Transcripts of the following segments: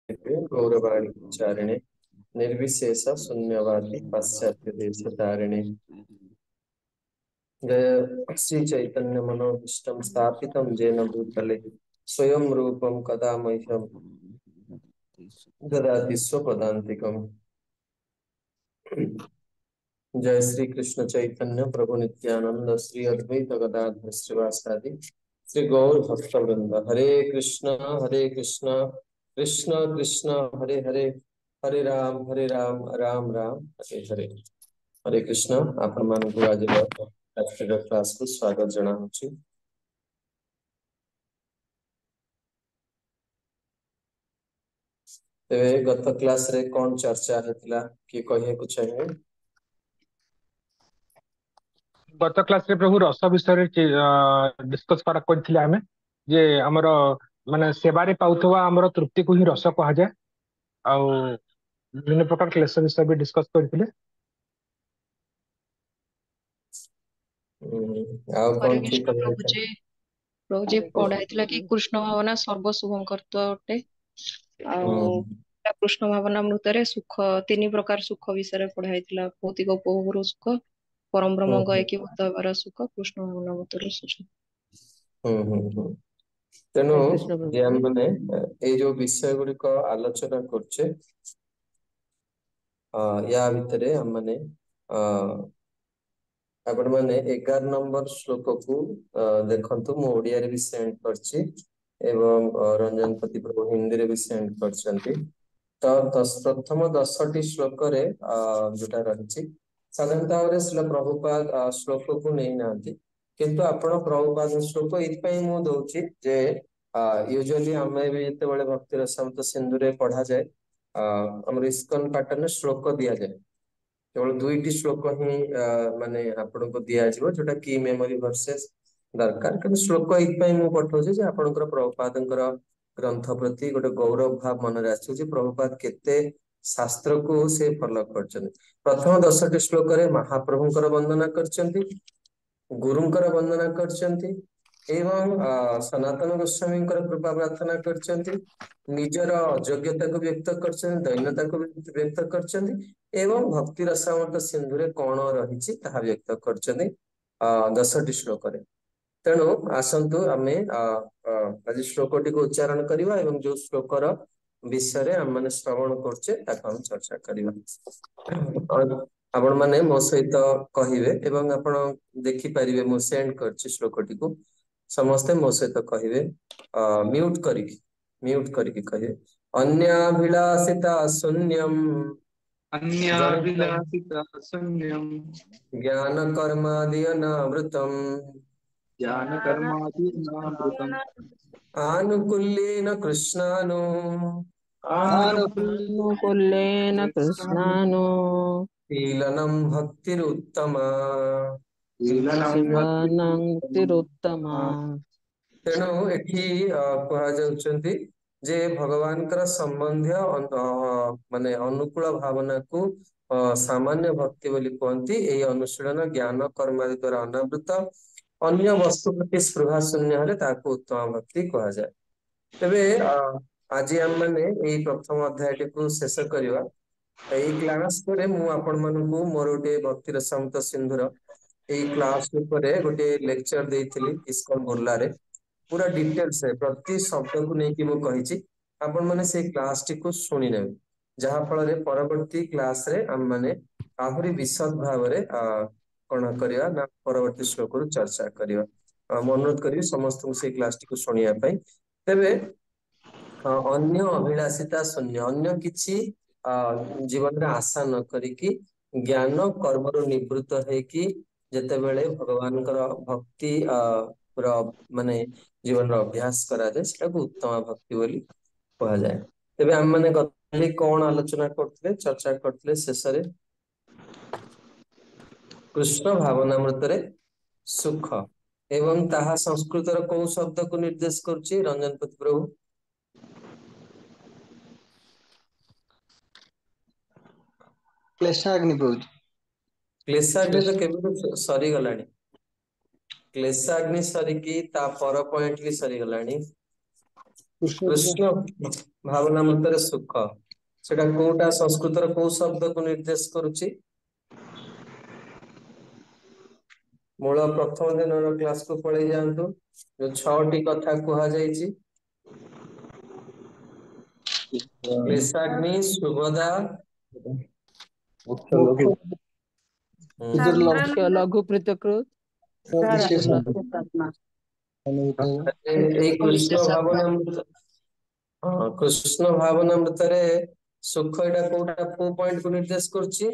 गौरवाणिचारिणे निर्विशेष शून्यवादी पाश्चात्य देश तारिणे जय श्री चैतन्य मनोभीष्टं स्थापितं येन भूतले स्वयं रूपं कदा मह्यं ददाति स्वपदान्तिकम्। जय श्री कृष्ण चैतन्य प्रभु नित्यानंद श्री अद्वैत गदाधर श्रीवासादि श्री गौर भक्त वृंद। हरे कृष्ण कृष्ण कृष्ण हरे हरे, हरे राम राम राम हरे हरे। हरे कृष्ण आपण मानकु आज क्लास को स्वागत जनाउछि। तेरे गत क्लास रे कौन चर्चा हेतिला कि कहिए कुछ है? गत क्लास रे प्रभु रस विषय डिस्कस करथिले आमे जे हमर माने सेवारे पाउथवा हमर तृप्ति को ही रस कहा जाए आ विभिन्न प्रकार क्लेश विषय भी डिस्कस करथिले। आउ हरे कौन की कृष्ण कहिए? प्रभु जी पढ़ाइथिला कि कृष्ण भावना सर्व शुभंकर्त्व अटे आ कृष्ण भावना मृतरे सुख तीन प्रकार सुख विषय पढ़ाइथिला। भौतिक उपभोग सुख, परम ब्रह्म एकीभूत हेबार सुख, कृष्ण भावना मृतरे सुख। तेणु हरे कृष्ण प्रभु जे हम माने ए जो विषय गुडी को आलोचना करछे या भितरे हम माने आपण माने 11 नंबर श्लोक को देखंतु मो ओडिया रे भी सेंड करछि एवं रंजन पति प्रभु हिंदी रे भी सेंड करछंती। तो प्रथम 10टी श्लोक रे जोटा रहिछि साधारणतः रे श्रील प्रभुपाद श्लोक को नै नांती, किंतु आपण प्रभुपाद श्लोक इतपई मु दउछि जे यूजुअली हमें भी जते बळे भक्ति रसामृत सिंधु रे पढ़ा जाए हमर इस्कन पैटर्न श्लोक दिया जाए केवल 2टी श्लोक ही माने आपण को दिया जिवो जोटा की मेमोरी वर्सेस दरकार। कि श्लोक इतपई मु पठौछि जे आपणकर प्रभुपादंकर ग्रंथ प्रति गोटे गौरव भाव मन रे आछुछि। प्रभुपाद केते शास्त्र को से फॉलो करछन। प्रथम 10टी श्लोक रे महाप्रभुंकर वंदना करछन्ती, गुरुंकर वंदना करछन्ती एवं सनातन गोस्वामींकर कृपा प्रार्थना करछन्ती, निजर अयोग्यता को व्यक्त करछन्ती, दैन्यता को व्यक्त करछन्ती एवं भक्ति रसामृत सिंधु रे कोण रहिछि ताहा व्यक्त करछन्ती 10टी श्लोक रे। तेणु आसंतु आमे आज श्लोकटी को उच्चारण करिवा एवं जो श्लोकर विषय रे हम माने श्रवण करछे ताको हम चर्चा करिवा। आपण माने मो सहित कहिवे एवं आपण देखि परिबे मो सेंड करछि श्लोकटी को समस्त मो सहित कहिवे म्यूट करिकि कहिवे अन्याभिलाषिता शून्यम अन्याभिलाषिता शून्यम ज्ञान कर्मादि अनावृतम ज्ञानकर्मादीनामृतम् आनुकुल्येन कृष्णानो आनुकुल्येन कृष्णानो शीलनं भक्तिरुत्तमा। शिलानां तिरुत्तमा। तेणु एठी कहा जाउछन्ती जे भगवानकर संबंध्य माने अनुकूल भावना को सामान्य भक्ति बोली कहती। एही अनुशीलन ज्ञान कर्मादि द्वारा अनावृत अन्य वस्तु प्रति स्पृहा शून्य हेले ताको उत्तम भक्ति कहा जाए। तेबे आज हम माने एही प्रथम अध्याय को शेष करिवा। एही क्लास परे मु आपण मानकू मोर गोटे भक्ति रसामृत सिंधुर एही क्लास ऊपर गोटे लेक्चर देइथिली इस्कन बोर्ला रे पूरा डिटेल्स है प्रति शब्द को लेकिन मु कहिछि आपण माने से क्लास टी को सुनि नेबे जहा फल रे परवर्ती क्लास रे हम माने आहुरी विशद भाव रे कोन करिया ना परवर्ती श्लोक रु चर्चा करिया। म अनुरोध करिवि समस्त को से क्लास टी को सुनिया पई। तेबे अन्य अभिलाषिता शून्य अन्य किछि जीवन रे आशा न करिकि ज्ञान कर्म रु निवृत्त हेकि जेतेबेले भगवानकर भक्ति माने जीवन रो अभ्यास करा जाए सेटा को उत्तम भक्ति बोली कहा जाए। तेबे हम माने गतली कोन आलोचना करथिले चर्चा करथिले शेष रे कृष्ण भावनामृत रे सुख एवं ताहा संस्कृत रो को शब्द को निर्देश करछि रंजनपति प्रभु? क्लेशाग्नि प्रभु। क्लेशाग्नि तो केबे सरी गलानी। क्लेशाग्नि सरी की ता पर पॉइंट भी सरी गलानी। କୃଷ୍ଣ ଭାବନାମୃତରେ ସୁଖ ସେଟା କୋଉଟା ସଂସ୍କୃତର କୋଉ ଶବ୍ଦକୁ ନିର୍ଦ୍ଦେଶ କରୁଛି? ମୂଳ ପ୍ରଥମ ଦିନର କ୍ଲାସକୁ ପଳେଇ ଯାଆନ୍ତୁ, ଯୋଉ 6ଟି କଥା କୁହାଯାଇଛି। କ୍ଲେଶାଗ୍ନି, ସୁଭଦା, ମୁଖ୍ୟ ହୁଁ, ମୁଖ୍ୟ ଲଘୁ ପୃଥକୃତ ଏଇ କୃଷ୍ଣ ବିଶେଷାତ୍ମା ଭାବନାମୃତ, ହଁ କୃଷ୍ଣ ଭାବନାମୃତରେ ସୁଖ ଏଇଟା କୋଉଟା କୋଉ ପଏଣ୍ଟ କୁ ନିର୍ଦ୍ଦେଶ କରୁଛି?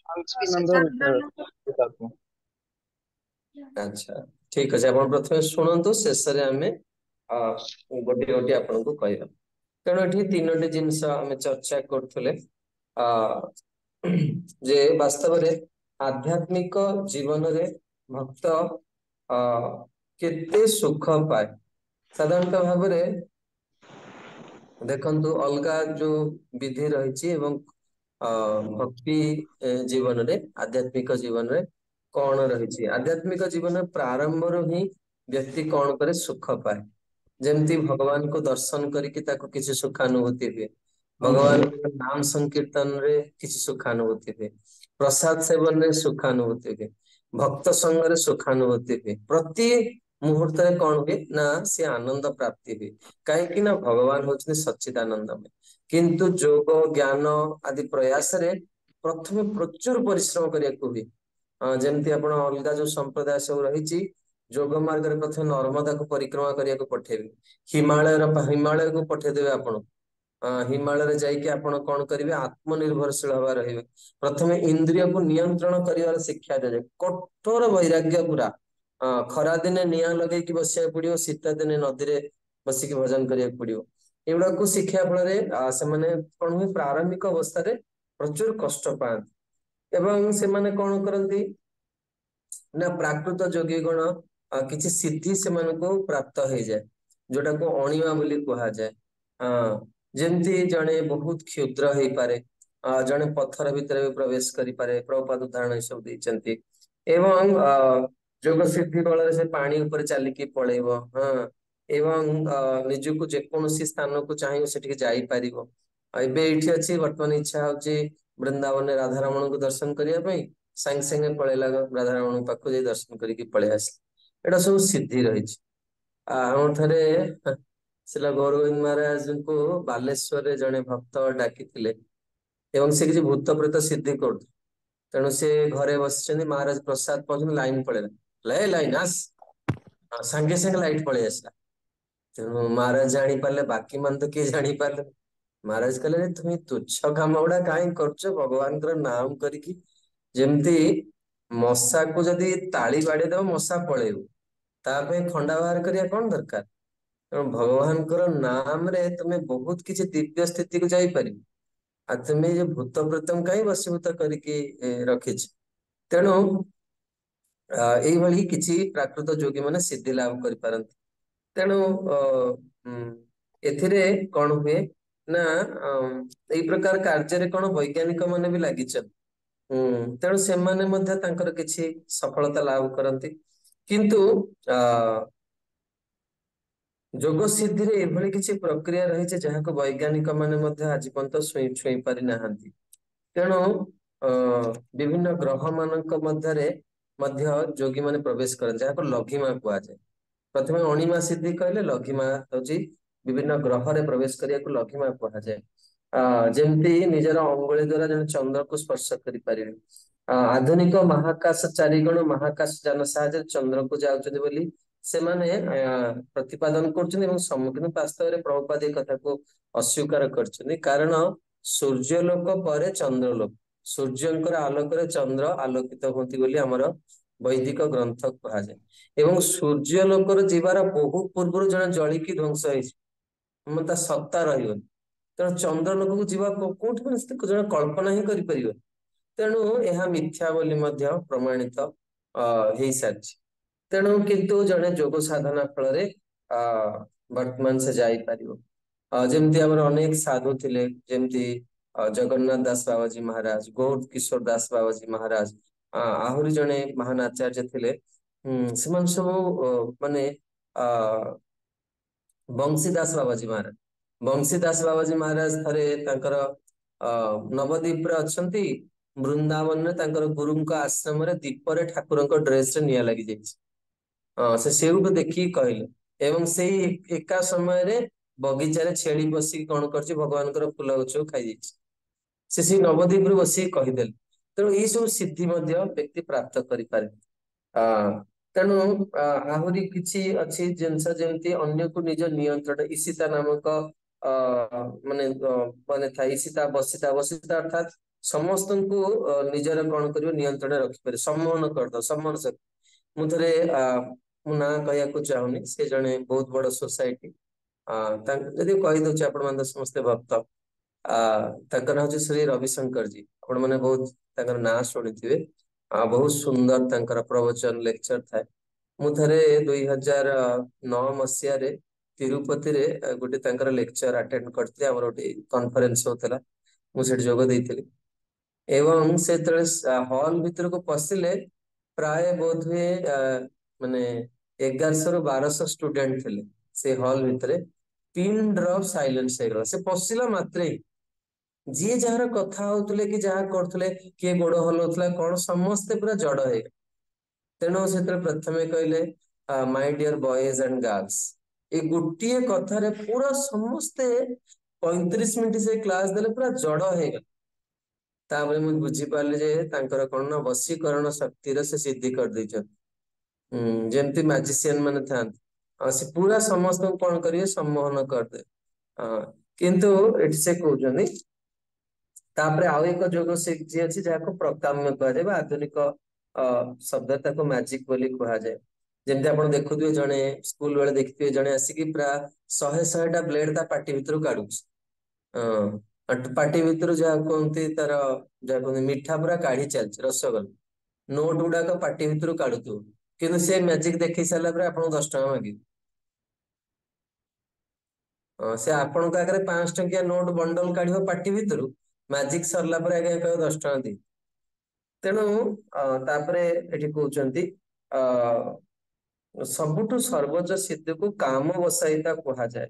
ସାଧାରଣତଃ ବିଶେଷତ୍ବ। ଆଚ୍ଛା, ଠିକ ଅଛି, ଆପଣ ପ୍ରଥମେ ଶୁଣନ୍ତୁ, ଶେଷରେ ଆମେ ଗୋଟିଏ ଗୋଟିଏ ଆପଣଙ୍କୁ କହିବା। ତେଣୁ ଏଠି 3ଟି ଜିନିଷ ଆମେ ଚର୍ଚ୍ଚା କରୁଥିଲେ, ଆ ଯେ ବାସ୍ତବରେ ଆଧ୍ୟାତ୍ମିକ ଜୀବନରେ ଭକ୍ତ ଅ କେତେ ସୁଖ ପାଏ। ସାଧାରଣତଃ ଭାବରେ ଦେଖନ୍ତୁ ଅଲଗା ଯୋଉ ବିଧି ରହିଛି ଏବଂ ଭକ୍ତି ଜୀବନରେ, ଆଧ୍ୟାତ୍ମିକ ଜୀବନରେ କଣ ରହିଛି? ଆଧ୍ୟାତ୍ମିକ ଜୀବନ ପ୍ରାରମ୍ଭରୁ ହିଁ ବ୍ୟକ୍ତି କଣ କରେ? ସୁଖ ପାଏ। ଯେମିତି ଭଗବାନଙ୍କୁ ଦର୍ଶନ କରିକି ତାକୁ କିଛି ସୁଖାନୁଭୂତି ହୁଏ, ଭଗବାନଙ୍କ ନାମ ସଂକୀର୍ତ୍ତନରେ କିଛି ସୁଖାନୁଭୂତି ହୁଏ, ପ୍ରସାଦ ସେବନରେ ସୁଖାନୁଭୂତି ହୁଏ, ଭକ୍ତ ସଙ୍ଗରେ ସୁଖାନୁଭୂତି ହୁଏ। ପ୍ରତି ମୁହୂର୍ତ୍ତରେ କଣ ହୁଏ ନା ସେ ଆନନ୍ଦ ପ୍ରାପ୍ତି ହୁଏ। କାହିଁକି ନା ଭଗବାନ ହଉଛନ୍ତି ସଚ୍ଚିଦାନନ୍ଦମୟ। କିନ୍ତୁ ଯୋଗ ଜ୍ଞାନ ଆଦି ପ୍ରୟାସରେ ପ୍ରଥମେ ପ୍ରଚୁର ପରିଶ୍ରମ କରିବାକୁ ହୁଏ। ଯେମିତି ଆପଣ ଅଲଗା ଯୋଉ ସମ୍ପ୍ରଦାୟ ସବୁ ରହିଛି, ଯୋଗ ମାର୍ଗରେ ପ୍ରଥମେ ନର୍ମଦାକୁ ପରିକ୍ରମା କରିବାକୁ ପଠେଇବେ, ହିମାଳୟକୁ ପଠେଇଦେବେ ଆପଣ। ହିମାଳୟରେ ଯାଇକି ଆପଣ କଣ କରିବେ? ଆତ୍ମନିର୍ଭରଶୀଳ ହବା ରହିବେ। ପ୍ରଥମେ ଇନ୍ଦ୍ରିୟକୁ ନିୟନ୍ତ୍ରଣ କରିବାର ଶିକ୍ଷା ଦିଆଯାଏ, କଠୋର ବୈରାଗ୍ୟ ପୁରା। ଖରା ଦିନେ ନିଆଁ ଲଗେଇକି ବସିବାକୁ ପଡିବ, ଶୀତ ଦିନେ ନଦୀରେ ବସିକି ଭଜନ କରିବାକୁ ପଡିବ। ଏଗୁଡାକୁ ଶିଖିବା ଫଳରେ ସେମାନେ କଣ ହୁଏ? ପ୍ରାରମ୍ଭିକ ଅବସ୍ଥାରେ ପ୍ରଚୁର କଷ୍ଟ ପାଆନ୍ତି ଏବଂ ସେମାନେ କଣ କରନ୍ତି ନା ପ୍ରାକୃତ ଯୋଗୀ ଗଣ କିଛି ସିଦ୍ଧି ସେମାନଙ୍କୁ ପ୍ରାପ୍ତ ହେଇଯାଏ, ଯୋଉଟାକୁ ଅଣିମା ବୋଲି କୁହାଯାଏ। ଯେମିତି ଜଣେ ବହୁତ କ୍ଷୁଦ୍ର ହେଇପାରେ, ଜଣେ ପଥର ଭିତରେ ବି ପ୍ରବେଶ କରିପାରେ, ପ୍ରଭୁପାଦ ଉଦାହରଣ ଏସବୁ ଦେଇଛନ୍ତି। ଏବଂ ଯୋଗ ସିଦ୍ଧି ବଳରେ ସେ ପାଣି ଉପରେ ଚାଲିକି ପଳେଇବ, ହଁ, ଏବଂ ନିଜକୁ ଯେକୌଣସି ସ୍ଥାନକୁ ଚାହିଁବ ସେଠିକି ଯାଇପାରିବ। ଏବେ ଏଇଠି ଅଛି, ବର୍ତ୍ତମାନ ଇଚ୍ଛା ହଉଛି ବୃନ୍ଦାବନରେ ରାଧାରମଣଙ୍କୁ ଦର୍ଶନ କରିବା ପାଇଁ, ସାଙ୍ଗେ ସାଙ୍ଗେ ପଳେଇଲା ରାଧାରମଣଙ୍କ ପାଖକୁ ଯାଇ ଦର୍ଶନ କରିକି ପଳେଇ ଆସିଲା। ଏଇଟା ସବୁ ସିଦ୍ଧି ରହିଛି। ଆମ ଥରେ ଶିଲ ଗୌରଗୋବିନ୍ଦ ମହାରାଜଙ୍କୁ ବାଲେଶ୍ଵରରେ ଜଣେ ଭକ୍ତ ଡାକିଥିଲେ ଏବଂ ସେ କିଛି ଭୂତ ପ୍ରେତ ସିଦ୍ଧି କରୁଥିଲେ। ତେଣୁ ସେ ଘରେ ବସିଛନ୍ତି, ମହାରାଜ ପ୍ରସାଦ ପାଉଛନ୍ତି, ଲାଇନ ପଳେଇଲା, ଲାଇନ ଆସ, ସାଙ୍ଗେ ସାଙ୍ଗେ ଲାଇଟ ପଳେଇ ଆସିଲା। ତେଣୁ ମହାରାଜ ଜାଣିପାରିଲେ, ବାକି ମାନେ ତ କିଏ ଜାଣିପାରିଲେ। ମହାରାଜ କହିଲେ, ତୁମେ ତୁଚ୍ଛ କାମ ଗୁଡା କାହିଁ କରୁଛ? ଭଗବାନଙ୍କର ନାମ କରିକି, ଯେମିତି ମଶାକୁ ଯଦି ତାଳି ବାଡେଇ ଦବ ମଶା ପଳେଇବ, ତା ପାଇଁ ଖଣ୍ଡା ବାହାର କରିବା କଣ ଦରକାର? ତେଣୁ ଭଗବାନଙ୍କର ନାମରେ ତମେ ବହୁତ କିଛି ଦିବ୍ୟ ସ୍ଥିତିକୁ ଯାଇପାରିବ। ଆଉ ତୁମେ ଏ ଯୋଉ ଭୂତ ପ୍ରେତଙ୍କୁ କାହିଁ ବଶୀଭୂତ କରିକି ରଖିଛ? ତେଣୁ ଏଇଭଳି କିଛି ପ୍ରାକୃତ ଯୋଗୀ ମାନେ ସିଦ୍ଧି ଲାଭ କରିପାରନ୍ତି। ତେଣୁ ଏଥିରେ କଣ ହୁଏ ନା ଏଇ ପ୍ରକାର କାର୍ଯ୍ୟରେ କଣ ବୈଜ୍ଞାନିକ ମାନେ ବି ଲାଗିଛନ୍ତି। ତେଣୁ ସେମାନେ ମଧ୍ୟ ତାଙ୍କର କିଛି ସଫଳତା ଲାଭ କରନ୍ତି। କିନ୍ତୁ ଯୋଗ ସିଦ୍ଧିରେ ଏଭଳି କିଛି ପ୍ରକ୍ରିୟା ରହିଛି ଯାହାକୁ ବୈଜ୍ଞାନିକ ମାନେ ମଧ୍ୟ ଆଜି ପର୍ଯ୍ୟନ୍ତ ଛୁଇଁ ପାରି ନାହାନ୍ତି। ତେଣୁ ବିଭିନ୍ନ ଗ୍ରହ ମାନଙ୍କ ମଧ୍ୟରେ ମଧ୍ୟ ଯୋଗୀ ମାନେ ପ୍ରବେଶ କରନ୍ତି, ଯାହାକୁ ଲଘିମା କୁହାଯାଏ। ପ୍ରଥମେ ଅଣିମା ସିଦ୍ଧି କହିଲେ, ଲଘିମା ହଉଛି ବିଭିନ୍ନ ଗ୍ରହରେ ପ୍ରବେଶ କରିବାକୁ ଲଘିମା କୁହାଯାଏ। ଯେମିତି ନିଜର ଅଙ୍ଗୁଳି ଦ୍ଵାରା ଜଣେ ଚନ୍ଦ୍ରକୁ ସ୍ପର୍ଶ କରିପାରିବେ। ଆଧୁନିକ ମହାକାଶ ଚାରିଗଣ ମହାକାଶ ଯାନ ସାହାଯ୍ୟରେ ଚନ୍ଦ୍ରକୁ ଯାଉଛନ୍ତି ବୋଲି ସେମାନେ ପ୍ରତିପାଦନ କରୁଛନ୍ତି ଏବଂ ସମ୍ମୁଖୀନ ବାସ୍ତବରେ ପ୍ରଭୁପାଦ ଏ କଥାକୁ ଅସ୍ୱୀକାର କରିଛନ୍ତି। କାରଣ ସୂର୍ଯ୍ୟ ଲୋକ ପରେ ଚନ୍ଦ୍ର ଲୋକ, ସୂର୍ଯ୍ୟଙ୍କର ଆଲୋକରେ ଚନ୍ଦ୍ର ଆଲୋକିତ ହୁଅନ୍ତି ବୋଲି ଆମର ବୈଦିକ ଗ୍ରନ୍ଥ କୁହାଯାଏ। ଏବଂ ସୂର୍ଯ୍ୟ ଲୋକର ଯିବାର ବହୁ ପୂର୍ବରୁ ଜଣେ ଜଳିକି ଧ୍ୱଂସ ହେଇଛି, ତା ସତ୍ତା ରହିବନି। ତେଣୁ ଚନ୍ଦ୍ର ଲୋକକୁ ଯିବା କୋଉଠି ଜଣେ କଳ୍ପନା ହିଁ କରିପାରିବ। ତେଣୁ ଏହା ମିଥ୍ୟା ବୋଲି ମଧ୍ୟ ପ୍ରମାଣିତ ହେଇସାରିଛି। ତେଣୁ କିନ୍ତୁ ଜଣେ ଯୋଗ ସାଧନା ଫଳରେ ବର୍ତ୍ତମାନ ସେ ଯାଇପାରିବ। ଯେମିତି ଆମର ଅନେକ ସାଧୁ ଥିଲେ, ଯେମିତି ଜଗନ୍ନାଥ ଦାସ ବାବାଜୀ ମହାରାଜ, ଗୌର କିଶୋର ଦାସ ବାବାଜୀ ମହାରାଜ, ଆହୁରି ଜଣେ ମହାନ ଆଚାର୍ଯ୍ୟ ଥିଲେ। ସେମାନେ ସବୁ ମାନେ ବଂଶୀଦାସ ବାବାଜୀ ମହାରାଜ। ବଂଶୀଦାସ ବାବାଜୀ ମହାରାଜ ଥରେ ତାଙ୍କର ନବଦ୍ୱୀପରେ ଅଛନ୍ତି, ବୃନ୍ଦାବନରେ ତାଙ୍କର ଗୁରୁଙ୍କ ଆଶ୍ରମରେ ଦୀପରେ ଠାକୁରଙ୍କ ଡ୍ରେସରେ ନିଆଁ ଲାଗିଯାଇଛି। ସେ ସେଇଠୁ ଦେଖିକି କହିଲେ, ଏବଂ ସେଇ ଏକା ସମୟରେ ବଗିଚାରେ ଛେଳି ବସିକି କଣ କରିଛି, ଭଗବାନଙ୍କର ଫୁଲ ଗଛକୁ ଖାଇଯାଇଛି। ସେ ସେଇ ନବଦ୍ୱୀପରୁ ବସିକି କହିଦେଲେ। ତେଣୁ ଏଇ ସବୁ ସିଦ୍ଧି ମଧ୍ୟ ବ୍ୟକ୍ତି ପ୍ରାପ୍ତ କରିପାରେ। ତେଣୁ ଆହୁରି କିଛି ଅଛି ଜିନିଷ, ଯେମିତି ଅନ୍ୟକୁ ନିଜ ନିୟନ୍ତ୍ରଣ। ଇସିତା ନାମକ ମାନେ ଥାଏ, ଇସିତା ବସିତା। ବସିତା ଅର୍ଥାତ୍ ସମସ୍ତଙ୍କୁ ନିଜର କଣ କରିବ, ନିୟନ୍ତ୍ରଣରେ ରଖିପାରେ, ସମ୍ମୋହନ କରିଦବ, ସମ୍ମୋହନ ଶକ୍ତି। ମୁଁ ଥରେ ମୁଁ ନାଁ କହିବାକୁ ଚାହୁଁନି, ସେ ଜଣେ ବହୁତ ବଡ ସୋସାଇଟି, ତାଙ୍କୁ ଯଦି କହିଦଉଛି ଆପଣ ମାନେ ତ ସମସ୍ତେ ଭକ୍ତ। ତାଙ୍କ ନାଁ ହଉଛି ଶ୍ରୀ ରବିଶଙ୍କର ଜୀ। ଆପଣ ମାନେ ବହୁତ ତାଙ୍କର ନାଁ ଶୁଣିଥିବେ। ବହୁତ ସୁନ୍ଦର ତାଙ୍କର ପ୍ରବଚନ ଲେକ୍ଚର ଥାଏ। ମୁଁ ଥରେ 2009 ମସିହାରେ ତିରୁପତିରେ ଗୋଟେ ତାଙ୍କର ଲେକ୍ଚର ଆଟେଣ୍ଡ କରିଥିଲି। ଆମର ଗୋଟେ କନଫରେନ୍ସ ହଉଥିଲା, ମୁଁ ସେଠି ଯୋଗ ଦେଇଥିଲି। ଏବଂ ସେ ଯେତେବେଳେ ହଲ୍ ଭିତରକୁ ପଶିଲେ, ପ୍ରାୟ ବୋଧହୁଏ ମାନେ 1100ରୁ 1200 ଷ୍ଟୁଡେଣ୍ଟ ଥିଲେ ସେ ହଲ୍ ଭିତରେ। ପିନ୍ ଡ୍ରପ୍ ସାଇଲେନ୍ସ ହେଇଗଲା। ସେ ପଶିଲା ମାତ୍ରେ ଯିଏ ଯାହାର କଥା ହଉଥିଲେ କି ଯାହା କରୁଥିଲେ, କିଏ ଗୋଡ ହଲଉଥିଲା କଣ, ସମସ୍ତେ ପୁରା ଜଡ ହେଇଗଲେ। ତେଣୁ ସେଥିରେ ପ୍ରଥମେ କହିଲେ, ମାଇ ଡିୟର ବଏଜ ଆଣ୍ଡ ଗାର୍ଲସ। ଏଇ ଗୋଟିଏ କଥାରେ ପୁରା ସମସ୍ତେ 35 ମିନିଟ୍ ସେ କ୍ଲାସ ଦେଲେ, ପୁରା ଜଡ ହେଇଗଲେ। ତାପରେ ମୁଁ ବୁଝିପାରିଲି ଯେ ତାଙ୍କର କଣ ନା ବଶୀକରଣ ଶକ୍ତିର ସେ ସିଦ୍ଧି କରିଦେଇଛନ୍ତି। ଯେମିତି ମ୍ୟାଜିସିଆନ ମାନେ ଥାନ୍ତି, ସେ ପୁରା ସମସ୍ତଙ୍କୁ କଣ କରିବେ, ସମ୍ମୋହନ କରିଦେବେ। କିନ୍ତୁ ଏଠି ସେ କହୁଛନ୍ତି, ତାପରେ ଆଉ ଏକ ଯୋଗ ସିଦ୍ଧି ଅଛି ଯାହାକୁ ପ୍ରକାମ୍ୟ କୁହାଯାଏ, ବା ଆଧୁନିକ ଶବ୍ଦ ତାକୁ ମ୍ୟାଜିକ ବୋଲି କୁହାଯାଏ। ଯେମିତି ଆପଣ ଦେଖୁଥିବେ, ଜଣେ ସ୍କୁଲ ବେଳେ ଦେଖିଥିବେ, ଜଣେ ଆସିକି ପୁରା 100ଟା ବ୍ଲେଡ ତା ପାଟି ଭିତରୁ କାଢୁଛି। ପାଟି ଭିତରୁ ଯାହା କୁହନ୍ତି, ଯାହା କୁହନ୍ତି ମିଠା ପୁରା କାଢି ଚାଲିଛି, ରସଗୋଲା ନୋଟ ଗୁଡାକ ପାଟି ଭିତରୁ କାଢୁଥିବ। କିନ୍ତୁ ସେ ମ୍ୟାଜିକ ଦେଖେଇ ସାରିଲା ପରେ ଆପଣଙ୍କୁ 10 ଟଙ୍କା ମାଗିବ। ସେ ଆପଣଙ୍କ ଆଗରେ 5 ଟଙ୍କିଆ ନୋଟ ବଣ୍ଡଲ କାଢିବ ପାଟି ଭିତରୁ, ମ୍ୟାଜିକ ସରିଲା ପରେ ଆଜ୍ଞା କହିବ 10 ଟଙ୍କା ଦି। ତେଣୁ ତାପରେ ଏଠି କହୁଛନ୍ତି, ସବୁଠୁ ସର୍ବୋଚ୍ଚ ସିଦ୍ଧିକୁ କାମ ବସାଇତା କୁହାଯାଏ।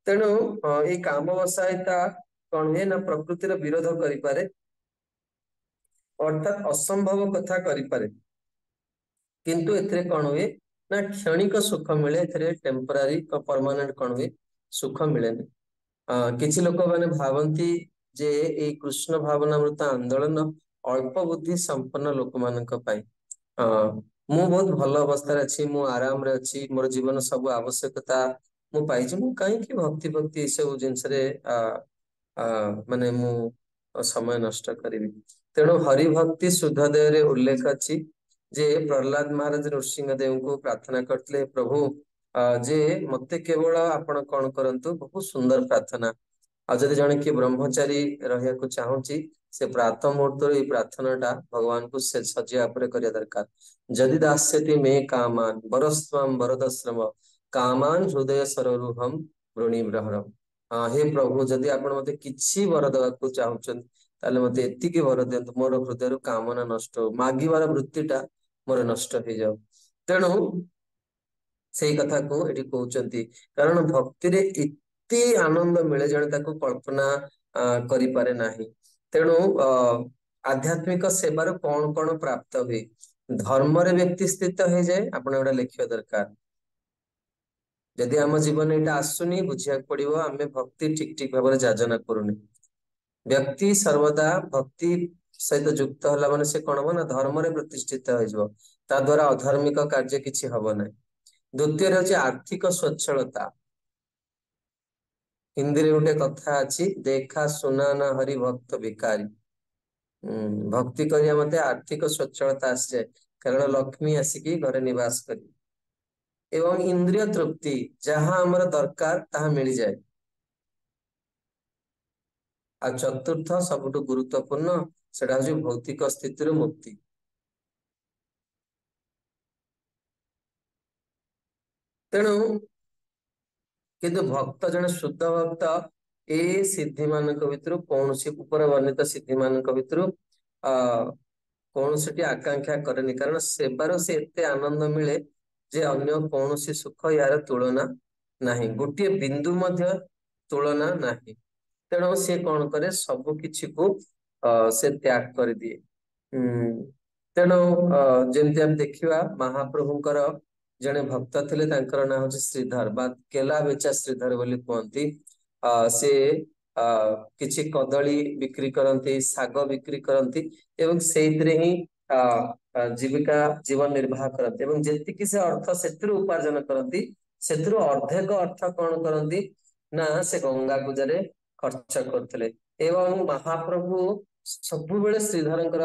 ତେଣୁ ଏଇ କାମ ବସାଇତା କଣ ହୁଏ ନା, ପ୍ରକୃତିର ବିରୋଧ କରିପାରେ, ଅର୍ଥାତ୍ ଅସମ୍ଭବ କଥା କରିପାରେ। କିନ୍ତୁ ଏଥିରେ କଣ ହୁଏ ନା, କ୍ଷଣିକ ସୁଖ ମିଳେ। ଏଥିରେ ଟେମ୍ପରାରୀ ପରମାନେଣ୍ଟ କଣ ହୁଏ, ସୁଖ ମିଳେନି। କିଛି ଲୋକମାନେ ଭାବନ୍ତି ଯେ ଏଇ କୃଷ୍ଣ ଭାବନାମୃତ ଆନ୍ଦୋଳନ ଅଳ୍ପ ବୁଦ୍ଧି ସମ୍ପନ୍ନ ଲୋକମାନଙ୍କ ପାଇଁ। ମୁଁ ବହୁତ ଭଲ ଅବସ୍ଥାରେ ଅଛି, ମୁଁ ଆରାମରେ ଅଛି, ମୋର ଜୀବନ ସବୁ ଆବଶ୍ୟକତା ମୁଁ ପାଇଛି, ମୁଁ କାହିଁକି ଭକ୍ତି ଭକ୍ତି ଏସବୁ ଜିନିଷରେ ମାନେ ମୁଁ ସମୟ ନଷ୍ଟ କରିବି। ତେଣୁ ହରିଭକ୍ତି ଶୁଦ୍ଧୋଦୟରେ ଉଲ୍ଲେଖ ଅଛି ଯେ ପ୍ରହ୍ଲାଦ ମହାରାଜ ନୃସିଂହ ଦେବଙ୍କୁ ପ୍ରାର୍ଥନା କରିଥିଲେ, ପ୍ରଭୁ ଯେ ମତେ କେବଳ ଆପଣ କଣ କରନ୍ତୁ, ବହୁତ ସୁନ୍ଦର ପ୍ରାର୍ଥନା। ଆଉ ଯଦି ଜଣେ କିଏ ବ୍ରହ୍ମଚାରୀ ରହିବାକୁ ଚାହୁଁଛି, ସେ ପ୍ରାତଃ ମୁହୂର୍ତ୍ତରୁ ଏଇ ପ୍ରାର୍ଥନା ଟା ଭଗବାନଙ୍କୁ ସେ ସଜିବା ଉପରେ କରିବା ଦରକାର। ଯଦି ଦାସ୍ୟତି ମେ କାମାନ ବରସ୍ୱାମ ବରଦଶ୍ରମ କାମାନ ହୃଦୟ ସରୋରୁହମ ବୃଣିବ୍ରହରମ। ହେ ପ୍ରଭୁ, ଯଦି ଆପଣ ମତେ କିଛି ବର ଦେବାକୁ ଚାହୁଁଛନ୍ତି, ତାହେଲେ ମତେ ଏତିକି ବର ଦିଅନ୍ତୁ, ମୋର ହୃଦୟରୁ କାମନା ନଷ୍ଟ ହଉ, ମାଗିବାର ବୃତ୍ତିଟା ମୋର ନଷ୍ଟ ହେଇଯାଉ। ତେଣୁ ସେଇ କଥାକୁ ଏଠି କହୁଛନ୍ତି, କାରଣ ଭକ୍ତିରେ ଏତେ ଆନନ୍ଦ ମିଳେ, ଜଣେ ତାକୁ କଳ୍ପନା କରିପାରେ ନାହିଁ। ତେଣୁ ଆଧ୍ୟାତ୍ମିକ ସେବାରୁ କଣ କଣ ପ୍ରାପ୍ତ ହୁଏ? ଧର୍ମରେ ବ୍ୟକ୍ତି ସ୍ଥିତ ହେଇଯାଏ, ଆପଣ ଏଗୁଡା ଲେଖିବା ଦରକାର। ଯଦି ଆମ ଜୀବନ ଏଇଟା ଆସୁନି, ବୁଝିବାକୁ ପଡିବ ଆମେ ଭକ୍ତି ଠିକ ଠିକ ଭାବରେ ଯାଜନା କରୁନି। ବ୍ୟକ୍ତି ସର୍ବଦା ଭକ୍ତି ସହିତ ଯୁକ୍ତ ହେଲା ମାନେ ସେ କଣ ହବ ନା, ଧର୍ମରେ ପ୍ରତିଷ୍ଠିତ ହେଇଯିବ। ତା ଦ୍ଵାରା ଅଧାର୍ମିକ କାର୍ଯ୍ୟ କିଛି ହବ ନାହିଁ। ଦ୍ଵିତୀୟରେ ହଉଛି ଆର୍ଥିକ ସ୍ୱଚ୍ଛଳତା। ହିନ୍ଦୀରେ ଗୋଟେ କଥା ଅଛି, ଦେଖା ସୁନା ନା ହରି ଭକ୍ତ ଭିକାରୀ। ଭକ୍ତି କରିବା ମତେ ଆର୍ଥିକ ସ୍ୱଚ୍ଛଳତା ଆସିଯାଏ, କାରଣ ଲକ୍ଷ୍ମୀ ଆସିକି ଘରେ ନିବାସ କରିବେ। ଏବଂ ଇନ୍ଦ୍ରିୟ ତୃପ୍ତି, ଯାହା ଆମର ଦରକାର ତାହା ମିଳିଯାଏ। ଆଉ ଚତୁର୍ଥ ସବୁଠୁ ଗୁରୁତ୍ୱପୂର୍ଣ୍ଣ, ସେଟା ହଉଛି ଭୌତିକ ସ୍ଥିତିରୁ ମୁକ୍ତି। ତେଣୁ କିନ୍ତୁ ଭକ୍ତ, ଜଣେ ଶୁଦ୍ଧ ଭକ୍ତ ଏ ସିଦ୍ଧି ମାନଙ୍କ ଭିତରୁ କୌଣସି, ଉପର ବର୍ଣ୍ଣିତ ସିଦ୍ଧି ମାନଙ୍କ ଭିତରୁ କୌଣସିଟି ଆକାଂକ୍ଷା କରେନି, କାରଣ ସେବାରୁ ସେ ଏତେ ଆନନ୍ଦ ମିଳେ ଯେ ଅନ୍ୟ କୌଣସି ସୁଖ ୟାର ତୁଳନା ନାହିଁ, ଗୋଟିଏ ବିନ୍ଦୁ ମଧ୍ୟ ତୁଳନା ନାହିଁ। ତେଣୁ ସେ କଣ କରେ, ସବୁ କିଛିକୁ ସେ ତ୍ୟାଗ କରିଦିଏ। ତେଣୁ ଯେମିତି ଆମେ ଦେଖିବା ମହାପ୍ରଭୁଙ୍କର ଜଣେ ଭକ୍ତ ଥିଲେ, ତାଙ୍କର ନାଁ ହଉଛି ଶ୍ରୀଧର ବା କେଲା ବେଚା ଶ୍ରୀଧର ବୋଲି କୁହନ୍ତି। ସେ କିଛି କଦଳୀ ବିକ୍ରି କରନ୍ତି, ଶାଗ ବିକ୍ରି କରନ୍ତି ଏବଂ ସେଇଥିରେ ହିଁ ଜୀବିକା ଜୀବନ ନିର୍ବାହ କରନ୍ତି ଏବଂ ଯେତିକି ସେ ଅର୍ଥ ସେଥିରୁ ଉପାର୍ଜନ କରନ୍ତି, ସେଥିରୁ ଅର୍ଧେକ ଅର୍ଥ କଣ କରନ୍ତି ନା ସେ ଗଙ୍ଗା ପୂଜାରେ ଖର୍ଚ୍ଚ କରୁଥିଲେ। ଏବଂ ମହାପ୍ରଭୁ ସବୁବେଳେ ଶ୍ରୀଧରଙ୍କର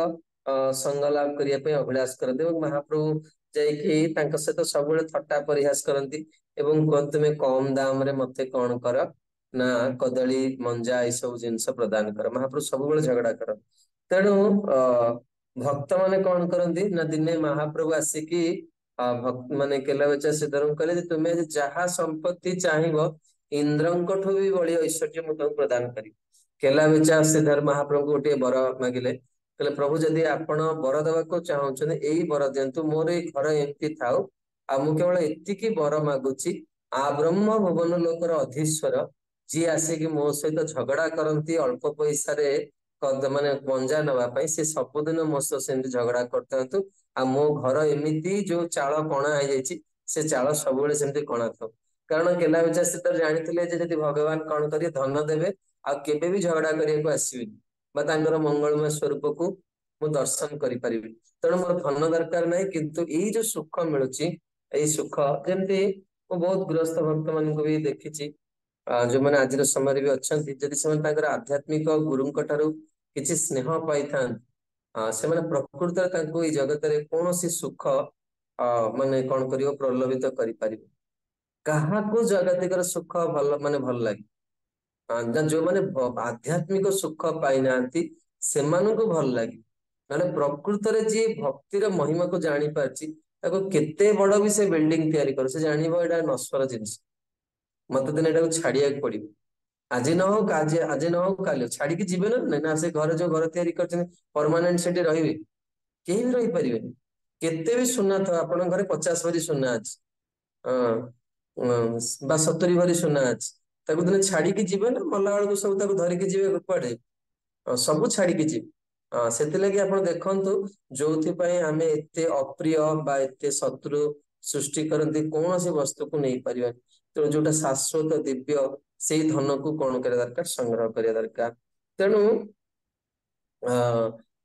ସଙ୍ଗ ଲାଭ କରିବା ପାଇଁ ଅଭିଳାଷ କରନ୍ତି ଏବଂ ମହାପ୍ରଭୁ ଯାଇକି ତାଙ୍କ ସହିତ ସବୁବେଳେ ଥଟ୍ଟା ପରିହାସ କରନ୍ତି ଏବଂ କୁହନ୍ତି, ତୁମେ କମ ଦାମରେ ମତେ କଣ କର ନା କଦଳୀ ମଞ୍ଜା ଏସବୁ ଜିନିଷ ପ୍ରଦାନ କର। ମହାପ୍ରଭୁ ସବୁବେଳେ ଝଗଡା କର। ତେଣୁ ଭକ୍ତ ମାନେ କଣ କରନ୍ତି ନା ଦିନେ ମହାପ୍ରଭୁ ଆସିକି ମାନେ କେଲାବେଚା ଶ୍ରୀଧରଙ୍କୁ କହିଲେ ଯେ ତୁମେ ଯାହା ସମ୍ପତ୍ତି ଚାହିଁବ ଇନ୍ଦ୍ରଙ୍କଠୁ ବି ବଳି ଐଶ୍ୱର୍ଯ୍ୟ ମୁଁ ତମକୁ ପ୍ରଦାନ କରିବି। କେଲାବେଚା ଶ୍ରୀଧର ମହାପ୍ରଭୁଙ୍କୁ ଗୋଟିଏ ବର ମାଗିଲେ, କହିଲେ ପ୍ରଭୁ ଯଦି ଆପଣ ବର ଦେବାକୁ ଚାହୁଁଛନ୍ତି ଏଇ ବର ଦିଅନ୍ତୁ, ମୋର ଏଇ ଘର ଏମିତି ଥାଉ ଆଉ ମୁଁ କେବଳ ଏତିକି ବର ମାଗୁଛି, ଆ ବ୍ରହ୍ମ ଭୁବନ ଲୋକର ଅଧୀଶ୍ୱର ଯିଏ ଆସିକି ମୋ ସହିତ ଝଗଡା କରନ୍ତି ଅଳ୍ପ ପଇସାରେ ମାନେ ମଞ୍ଜା ନବା ପାଇଁ, ସେ ସବୁଦିନ ମୋ ସହ ସେମିତି ଝଗଡା କରିଥାନ୍ତୁ ଆଉ ମୋ ଘର ଏମିତି ଯୋଉ ଚାଳ କଣା ହେଇଯାଇଛି ସେ ଚାଳ ସବୁବେଳେ ସେମିତି କଣା ଥାଉ। କାରଣ କେଲାବେଚା ଶ୍ରୀଧର ଜାଣିଥିଲେ ଯେ ଯଦି ଭଗବାନ କଣ କରିବେ ଧନ ଦେବେ ଆଉ କେବେ ବି ଝଗଡା କରିବାକୁ ଆସିବେନି ବା ତାଙ୍କର ମଙ୍ଗଳମୟ ସ୍ୱରୂପକୁ ମୁଁ ଦର୍ଶନ କରିପାରିବି। ତେଣୁ ମୋର ଧନ ଦରକାର ନାହିଁ, କିନ୍ତୁ ଏଇ ଯୋଉ ସୁଖ ମିଳୁଛି ଏଇ ସୁଖ, ଯେମିତି ମୁଁ ବହୁତ ଗୃହସ୍ଥ ଭକ୍ତ ମାନଙ୍କୁ ବି ଦେଖିଛି ଯୋଉମାନେ ଆଜିର ସମୟରେ ବି ଅଛନ୍ତି, ଯଦି ସେମାନେ ତାଙ୍କର ଆଧ୍ୟାତ୍ମିକ ଗୁରୁଙ୍କ ଠାରୁ କିଛି ସ୍ନେହ ପାଇଥାନ୍ତି, ସେମାନେ ପ୍ରକୃତରେ ତାଙ୍କୁ ଏଇ ଜଗତରେ କୌଣସି ସୁଖ ମାନେ କଣ କରିବ, ପ୍ରଲୋଭିତ କରିପାରିବ। କାହାକୁ ଜାଗତିକର ସୁଖ ଭଲ ମାନେ ଭଲ ଲାଗେ? ଯୋଉମାନେ ଆଧ୍ୟାତ୍ମିକ ସୁଖ ପାଇନାହାନ୍ତି ସେମାନଙ୍କୁ ଭଲ ଲାଗେ। ମାନେ ପ୍ରକୃତରେ ଯିଏ ଭକ୍ତିର ମହିମାକୁ ଜାଣିପାରିଛି, ତାକୁ କେତେ ବଡ ବି ସେ ବିଲ୍ଡିଂ ତିଆରି କରୁ, ସେ ଜାଣିବ ଏଇଟା ନଶ୍ୱର ଜିନିଷ, ମତେ ଦିନ ଏଟାକୁ ଛାଡିବାକୁ ପଡିବ। ଆଜି ନ ହଉ ଆଜି ନ ହଉ କାଲି ଛାଡିକି ଯିବେ ନା ନାଇଁ, ନା ସେ ଘରେ ଯୋଉ ଘର ତିଆରି କରିଛନ୍ତି ପରମାନେଣ୍ଟ ସେଠି ରହିବେ? କେହି ବି ରହିପାରିବେନି। କେତେ ବି ସୁନା ଥାଉ, ଆପଣଙ୍କ ଘରେ 50 ଭରି ସୁନା ଅଛି ବା 70 ଭରି ସୁନା ଅଛି, ତାକୁ ଦିନେ ଛାଡିକି ଯିବେ ନା, ମଲା ବେଳକୁ ସବୁ ତାକୁ ଧରିକି ଯିବେ କୁଆଡେ? ସବୁ ଛାଡିକି ଯିବେ। ସେଥିଲାଗି ଆପଣ ଦେଖନ୍ତୁ, ଯୋଉଥିପାଇଁ ଆମେ ଏତେ ଅପ୍ରିୟ ବା ଏତେ ଶତ୍ରୁ ସୃଷ୍ଟି କରନ୍ତି କୌଣସି ବସ୍ତୁକୁ ନେଇପାରିବାନି। ତେଣୁ ଯୋଉଟା ଶାଶ୍ୱତ ଦିବ୍ୟ ସେଇ ଧନକୁ କଣ କରିବା ଦରକାର, ସଂଗ୍ରହ କରିବା ଦରକାର। ତେଣୁ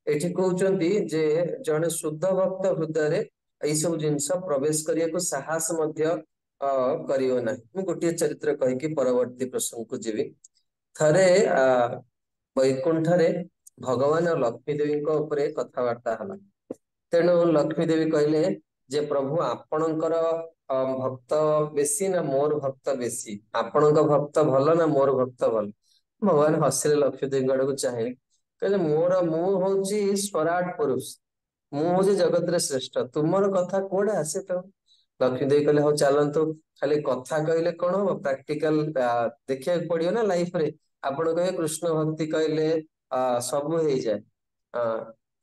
ଏଠି କହୁଛନ୍ତି ଯେ ଜଣେ ଶୁଦ୍ଧ ଭକ୍ତ ହୃଦୟରେ ଏଇ ସବୁ ଜିନିଷ ପ୍ରବେଶ କରିବାକୁ ସାହସ ମଧ୍ୟ କରିବ ନାହିଁ। ମୁଁ ଗୋଟିଏ ଚରିତ୍ର କହିକି ପରବର୍ତ୍ତୀ ପ୍ରସଙ୍ଗକୁ ଯିବି। ଥରେ ବୈକୁଣ୍ଠରେ ଭଗବାନ ଆଉ ଲକ୍ଷ୍ମୀ ଦେବୀଙ୍କ ଉପରେ କଥାବାର୍ତ୍ତା ହେଲା। ତେଣୁ ଲକ୍ଷ୍ମୀ ଦେବୀ କହିଲେ ଯେ ପ୍ରଭୁ ଆପଣଙ୍କର ଭକ୍ତ ବେଶୀ ନା ମୋର ଭକ୍ତ ବେଶୀ? ଆପଣଙ୍କ ଭକ୍ତ ଭଲ ନା ମୋର ଭକ୍ତ ଭଲ? ଭଗବାନ ହସିଲେ ଲକ୍ଷ୍ମୀ ଦେବୀଙ୍କ ଆଡକୁ ଚାହିଁ, କହିଲେ ମୁଁ ହଉଛି ସ୍ୱରାଟ ପୁରୁଷ, ମୁଁ ହଉଛି ଜଗତରେ ଶ୍ରେଷ୍ଠ, ତୁମର କଥା କୁଆଡେ ଆସେ ତ? ଲକ୍ଷ୍ମୀ ଦେବୀ କହିଲେ ହଉ ଚାଲନ୍ତୁ, ଖାଲି କଥା କହିଲେ କଣ ହବ, ପ୍ରାକ୍ଟିକାଲ ଦେଖିବାକୁ ପଡିବ ନା ଲାଇଫ ରେ। ଆପଣ କହିବେ କୃଷ୍ଣ ଭକ୍ତି କହିଲେ ସବୁ ହେଇଯାଏ।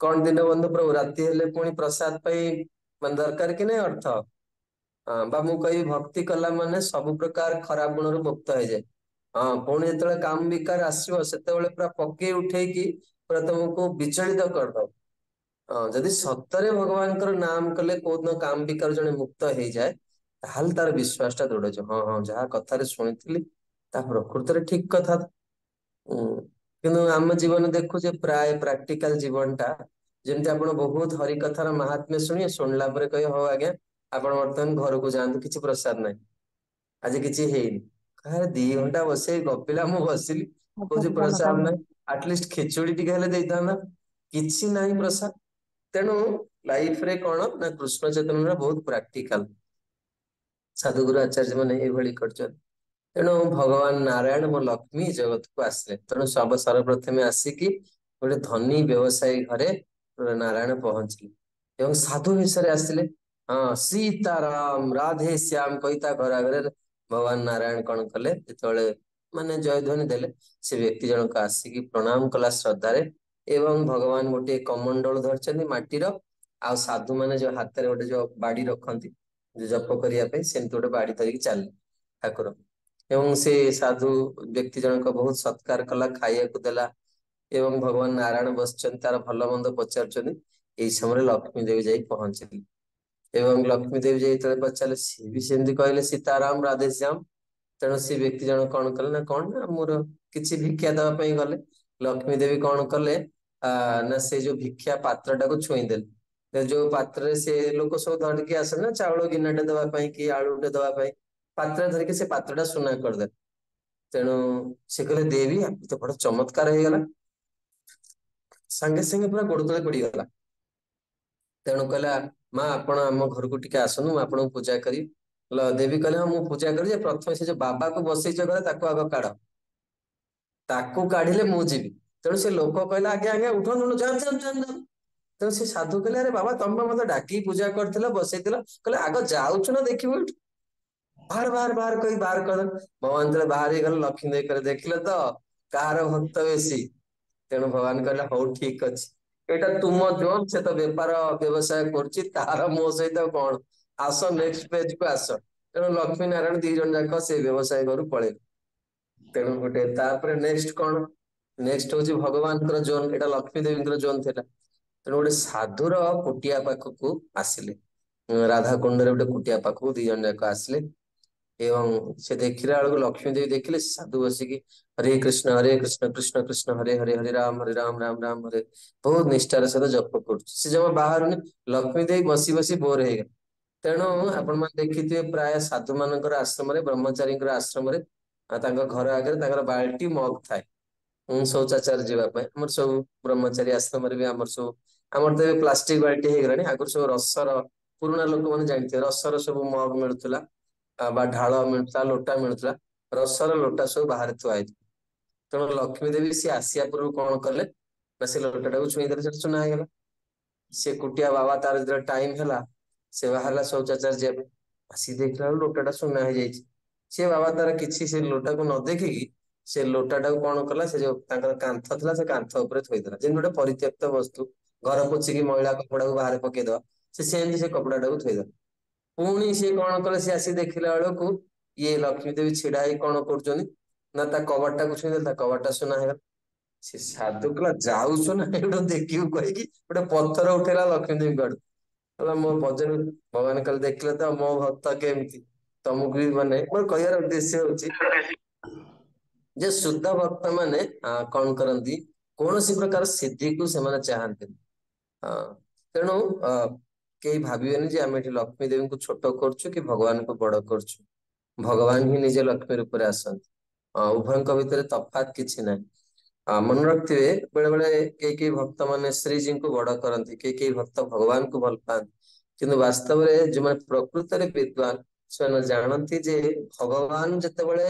କଣ ଦୀନବନ୍ଧୁ ପ୍ରଭୁ, ରାତି ହେଲେ ପୁଣି ପ୍ରସାଦ ପାଇଁ ମାନେ ଦରକାର କି ନାଇଁ ଅର୍ଥ? ବା ମୁଁ କହିବି ଭକ୍ତି କଲା ମାନେ ସବୁ ପ୍ରକାର ଖରାପ ଗୁଣରୁ ମୁକ୍ତ ହେଇଯାଏ। ପୁଣି ଯେତେବେଳେ କାମ ବିକାର ଆସିବ ସେତେବେଳେ ପୁରା ପକେଇ ଉଠେଇକି ପୁରା ତମକୁ ବିଚଳିତ କରିଦବ। ଯଦି ସତରେ ଭଗବାନଙ୍କର ନାମ କଲେ କୋଉଦିନ କାମ ବିକାର ଜଣେ ମୁକ୍ତ ହେଇଯାଏ, ତାହେଲେ ତାର ବିଶ୍ୱାସ ଟା ଦୃଢ ହେଇଯିବ। ହଁ ଯାହା କଥାରେ ଶୁଣିଥିଲି ତା ପ୍ରକୃତରେ ଠିକ କଥା। କିନ୍ତୁ ଆମ ଜୀବନ ଦେଖୁଛେ ପ୍ରାୟ ପ୍ରାକ୍ଟିକାଲ ଜୀବନ ଟା, ଯେମିତି ଆପଣ ବହୁତ ହରିକଥାର ମାହାତ୍ମ୍ୟ ଶୁଣିଲା ପରେ କହିବେ ହଉ ଆଜ୍ଞା ଆପଣ ବର୍ତ୍ତମାନ ଘରକୁ ଯାଆନ୍ତୁ, କିଛି ପ୍ରସାଦ ନାହିଁ, ଆଜି କିଛି ହେଇନି। 2 ଘଣ୍ଟା ବସେଇ ଗପିଲା, ମୁଁ ବସିଲି, କହୁଛି ପ୍ରସାଦ ନାହିଁ, ଆଟଲିଷ୍ଟ ଖେଚୁଡି ଟିକେ ହେଲେ ଦେଇଥାନ୍ତା, କିଛି ନାହିଁ ପ୍ରସାଦ। ତେଣୁ ଲାଇଫ ରେ କଣ ନା କୃଷ୍ଣ ଚୈତନ୍ୟର ବହୁତ ପ୍ରାକ୍ଟିକାଲ ସାଧୁଗୁରୁ ଆଚାର୍ଯ୍ୟ ମାନେ ଏଇଭଳି କରିଛନ୍ତି। ତେଣୁ ଭଗବାନ ନାରାୟଣ ମୋ ଲକ୍ଷ୍ମୀ ଜଗତକୁ ଆସିଲେ। ତେଣୁ ସର୍ବପ୍ରଥମେ ଆସିକି ଗୋଟେ ଧନୀ ବ୍ୟବସାୟୀ ଘରେ ନାରାୟଣ ପହଞ୍ଚିଲେ ଏବଂ ସାଧୁ ବେଶରେ ଆସିଲେ। ସୀତାରାମ ରାଧେ ଶ୍ୟାମ କହି ତା ଘର ଆଗରେ ଭଗବାନ ନାରାୟଣ କଣ କଲେ, ଯେତେବେଳେ ମାନେ ଜୟଧ୍ୱନି ଦେଲେ, ସେ ବ୍ୟକ୍ତି ଜଣକ ଆସିକି ପ୍ରଣାମ କଲା ଶ୍ରଦ୍ଧାରେ ଏବଂ ଭଗବାନ ଗୋଟେ କମଣ୍ଡଳ ଧରିଛନ୍ତି ମାଟିର, ଆଉ ସାଧୁ ମାନେ ଯୋଉ ହାତରେ ଗୋଟେ ଯୋଉ ବାଡି ରଖନ୍ତି ଜପ କରିବା ପାଇଁ, ସେମିତି ଗୋଟେ ବାଡି ଧରିକି ଚାଲିଲେ। ଠାକୁର। ଏବଂ ସେ ସାଧୁ ବ୍ୟକ୍ତି ଜଣକ ବହୁତ ସତ୍କାର କଲା, ଖାଇବାକୁ ଦେଲା ଏବଂ ଭଗବାନ ନାରାୟଣ ବସିଛନ୍ତି, ତାର ଭଲ ମନ୍ଦ ପଚାରୁଛନ୍ତି। ଏଇ ସମୟରେ ଲକ୍ଷ୍ମୀ ଦେବୀ ଯାଇ ପହଞ୍ଚିଲେ ଏବଂ ଲକ୍ଷ୍ମୀ ଦେବୀ ଯେତେବେଳେ ପଚାରିଲେ, ସିଏ ବି ସେମିତି କହିଲେ ସୀତାରାମ ରାଧେଶ୍ୟାମ। ତେଣୁ ସେ ବ୍ୟକ୍ତି ଜଣକ କଣ କଲେ ନା, କଣ ନା ମୋର କିଛି ଭିକ୍ଷା ଦେବା ପାଇଁ ଗଲେ। ଲକ୍ଷ୍ମୀ ଦେବୀ କଣ କଲେ ନା ସେ ଯୋଉ ଭିକ୍ଷା ପାତ୍ରଟାକୁ ଛୁଇଁଦେଲେ। ଯୋଉ ପାତ୍ରରେ ସେ ଲୋକ ସବୁ ଧରିକି ଆସେ ନା, ଚାଉଳ ଗିନାଟେ ଦେବା ପାଇଁ କି ଆଳୁଟେ ଦେବା ପାଇଁ, ପାତ୍ର ଧରିକି ସେ ପାତ୍ରଟା ସୁନା କରିଦେଲେ। ତେଣୁ ସେ କହିଲେ ଦେବୀ ତ ବଡ ଚମତ୍କାର ହେଇଗଲା, ସାଙ୍ଗେ ସାଙ୍ଗେ ପୁରା ଗୋଡ ତଳେ ପଡିଗଲା। ତେଣୁ କହିଲା, ମା ଆପଣ ଆମ ଘରକୁ ଟିକେ ଆସନ୍ତୁ, ମୁଁ ଆପଣଙ୍କୁ ପୂଜା କରିବି। ଦେବୀ କହିଲେ, ହଁ ମୁଁ ପୂଜା କରିବି ଯେ ପ୍ରଥମେ ସେ ଯୋଉ ବାବାକୁ ବସେଇଛ ଘରେ ତାକୁ ଆଗ କାଢ, ତାକୁ କାଢିଲେ ମୁଁ ଯିବି। ତେଣୁ ସେ ଲୋକ କହିଲା, ଆଜ୍ଞା ଆଜ୍ଞା ଉଠନ୍ତୁ, ଯାଆନ୍ତୁ। ତେଣୁ ସେ ସାଧୁ କହିଲେ, ଆରେ ବାବା ତମେ ମତେ ଡାକିକି ପୂଜା କରିଥିଲ, ବସେଇଥିଲ, କହିଲେ ଆଗ ଯାଉଛୁ ନା ଦେଖିବୁ ଏଇଠୁ। ବାହାର ବାହାର ବାହାର କହି ବାହାର କରିଦେଲେ। ଭଗବାନ ଯେତେବେଳେ ବାହାର ହେଇଗଲେ, ଲକ୍ଷ୍ମୀ ଦେବୀ କହିଲେ, ଦେଖିଲ ତ କାହାର ଭକ୍ତ ବେଶୀ। ତେଣୁ ଭଗବାନ କହିଲେ, ହଉ ଠିକ ଅଛି, ଏଇଟା ତୁମ ଜୋନ, ସେ ତ ବେପାର ବ୍ୟବସାୟ କରୁଛି, ତାର ମୋ ସହିତ କଣ, ଆସ ନେକ୍ସଟ ପେଜ କୁ ଆସ। ତେଣୁ ଲକ୍ଷ୍ମୀ ନାରାୟଣ ଦି ଜଣ ଯାକ ସେ ବ୍ୟବସାୟ ଘରୁ ପଳେଇଲେ। ତେଣୁ ଗୋଟେ ତାପରେ ନେକ୍ସଟ କଣ, ନେକ୍ସଟ ହଉଛି ଭଗବାନଙ୍କର ଜୋନ, ଏଇଟା ଲକ୍ଷ୍ମୀ ଦେବୀଙ୍କର ଜୋନ ଥିଲା। ତେଣୁ ଗୋଟେ ସାଧୁର କୁଟିଆ ପାଖକୁ ଆସିଲେ, ରାଧା କୁଣ୍ଡରେ ଗୋଟେ କୁଟିଆ ପାଖକୁ ଦି ଜଣ ଯାକ ଆସିଲେ। ଏବଂ ସେ ଦେଖିଲା ବେଳକୁ ଲକ୍ଷ୍ମୀ ଦେବୀ ଦେଖିଲେ ସାଧୁ ବସିକି ହରେ କୃଷ୍ଣ କୃଷ୍ଣ କୃଷ୍ଣ ହରେ ହରେ, ହରେ ରାମ ରାମ ରାମ ହରେ, ବହୁତ ନିଷ୍ଠାର ସହିତ ଜପ କରୁଛି। ସେ ଜମା ବାହାରୁନି। ଲକ୍ଷ୍ମୀ ଦେବୀ ବସି ବସି ବୋର ହେଇଗଲେ। ତେଣୁ ଆପଣ ମାନେ ଦେଖିଥିବେ ପ୍ରାୟ ସାଧୁ ମାନଙ୍କର ଆଶ୍ରମରେ, ବ୍ରହ୍ମଚାରୀଙ୍କର ଆଶ୍ରମରେ ତାଙ୍କ ଘର ଆଗରେ ତାଙ୍କର ବାଲ୍ଟି ମଗ ଥାଏ ଶୌଚାଚାର ଯିବା ପାଇଁ। ଆମର ସବୁ ବ୍ରହ୍ମଚାରୀ ଆଶ୍ରମରେ ବି ଆମର ସବୁ, ଆମର ତ ଏବେ ପ୍ଲାଷ୍ଟିକ ବାଲ୍ଟି ହେଇଗଲାଣି, ଆଗରୁ ସବୁ ରସର, ପୁରୁଣା ଲୋକମାନେ ଜାଣିଥିବେ ରସର ସବୁ ମଗ ମିଳୁଥିଲା, ବା ଢାଳ ମିଳୁଥିଲା, ଲୋଟା ମିଳୁଥିଲା, ରସର ଲୋଟା ସବୁ ବାହାରେ ଥୁଆ ହେଇଥିଲା। ତେଣୁ ଲକ୍ଷ୍ମୀ ଦେବୀ ସିଏ ଆସିବା ପୂର୍ବରୁ କଣ କଲେ ନା, ସେ ଲୋଟାଟାକୁ ଛୁଇଁଦେଲେ, ସେଟା ସୁନା ହେଇଗଲା। ସେ କୁଟିଆ ବାବା ତାର ଯେତେବେଳେ ଟାଇମ ହେଲା, ସେ ବାହାରିଲା ଶୌଚାଚାର ଯିବା ପାଇଁ, ଆସି ଦେଖିଲା ବେଳକୁ ଲୋଟାଟା ସୁନା ହେଇଯାଇଛି। ସେ ବାବା ତାର କିଛି ସେ ଲୋଟାକୁ ନ ଦେଖିକି ସେ ଲୋଟାଟାକୁ କଣ କଲା, ସେ ଯୋଉ ତାଙ୍କର କାନ୍ଥ ଥିଲା ସେ କାନ୍ଥ ଉପରେ ଥୋଇଦେଲା, ଯେମିତି ଗୋଟେ ପରିତ୍ୟକ୍ତ ବସ୍ତୁ, ଘର ପୋଛିକି ମଇଳା କପଡାକୁ ବାହାରେ ପକେଇଦବା, ସେ ସେମିତି ସେ କପଡାଟାକୁ ଥୋଇଦେଲା। ପୁଣି ସିଏ କଣ କଲେ, ସେ ଆସି ଦେଖିଲା ବେଳକୁ ଇଏ ଲକ୍ଷ୍ମୀ ଦେବୀ ଛିଡା ହେଇ କଣ କରୁଛନ୍ତି ନା, ତା କବାଟଟାକୁ ଛୁଇଁଦେଲେ, ତା କବାଟଟା ସୁନା ହେଇଗଲା। ସେ ସାଧୁ କହିଲା, ଯାଉଛୁ ନା ଏଇଠୁ ଦେଖିବୁ କହିକି ଗୋଟେ ପଥର ଉଠେଇଲା ଲକ୍ଷ୍ମୀ ଦେବୀଙ୍କ ଆଡୁ। କହିଲା ମୋ ଭଜନ, ଭଗବାନ କହିଲେ, ଦେଖିଲେ ତ ମୋ ଭକ୍ତ କେମିତି। ତମକୁ ବି ମାନେ ମୋର କହିବାର ଉଦ୍ଦେଶ୍ୟ ହଉଛି ଯେ ଶୁଦ୍ଧ ଭକ୍ତ ମାନେ କଣ କରନ୍ତି, କୌଣସି ପ୍ରକାର ସିଦ୍ଧିକୁ ସେମାନେ ଚାହାନ୍ତିନି। ତେଣୁ କେହି ଭାବିବେନି ଯେ ଆମେ ଏଠି ଲକ୍ଷ୍ମୀ ଦେବୀଙ୍କୁ ଛୋଟ କରୁଛୁ କି ଭଗବାନଙ୍କୁ ବଡ କରୁଛୁ। ଭଗବାନ ହିଁ ନିଜେ ଲକ୍ଷ୍ମୀ ରୂପରେ ଆସନ୍ତି। ଉଭୟଙ୍କ ଭିତରେ ତଫାତ୍ କିଛି ନାହିଁ। ମନେ ରଖିଥିବେ, ବେଳେ ବେଳେ କେହି କେହି ଭକ୍ତ ମାନେ ଶ୍ରୀଜୀଙ୍କୁ ବଡ କରନ୍ତି, କେହି କେହି ଭକ୍ତ ଭଗବାନଙ୍କୁ ଭଲ ପାଆନ୍ତି, କିନ୍ତୁ ବାସ୍ତବରେ ଯୋଉମାନେ ପ୍ରକୃତରେ ବିଦ୍ୱାନ, ସେମାନେ ଜାଣନ୍ତି ଯେ ଭଗବାନ ଯେତେବେଳେ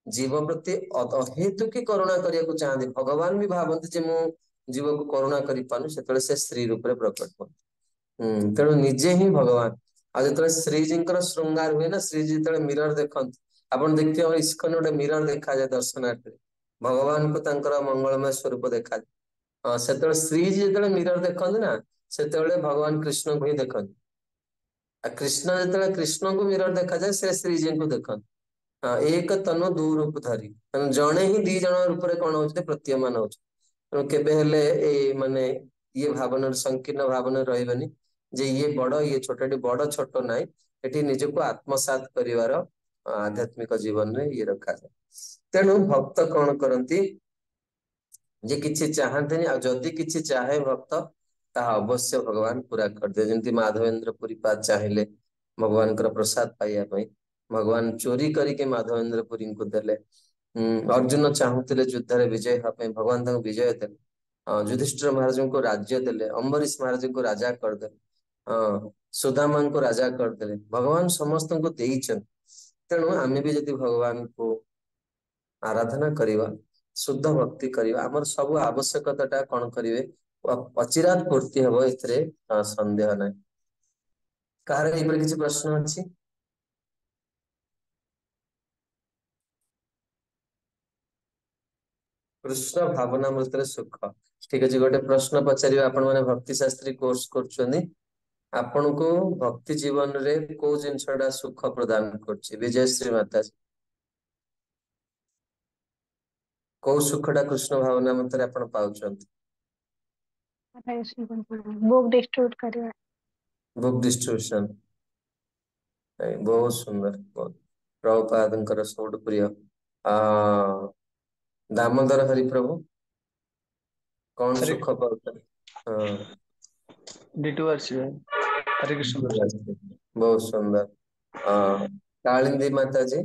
ଜୀବ ପ୍ରତି ଅହେତୁକି କରୁଣା କରିବାକୁ ଚାହାନ୍ତି, ଭଗବାନ ବି ଭାବନ୍ତି ଯେ ମୁଁ ଜୀବକୁ କରୁଣା କରିପାରୁନି, ସେତେବେଳେ ସେ ସ୍ତ୍ରୀ ରୂପରେ ପ୍ରକଟ ହୁଅନ୍ତି। ତେଣୁ ନିଜେ ହିଁ ଭଗବାନ। ଆଉ ଯେତେବେଳେ ଶ୍ରୀଜୀଙ୍କର ଶୃଙ୍ଗାର ହୁଏ ନା, ଶ୍ରୀଜୀ ଯେତେବେଳେ ମିରର ଦେଖନ୍ତି, ଆପଣ ଦେଖିଥିବେ ଆମର ଇସ୍କନ ଗୋଟେ ମିରର ଦେଖାଯାଏ ଦର୍ଶନାର୍ଥୀରେ, ଭଗବାନଙ୍କୁ ତାଙ୍କର ମଙ୍ଗଳମୟ ସ୍ୱରୂପ ଦେଖାଯାଏ। ସେତେବେଳେ ଶ୍ରୀଜୀ ଯେତେବେଳେ ମିରର ଦେଖନ୍ତି ନା, ସେତେବେଳେ ଭଗବାନ କୃଷ୍ଣଙ୍କୁ ହିଁ ଦେଖନ୍ତି। ଆଉ କୃଷ୍ଣ ଯେତେବେଳେ କୃଷ୍ଣଙ୍କୁ ମିରର ଦେଖାଯାଏ, ସେ ଶ୍ରୀଜୀଙ୍କୁ ଦେଖନ୍ତି। ଏକ ତନୁ ଦୁଇ ରୂପ ଧରି, ତେଣୁ ଜଣେ ହିଁ ଦି ଜଣ ରୂପରେ କଣ ହଉଛି, ପ୍ରତୀୟମାନ ହଉଛି। ତେଣୁ କେବେ ହେଲେ ଏଇ ମାନେ ଇଏ ଭାବନାର, ସଂକୀର୍ଣ୍ଣ ଭାବନାରେ ରହିବେନି ଯେ ଇଏ ବଡ ଇଏ ଛୋଟ। ଏଠି ବଡ ଛୋଟ ନାହିଁ, ଏଠି ନିଜକୁ ଆତ୍ମସାତ କରିବାର ଆଧ୍ୟାତ୍ମିକ ଜୀବନରେ ଇଏ ରଖାଯାଏ। ତେଣୁ ଭକ୍ତ କଣ କରନ୍ତି ଯେ କିଛି ଚାହାନ୍ତିନି, ଆଉ ଯଦି କିଛି ଚାହେ ଭକ୍ତ, ତାହା ଅବଶ୍ୟ ଭଗବାନ ପୁରା କରିଦିଏ। ଯେମିତି ମାଧବେନ୍ଦ୍ର ପୁରୀ ପାଦ ଚାହିଁଲେ ଭଗବାନଙ୍କର ପ୍ରସାଦ ପାଇବା ପାଇଁ, ଭଗବାନ ଚୋରି କରିକି ମାଧବେନ୍ଦ୍ର ପୁରୀଙ୍କୁ ଦେଲେ। ଅର୍ଜୁନ ଚାହୁଁଥିଲେ ଯୁଦ୍ଧରେ ବିଜୟ ହେବା ପାଇଁ, ଭଗବାନ ତାଙ୍କୁ ବିଜୟ ଦେଲେ। ଯୁଧିଷ୍ଠିର ମହାରାଜଙ୍କୁ ରାଜ୍ୟ ଦେଲେ, ଅମ୍ବରୀଶ ମହାରାଜଙ୍କୁ ରାଜା କରିଦେଲେ, ସୁଦାମାଙ୍କୁ ରାଜା କରିଦେଲେ। ଭଗବାନ ସମସ୍ତଙ୍କୁ ଦେଇଛନ୍ତି। ତେଣୁ ଆମେ ବି ଯଦି ଭଗବାନଙ୍କୁ ଆରାଧନା କରିବା, ଶୁଦ୍ଧ ଭକ୍ତି କରିବା, ଆମର ସବୁ ଆବଶ୍ୟକତା ଟା କଣ କରିବେ, ଅଚିରାତ ପୂର୍ତ୍ତି ହବ, ଏଥିରେ ସନ୍ଦେହ ନାହିଁ। କାହାର ଏଇପରି କିଛି ପ୍ରଶ୍ନ ଅଛି? କୃଷ୍ଣ ଭାବନାମୃତରେ ସୁଖ, ଠିକ ଅଛି। ଗୋଟେ ପ୍ରଶ୍ନ ପଚାରିବା, ଆପଣ ମାନେ ଭକ୍ତି ଶାସ୍ତ୍ରୀ କୋର୍ସ କରୁଛନ୍ତି, ଆପଣଙ୍କୁ ଭକ୍ତି ଜୀବନରେ କୋଉ ଜିନିଷ ଟା ସୁଖ ପ୍ରଦାନ କରୁଛି? ବିଜୟଶ୍ରୀ ମାତା। କୋଉ ସୁଖଟା କୃଷ୍ଣ ଭାବନା ମତରେ ଆପଣ ପାଉଛନ୍ତି? बुक डिस्ट्रीब्यूट କରିବା। Book distribution. ବହୁତ ସୁନ୍ଦର, ବହୁତ ପ୍ରଭୁପାଦଙ୍କର ସବୁଠୁ ପ୍ରିୟ। ଆ ଦାମୋଦର ହରିପ୍ରଭୁ କଣ हरे ସୁଖ ପାଉଛନ୍ତି? ହଁ, D2 ଆସିବେ। हरे कृष्ण प्रभु। ବହୁତ ସୁନ୍ଦର। କାଳିନ୍ଦୀ ମାତାଜୀ,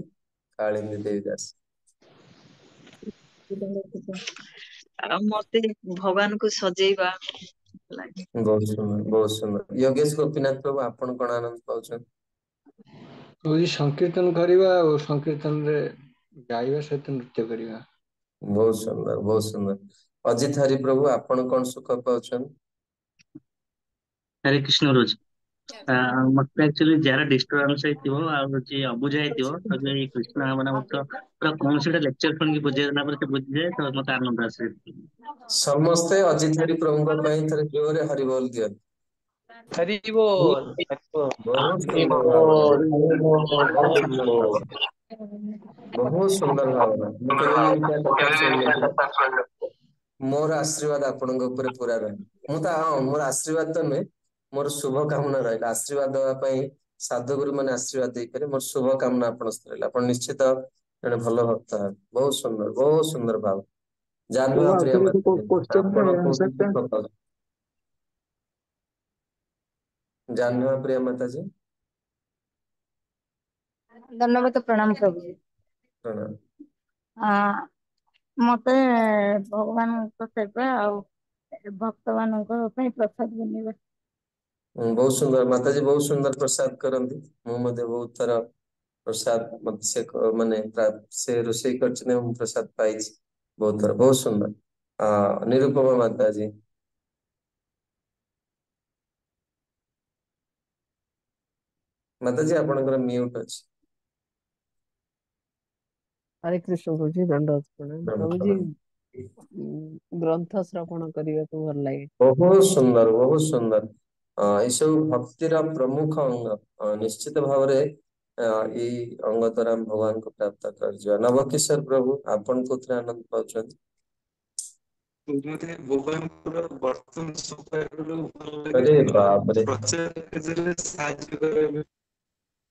କାଳିନ୍ଦୀ ଦେବୀ ଦାସ। ଆଉ ମତେ ଭଗବାନଙ୍କୁ ସଜେଇବା ଲାଗେ। ବହୁତ ସୁନ୍ଦର, ବହୁତ ସୁନ୍ଦର। योगेश ଗୋପୀନାଥ ପ୍ରଭୁ ଆପଣ କଣ ଆନନ୍ଦ ପାଉଛନ୍ତି? ହଉଛି ସଂକୀର୍ତ୍ତନ କରିବା ଆଉ ସଂକୀର୍ତ୍ତନରେ ଗାଇବା ସହିତ ନୃତ୍ୟ କରିବା। ବହୁତ ସୁନ୍ଦର, ବହୁତ ସୁନ୍ଦର। ଅଜିତ ହରି ପ୍ରଭୁ ଆପଣ କଣ ସୁଖ ପାଉଛନ୍ତି? ହରେ କୃଷ୍ଣ ରୋଜ ମତେ ଆକ୍ଚୁଆଲି ଯାହାର ଡିଷ୍ଟର୍ବାନ୍ସ ହେଇଥିବ ଆଉ ହଉଛି ଅବୁଝା ହେଇଥିବ ତାକୁ ଏଇ କୃଷ୍ଣ ଭାବନା ମତ ପୁରା କୌଣସି ଗୋଟେ ଲେକ୍ଚର ଶୁଣିକି ବୁଝେଇ ଦେଲା ପରେ ସେ ବୁଝିଯାଏ ତ ମତେ ଆନନ୍ଦ ଆସେ। ସମସ୍ତେ ଅଜିତ ହରି ପ୍ରଭୁଙ୍କ ପାଇଁ ଥରେ ଜୋରରେ ହରିବୋଲ ଦିଅନ୍ତି। हरि बोल हरि बोल। ବହୁତ ସୁନ୍ଦର ଭାବନା, ବହୁତ ସୁନ୍ଦର ଭାବନା, ବହୁତ ସୁନ୍ଦର ଭାବନା। ମୁଁ କେବେ ବି ଏମିତିଆ କଥା ଶୁଣିନଥିଲି। ମୋର ଆଶୀର୍ବାଦ ଆପଣଙ୍କ ଉପରେ ପୁରା ରହିଲା। ମୁଁ ତ ମୋର ଆଶୀର୍ବାଦ ତ ନୁହେଁ, ମୋର ଶୁଭ କାମନା ରହିଲା। ଆଶୀର୍ବାଦ ଦେବା ପାଇଁ ସାଧୁଗୁରୁ ମାନେ ଆଶୀର୍ବାଦ ଦେଇପାରିବେ। ମୋର ଶୁଭ କାମନା ଆପଣ ରହିଲା। ଆପଣ ନିଶ୍ଚିତ ଜଣେ ଭଲ ଭକ୍ତ ହେବେ। ବହୁତ ସୁନ୍ଦର, ବହୁତ ସୁନ୍ଦର ଭାବ। ଜାହ୍ନୁ ପ୍ରିୟା ମାତାଜୀ, ଆପଣ କୋଉଠି ସୁଖ ପାଉଛନ୍ତି? ଜାହ୍ନୁ ପ୍ରିୟା ମାତାଜୀ ଧନ୍ୟବାଦ ପ୍ରଣାମ ପ୍ରଭୁ। ପ୍ରଣାମ। ମତେ ଭଗବାନଙ୍କ ସେବା ଆଉ ଭକ୍ତ ମାନଙ୍କ ପାଇଁ ପ୍ରସାଦ ବନେଇବା। ବହୁତ ସୁନ୍ଦର ମାତାଜୀ, ବହୁତ ସୁନ୍ଦର ପ୍ରସାଦ କରନ୍ତି। ମୁଁ ମଧ୍ୟ ବହୁତ ଥର ପ୍ରସାଦ ମତେ ମାନେ ସେ ରୋଷେଇ କରିଛନ୍ତି, ମୁଁ ପ୍ରସାଦ ପାଇଛି ବହୁତ ଥର। ବହୁତ ସୁନ୍ଦର। ନିରୁପମା ମାତାଜୀ ମାତାଜୀ ଆପଣଙ୍କର ମ୍ୟୁଟ ଅଛି। ହରେ କୃଷ୍ଣ ପ୍ରଭୁଜୀ ଦଣ୍ଡବତ ପ୍ରଣାମ। ପ୍ରଭୁଜୀ ପ୍ରଣାମ। ଗ୍ରନ୍ଥ ଶ୍ରବଣ କରିବାକୁ ଭଲ ଲାଗେ। ବହୁତ ସୁନ୍ଦର, ବହୁତ ସୁନ୍ଦର। ଏସବୁ ଭକ୍ତିର ପ୍ରମୁଖ ଅଙ୍ଗ। ନିଶ୍ଚିତ ଭାବରେ ଏଇ ଅଙ୍ଗ ଦ୍ୱାରା ଆମେ ଭଗବାନଙ୍କୁ ପ୍ରାପ୍ତ କରିଯିବା। ନବକିଶୋର ପ୍ରଭୁ ଆପଣ କୋଉଥିରେ ଆନନ୍ଦ ପାଉଛନ୍ତି? ମତେ ଭଗବାନଙ୍କର ବର୍ତ୍ତମାନ ସମୟରୁ ଭଲ ଲାଗେ ଆରେ ଆଉ ବାପରେ, ପ୍ରଚାର କାର୍ଯ୍ୟରେ ସାହାଯ୍ୟ କରିବା।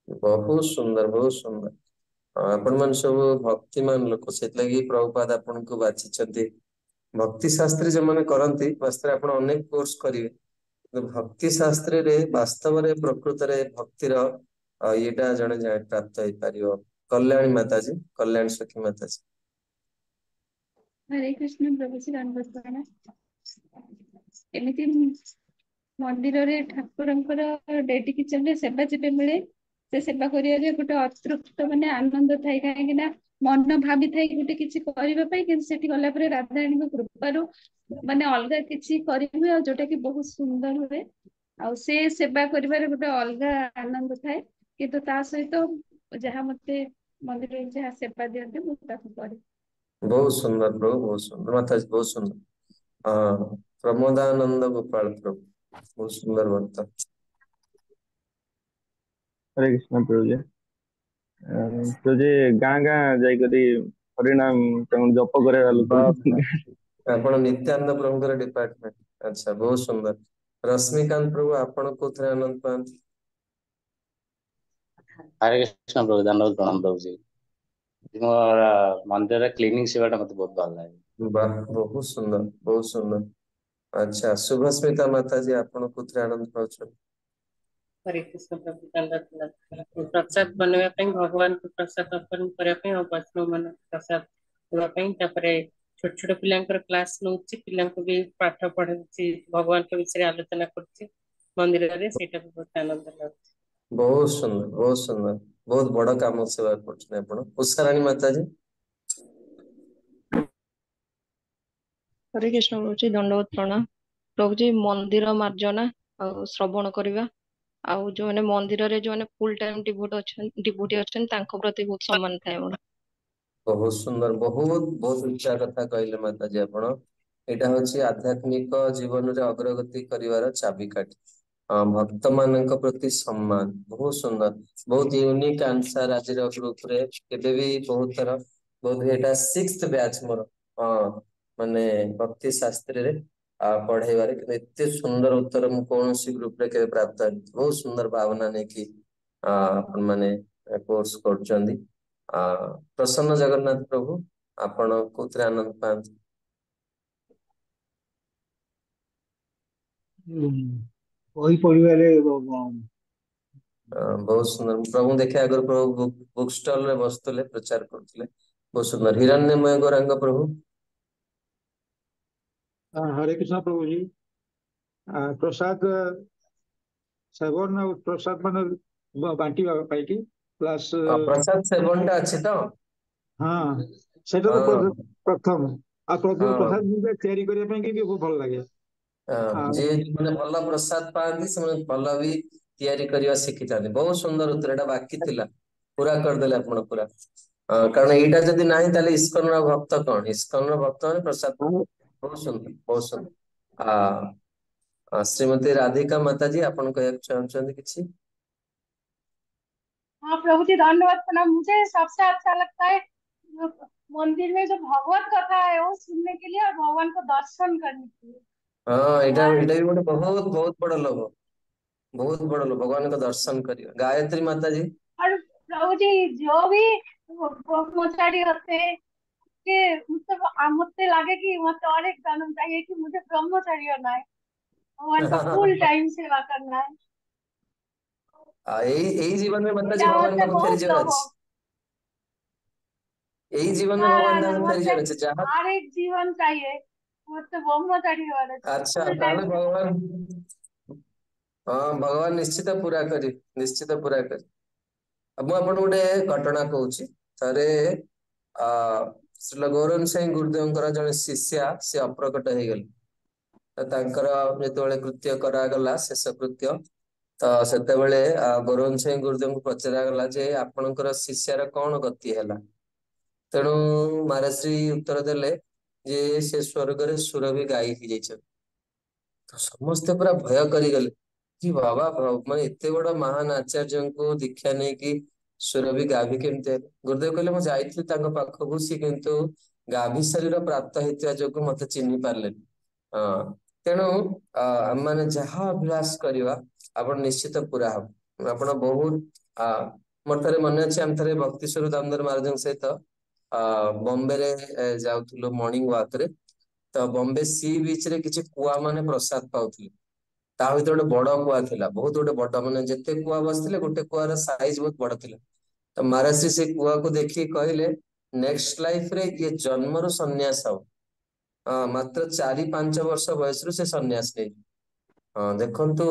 ବହୁତ ସୁନ୍ଦର, ବହୁତ ସୁନ୍ଦର। ଆପଣ ମାନେ ସବୁ ଭକ୍ତିମାନ ଲୋକ, ସେଥିଲାଗି ପ୍ରଭୁପାଦ ଆପଣଙ୍କୁ ବାଛିଛନ୍ତି। ଭକ୍ତି ଶାସ୍ତ୍ରୀ ଯୋଉମାନେ କରନ୍ତି, ବାସ୍ତବରେ ଆପଣ ଅନେକ କୋର୍ସ କରିବେ, କିନ୍ତୁ ଭକ୍ତି ଶାସ୍ତ୍ରରେ ବାସ୍ତବରେ ପ୍ରକୃତରେ ଭକ୍ତିର ଇଏଟା ଜଣେ ପ୍ରାପ୍ତ ହେଇପାରିବ। କଲ୍ୟାଣୀ ମାତାଜୀ, କଲ୍ୟାଣୀ ସଖୀ ମାତାଜୀ। ହରେ କୃଷ୍ଣ ପ୍ରଭୁଜୀ ଦଣ୍ଡବତ ପ୍ରଣାମ। ଏମିତି ମନ୍ଦିରରେ ଠାକୁରଙ୍କର ଡେଡିକେସନରେ ସେବା ଯେବେ ମିଳେ, ସେ ସେବା କରିବାରେ ଗୋଟେ ଅତୃପ୍ତ ମାନେ ଆନନ୍ଦ ଥାଏ। କାହିଁକି ନା ମନ ଭାବିଥାଏ ଗୋଟେ କିଛି କରିବା ପାଇଁ, କିନ୍ତୁ ସେଠି ଗଲା ପରେ ରାଧାରାଣୀଙ୍କ କୃପାରୁ ମାନେ ଅଲଗା କିଛି କରିହୁଏ, ଆଉ ଯୋଉଟା କି ବହୁତ ସୁନ୍ଦର ହୁଏ। ଆଉ ସେ ସେବା କରିବାରେ ଗୋଟେ ଅଲଗା ଆନନ୍ଦ ଥାଏ। କିନ୍ତୁ ତା ସହିତ ଯାହା ମତେ ମନ୍ଦିରରେ ଯାହା ସେବା ଦିଅନ୍ତି ମୁଁ ତାକୁ କରେ। ବହୁତ ସୁନ୍ଦର ପ୍ରଭୁ, ବହୁତ ସୁନ୍ଦର ମାତାଜୀ, ବହୁତ ସୁନ୍ଦର। ପ୍ରମୋଦାନନ୍ଦ ଗୋପାଳ ପ୍ରଭୁ ବହୁତ ସୁନ୍ଦର ଭକ୍ତ। हरे कृष्ण प्रभु जी गाँ गाँ जाइकरी हरिनाम जप करे लोक। ଆପଣ ନିତ୍ୟାନନ୍ଦ ପ୍ରଭୁଙ୍କର ଡିପାର୍ଟମେଣ୍ଟ। ଆଚ୍ଛା, ବହୁତ ସୁନ୍ଦର। ରଶ୍ମିକାନ୍ତ ପ୍ରଭୁ ଆପଣ କୋଉଥିରେ ଆନନ୍ଦ ପାଆନ୍ତି? हरे कृष्ण प्रभु दंडवत प्रणाम प्रभु जी। ମୋର ମନ୍ଦିରରେ କ୍ଲିନିଂ ସେବାଟା ମତେ ବହୁତ ଭଲ ଲାଗେ। ବାହ, ବହୁତ ସୁନ୍ଦର, ବହୁତ ସୁନ୍ଦର। ଆଚ୍ଛା, ଶୁଭସ୍ମିତା ମାତାଜୀ ଆପଣ କୋଉଥିରେ ଆନନ୍ଦ ପାଉଛନ୍ତି? हरे कृष्ण प्रभु दंडवत प्रणाम। प्रसाद बनेଇବା ପାଇଁ ଭଗବାନଙ୍କୁ ପ୍ରସାଦ ଅର୍ପଣ କରିବା ପାଇଁ ଆଉ ବୈଷ୍ଣବ ମାନଙ୍କୁ ପ୍ରସାଦ ଦେବା ପାଇଁ, ତାପରେ ଛୋଟ ଛୋଟ ପିଲାଙ୍କର କ୍ଲାସ ନଉଛି, ପିଲାଙ୍କୁ ବି ପାଠ ପଢଉଛି, ଭଗବାନଙ୍କ ବିଷୟରେ ଆଲୋଚନା କରୁଛି ମନ୍ଦିରରେ, ସେଇଟା ବି ବହୁତ ଆନନ୍ଦ ଲାଗୁଛି। ବହୁତ ସୁନ୍ଦର, ବହୁତ ସୁନ୍ଦର। ବହୁତ ବଡ କାମ ସେବା କରୁଛନ୍ତି ଆପଣ। ଉଷାରାଣୀ ମାତାଜୀ ହରେ କୃଷ୍ଣ ପ୍ରଭୁଜୀ ଦଣ୍ଡବତ ପ୍ରଣାମ। ପ୍ରଭୁଜୀ ମନ୍ଦିର ମାର୍ଜନା ଆଉ ଶ୍ରବଣ କରିବା, ଆଉ ଯୋଉମାନେ ମନ୍ଦିରରେ ଯୋଉମାନେ ଫୁଲ ଟାଇମ ଡିଭୋଟି ଅଛନ୍ତି ତାଙ୍କ ପ୍ରତି ବହୁତ ସମ୍ମାନ ଥାଏ ମୋର। ବହୁତ ସୁନ୍ଦର, ବହୁତ ବହୁତ ଉଚ୍ଚା କଥା କହିଲେ ମାତାଜୀ ଆପଣ। ଏଇଟା ହଉଛି ଆଧ୍ୟାତ୍ମିକ ଜୀବନରେ ଅଗ୍ରଗତି କରିବାର ଚାବିକାଠି। ଭକ୍ତ ମାନଙ୍କ ପ୍ରତି ସମ୍ମାନ, ବହୁତ ସୁନ୍ଦର, ବହୁତ ୟୁନିକ୍ ଆନ୍ସର ଆଜିର ଗ୍ରୁପରେ। କେବେ ବି ବହୁତ ଥର, ବୋଧ ଏଇଟା 6th ବ୍ୟାଚ୍ ମୋର, ମାନେ ଭକ୍ତି ଶାସ୍ତ୍ରରେ ପଢେଇବାରେ, କିନ୍ତୁ ଏତେ ସୁନ୍ଦର ଉତ୍ତର ମୁଁ କୌଣସି ଗ୍ରୁପରେ କେବେ ପ୍ରାପ୍ତ ହେଇନି। ବହୁତ ସୁନ୍ଦର ଭାବନା ନେଇକି ଆପଣ ମାନେ କୋର୍ସ କରୁଛନ୍ତି। ପ୍ରସନ୍ନ ଜଗନ୍ନାଥ ପ୍ରଭୁ, ଆପଣ କୋଉଥିରେ ଆନନ୍ଦ ପାଆନ୍ତି? ବହି ପଢିବାରେ ବହୁତ ସୁନ୍ଦର। ମୁଁ ପ୍ରଭୁ ଦେଖେ ଆଗରୁ ପ୍ରଭୁ ବୁକ୍ ଷ୍ଟଲ ରେ ବସୁଥିଲେ, ପ୍ରଚାର କରୁଥିଲେ, ବହୁତ ସୁନ୍ଦର। ହିରଣ୍ୟମୟ ଗୌରାଙ୍ଗ ପ୍ରଭୁ। हरे कृष्ण प्रभु जी। प्रसाद सेवन और प्रसाद मान बांटिबा पाइकी प्लस प्रसाद सेवन टा अच्छी तो हाँ सेटा तो हाँ प्रथम आ हाँ प्रसाद तैयारी करने ପାଇଁ କି बहुत भल लगे। जे ମାନେ ଭଲ ପ୍ରସାଦ ପାଆନ୍ତି ସେମାନେ ଭଲ ବି ତିଆରି କରିବା ଶିଖିଥାନ୍ତି। ବହୁତ ସୁନ୍ଦର ଉତ୍ତର, ଏଟା ବାକି ଥିଲା, ପୁରା କରିଦେଲେ ଆପଣ ପୁରା। କାରଣ ଏଇଟା ଯଦି ନାହିଁ ତାହେଲେ ଇସ୍କନର ଭକ୍ତ କଣ? ଇସ୍କନର ଭକ୍ତ ମାନେ ପ୍ରସାଦ। ବହୁତ ସୁନ୍ଦର, ବହୁତ ସୁନ୍ଦର। ଶ୍ରୀମତୀ ରାଧିକା ମାତାजी, ଆପଣ କହିବାକୁ ଚାହୁଁଛନ୍ତି କିଛି? हाँ प्रभु जी धन्यवाद प्रणाम। मुझे सबसे अच्छा लगता है जो मंदिर में जो भगवत कथा है वो सुनने के लिए और भगवान को दर्शन करने के लिए। ଏଇଟା और ଏଇଟା ବି ଗୋଟେ ବହୁତ बहुत बड़ लोभ, ବହୁତ ବଡ ଲୋଭ ଭଗବାନଙ୍କ ଦର୍ଶନ କରିବା। ଗାୟତ୍ରୀ ମାତାजी। और प्रभु जी जो भी ब्रह्मचारी होते हैं कि मतलब मुझसे लगे कि मुझे और एक जन्म चाहिए कि मुझे ब्रह्मचारी होना है, भगवान का फुल टाइम सेवा करना है। ଏଇ ଜୀବନରେ ମାତାजी ଏଇଟା ମତେ ଭଗବାନ ପାଖକୁ ଫେରି ବହୁତ ଯିବାର ଲୋଭ। ଅଛି। ଏଇ ଜୀବନରେ ना ना ଭଗବାନ ना ପାଖକୁ ଫେରି मुझे ଯିବାର ଅଛି ଯାହା। और एक जीवन चाहिए, मुझे ब्रह्मचारी होना है ଆଚ୍ଛା, फुल ତାହେଲେ टाइम सेवा। ଭଗବାନ, ହଁ ଭଗବାନ ନିଶ୍ଚିତ ପୁରା କରି, ନିଶ୍ଚିତ ପୁରା କରି। ମୁଁ ଆପଣଙ୍କୁ ଗୋଟେ ଘଟଣା କହୁଛି। ଥରେ ଆ ଶ୍ରୀଲ ଗୌରଙ୍ଗ ସାଇ ଗୁରୁଦେବଙ୍କର ଜଣେ ଶିଷ୍ୟା ସେ ଅପ୍ରକଟ ହେଇଗଲେ। ତ ତାଙ୍କର ଯେତେବେଳେ କୃତ୍ୟ କରାଗଲା, ଶେଷ କୃତ୍ୟ, ତ ସେତେବେଳେ ଗୌରଙ୍ଗ ସାଇ ଗୁରୁଦେବଙ୍କୁ ପଚରାଗଲା ଯେ ଆପଣଙ୍କର ଶିଷ୍ୟାର କଣ ଗତି ହେଲା? ତେଣୁ ମହାରାଜ ଉତ୍ତର ଦେଲେ ଯେ ସେ ସ୍ୱର୍ଗରେ ସୁରଭି ଗାଈ ହେଇଯାଇଛନ୍ତି। ତ ସମସ୍ତେ ପୁରା ଭୟ କରିଗଲେ କି ବାବା ମାନେ ଏତେ ବଡ ମହାନ ଆଚାର୍ଯ୍ୟଙ୍କୁ ଦୀକ୍ଷା ନେଇକି ସୁରଭି ଗାଭୀ କେମିତି ହେଲେ? ଗୁରୁଦେବ କହିଲେ ମୁଁ ଯାଇଥିଲି ତାଙ୍କ ପାଖକୁ, ସିଏ କିନ୍ତୁ ଗାଭୀ ଶରୀର ପ୍ରାପ୍ତ ହେଇଥିବା ଯୋଗୁଁ ମତେ ଚିହ୍ନି ପାରିଲେନି। ତେଣୁ ଆମମାନେ ଯାହା ଅଭ୍ୟାସ କରିବା ଆପଣ ନିଶ୍ଚିତ ପୁରା ହବ। ଆପଣ ବହୁତ ମୋର ଥରେ ମନେ ଅଛି, ଆମେ ଥରେ ଭକ୍ତି ସ୍ୱରୂପ ଦାମୋଦର ମହାରାଜଙ୍କ ସହିତ ବମ୍ବେରେ ଯାଉଥିଲୁ ମର୍ଣ୍ଣିଂ ୱାକ ରେ। ତ ବମ୍ବେ ସି ବିଚ୍ ରେ କିଛି କୁଆ ମାନେ ପ୍ରସାଦ ପାଉଥିଲେ। ତା ଭିତରେ ଗୋଟେ ବଡ କୁଆ ଥିଲା, ବହୁତ ଗୋଟେ ବଡ, ମାନେ ଯେତେ କୁଆ ବସିଥିଲେ ଗୋଟେ କୁଆର ସାଇଜ ବହୁତ ବଡ ଥିଲା। ତ ମହାରାଜ ସେ କୁଆକୁ ଦେଖିକି କହିଲେ ନେକ୍ସଟ ଲାଇଫ ରେ ଇଏ ଜନ୍ମରୁ ସନ୍ନ୍ୟାସ ହବ। ମାତ୍ର 4-5 ବର୍ଷ ବୟସରୁ ସେ ସନ୍ନ୍ୟାସ ନେଇଯିବ। ଦେଖନ୍ତୁ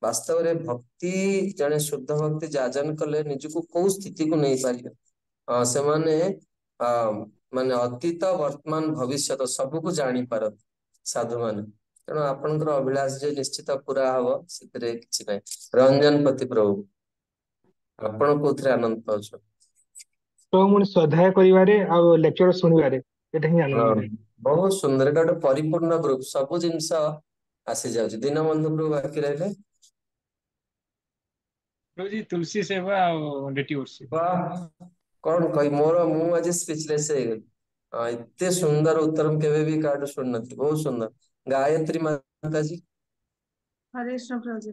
ବାସ୍ତବରେ ଭକ୍ତି, ଜଣେ ଶୁଦ୍ଧ ଭକ୍ତି ଯାଜନ କଲେ ନିଜକୁ କୋଉ ସ୍ଥିତିକୁ ନେଇପାରିବେ। ସେମାନେ ମାନେ ଅତୀତ, ବର୍ତ୍ତମାନ, ଭବିଷ୍ୟତ ସବୁକୁ ଜାଣିପାରନ୍ତି ସାଧୁମାନେ। ତେଣୁ ଆପଣଙ୍କର ଅଭିଳାଷ ଯେ ନିଶ୍ଚିତ ପୁରା ହବ, ସେଥିରେ କିଛି ନାହିଁ। ରଞ୍ଜନ ପତି ପ୍ରଭୁ, ଆପଣ କୋଉଥିରେ ଆନନ୍ଦ ପାଉଛନ୍ତି? ପ୍ରଭୁ ସ୍ୱାଧ୍ୟାୟ କରିବାରେ ଆଉ ଲେକ୍ଚର ଶୁଣିବାରେ, ଏଟା ହିଁ ଆନନ୍ଦ ମିଳେ। ବହୁତ ସୁନ୍ଦର, ଏଟା ଗୋଟେ ପରିପୂର୍ଣ୍ଣ ଗ୍ରୁପ, ସବୁ ଜିନିଷ ଆସିଯାଉଛି। ଦୀନବନ୍ଧୁ ପ୍ରଭୁ ବାକି ରହିଲେ। ତୁଳସୀ ସେବା ଆଉ ଡେଟି ବର୍ଷିପ। ବାହ, କଣ କହିବି, ମୁଁ ଆଜି ସ୍ପିଚଲେସ୍ ହେଇଗଲି। ଏତେ ସୁନ୍ଦର ଉତ୍ତର ମୁଁ କେବେ ବି କାହାଠୁ ଶୁଣି ନଥିଲି, ବହୁତ ସୁନ୍ଦର। ଗାୟତ୍ରୀ ମାତାଜୀ। ହରେ କୃଷ୍ଣ ପ୍ରଭୁ ଜୀ,